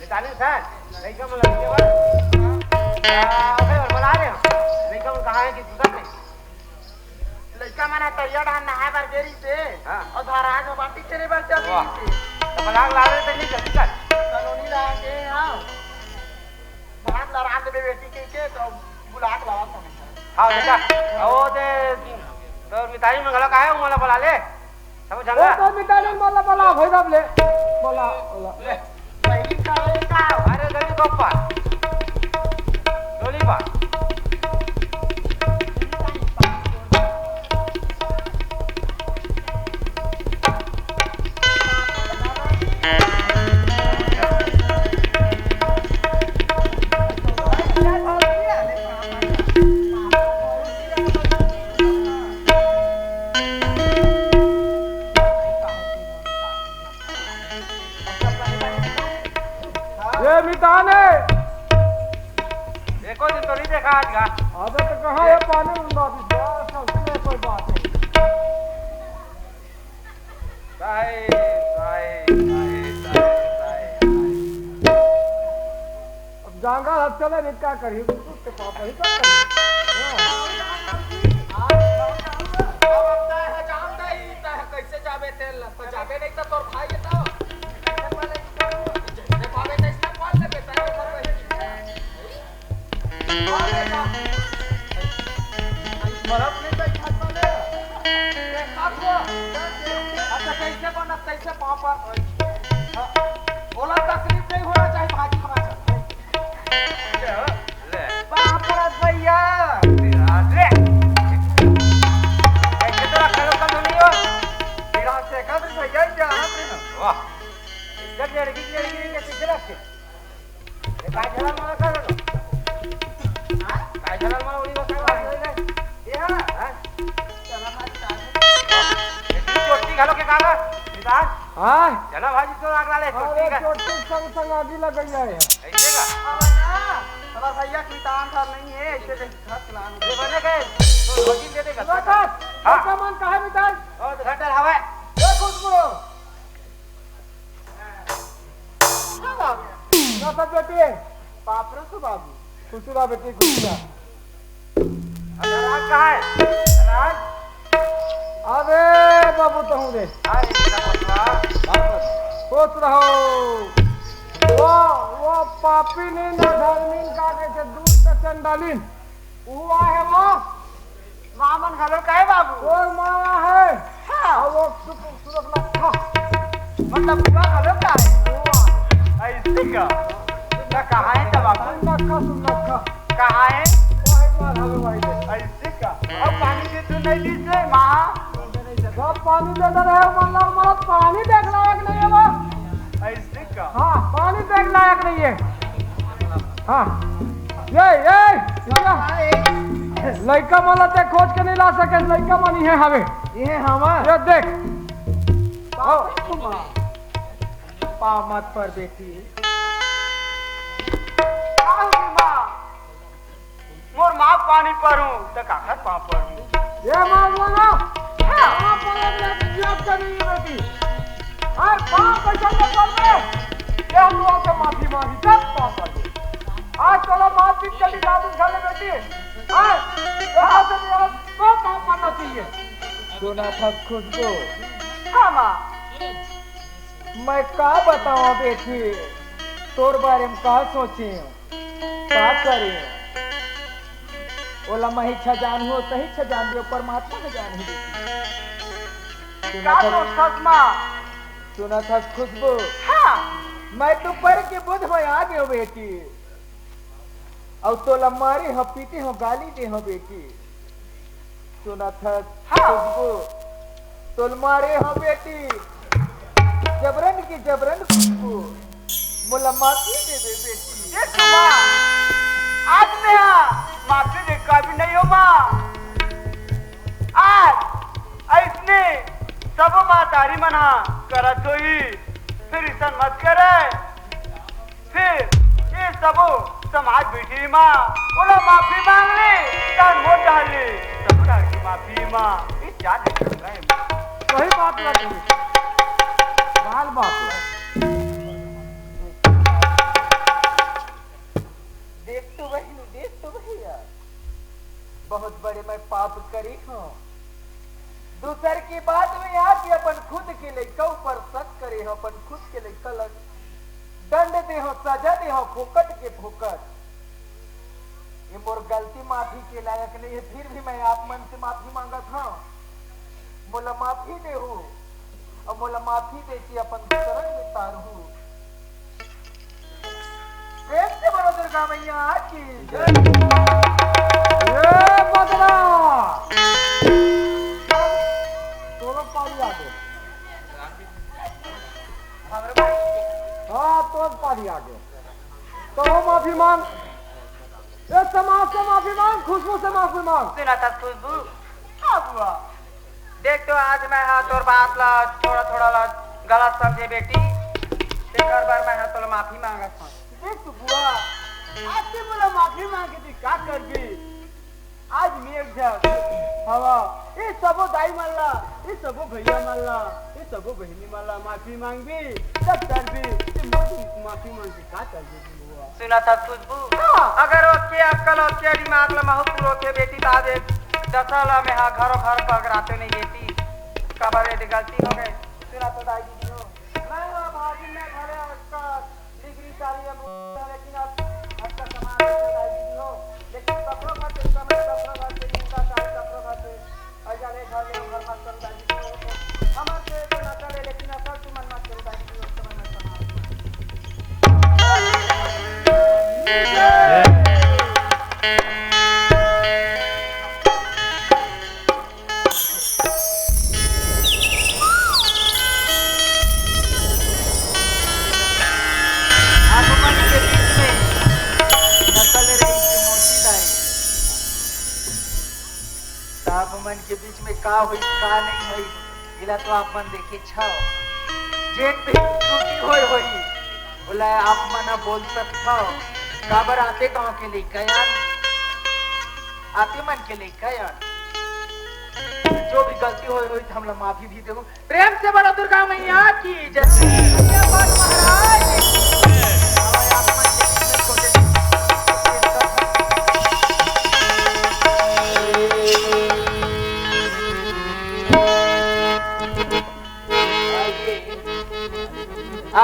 नितान सर लड़का मन लड़के अबे बना रहे हो लड़का मन कहां है कि दूसरा नहीं लड़का मना तैयार धान नहाए बार गेरी से हां और धाराज में बाटी चले बार चल वाह तो बलाग ला रहे थे नहीं जल्दी कर कलोनी ला के हां बात लड़ा दे बेटी के तो बुलाक लावा तो हां बेटा ओ दे तो मिताई में गला काहे मला बोला ले सब जानला तो मिताई मला बोला भैरव ले बोला ले पहली का अरे गली गोपा डोली बा ये मिताने देखो दिन तो नहीं देखा आज का आदत कहां है पानी उंदा दिस कोई बात नहीं अब जांगा हद चले निका करी तो पापा ही कर कैसे जाबे तेल तो जाबे नहीं तो तोर भाई तो पावे तो इसने कॉल ले बेटा बर्फ नहीं बैठा तो ले अच्छा कैसे बना कैसे पापा बोला तकलीफ नहीं होना चाहिए ले बापरत भैया अरे ऐसे तो करो कल नहीं हो तेरा से का तो भैया क्या हाथ में वाह जब लड़की के पीछे रख के ये काय चला मारा कर लो हां काय चला मारा उड़ी बस ये हां चला मार चोटी घालो के कागज निदान हां चला भाजी तो आग डाले चोटी का चोटी संग आगे लग गई है ऐसे का अब ना हमारा भैया की तान था नहीं है ऐसे खत ना ये बने गए तो रोटी दे देगा लखत हाँ। का मन काहे मिटाई और घंटा हवा ए खुशबू ना सब बेटी बाप रे तो बाबू खुशबू बेटी खुशबू अगर आग कहाँ है राज अबे बाबू तो हूँ रे हाय मेरा बच्चा खुश रहो वो पापी ने न धर्मीन का कैसे दूध का चंडालीन हुआ है वो मामन घालो का है बाबू वो माया है और वो सुरख लखा मतलब पूरा घालो का है ऐसे का ना कहाँ है तब बाबू लखा सुलखा कहाँ है वो है मार हवे भाई दे ऐसे का अब पानी दे तू नहीं दी से माँ सब पानी दे दे रहे हो मतलब हमारा पानी देख लायक नहीं है वो ऐसे का हाँ पानी देख लायक नहीं है हाँ ये लड़का माला ते खोज के नहीं ला सके लड़का मानी है हवे ये हमार ये देख पाव मत पर बेटी मोर माँ पानी पर हूँ तो काका पाँव पर हूँ ये मार बोलो हाँ बोलो जब करी बेटी और पाँव कैसे ले चल रहे ये हम लोगों से माफी मांगी सब पाँव पर आज चलो माफी चली दादी खाने बेटी आज यहाँ से मेरा तो काम करना चाहिए सुना था खुशबू हाँ माँ मैं का बताऊं बेटी तोर बारे में का सोची का करी ओला मैं इच्छा जान हो सही इच्छा जान दियो परमात्मा ने जान ही देती का तो ससमा सुना था खुशबू हाँ मैं दोपहर के बुध में आ गयो बेटी और तो लम्मारी हो पीटी हो गाली दे हो बेटी सुना था खुशबू तो मारे हो बेटी जबरन की जबरन खुशबू मोला माफी दे दे बेटी देख माँ आज मैं माफी दे का भी नहीं हो माँ आज ऐसने सब माँ तारी मना करत होई फिर इसन मत करे फिर ये सब समाज बैठी माँ बोला माफी मांग ले तान मोट डाल ले सब डाल की माफी माँ ये क्या देख रहा है वही बात लगी बाल बात देख तो वही यार बहुत बड़े मैं पाप करी हूँ दूसर की बात में आके अपन खुद के लड़का ऊपर शक करे हो अपन खुद के लड़का लग दंड दे हो सजा दे हो फुकट के फुकट ये मोर गलती माफी के लायक नहीं है फिर भी मैं आप मन से माफी मांगा था मोला माफी दे हो और मोला माफी दे के अपन शरण में तारू प्रेम से बोलो दुर्गा मैया की जय ये बदला दोनों पानी आ गए हाँ तो पानी आ गए तो माफी मांग ये समाज से माफी मांग खुशबू से माफी मांग सुना था खुशबू हाँ बुआ देख तो आज मैं हाँ तोर बात ला थोड़ा थोड़ा ला गलत समझे बेटी एक बार मैं हाँ तोला माफी मांगा था देख तू बुआ आज से बोला माफी मांगे थी क्या कर दी आज मेघ जब हवा ये सबो दाई मल्ला ये सबो भैया मल्ला ये सबो बहनी मल्ला माफी मांगी सब कर दी माफी मांगी क्या कर दी बुआ सुना था खुशबू अगर ओके अक्कल ओके दिमाग ला महत्व ओके बेटी ताजे दसला में हाँ घरों घर पकड़ाते नहीं बेटी कबर ये गलती हो गई सुना तो दाई दीदी हो मैं भाभी में घरे उसका डिग्री चाहिए लेकिन अब आपका समाज दाई दीदी हो लेकिन कपड़ों का समय कपड़ों का इनका चाहिए कपड़ों का ऐसा ले घर में घर मत करो दाई दीदी हो हमारे से ना करे लेकिन असल तू मन मत करो दाई दीदी हो समय में समाज आगमन के बीच में नकल रही थी मोती दाई। तापमान के बीच में का हुई का नहीं हुई इला तो आप मन देखे छो जेन पे त्रुटि होई बोला आप मना बोल सकता काबर आते गांव के लिए कयान आते मन के लिए कयान जो भी गलती होई तो हम लोग माफी भी देगो प्रेम से बड़ा दुर्गा मैया की जय महाराज आप मन के छोटे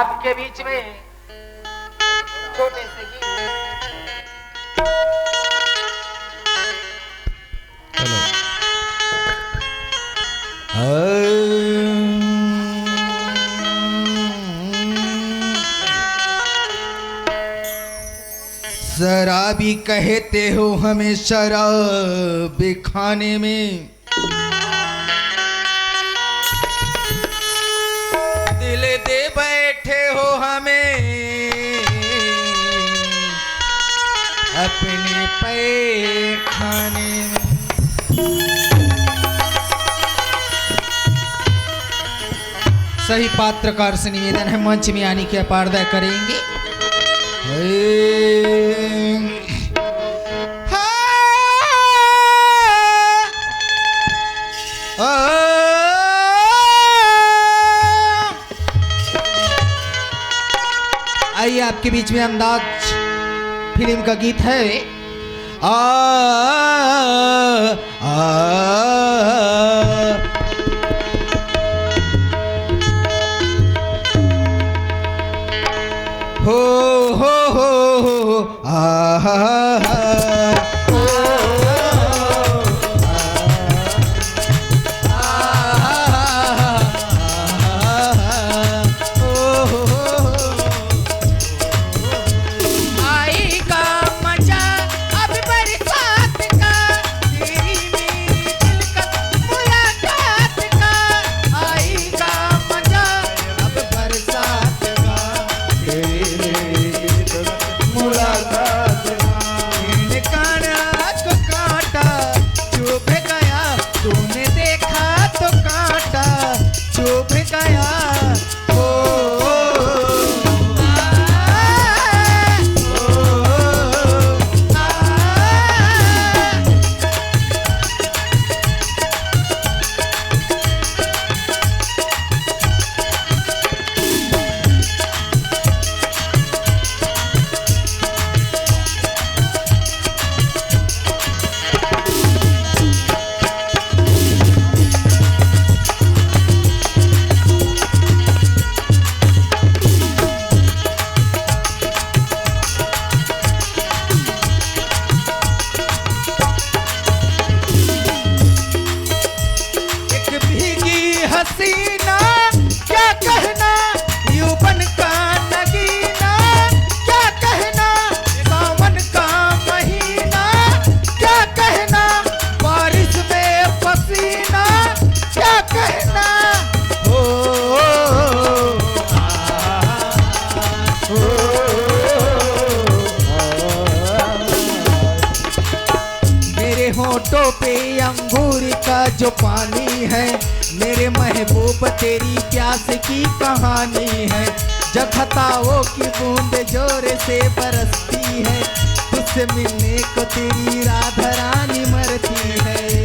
आपके बीच में छोटे से शराबी कहते हो हमें शराब खाने में, दिल दे बैठे हो हमें अपने पैर खाने में। सही पात्रकार से निवेदन है मंच में आने की अपारदय करेंगे। आइए आपके बीच में अंदाज फिल्म का गीत है। आ हो हसीना क्या कहना यौवन का नगीना, क्या कहना सावन का महीना, क्या कहना बारिश में पसीना, क्या कहना हो मेरे होठों पे अंगूर का जो पानी है, मेरे महबूब तेरी प्यास की कहानी है। जब खताओं की बूंद जोर से बरसती है, तुझसे मिलने को तेरी राधा रानी मरती है।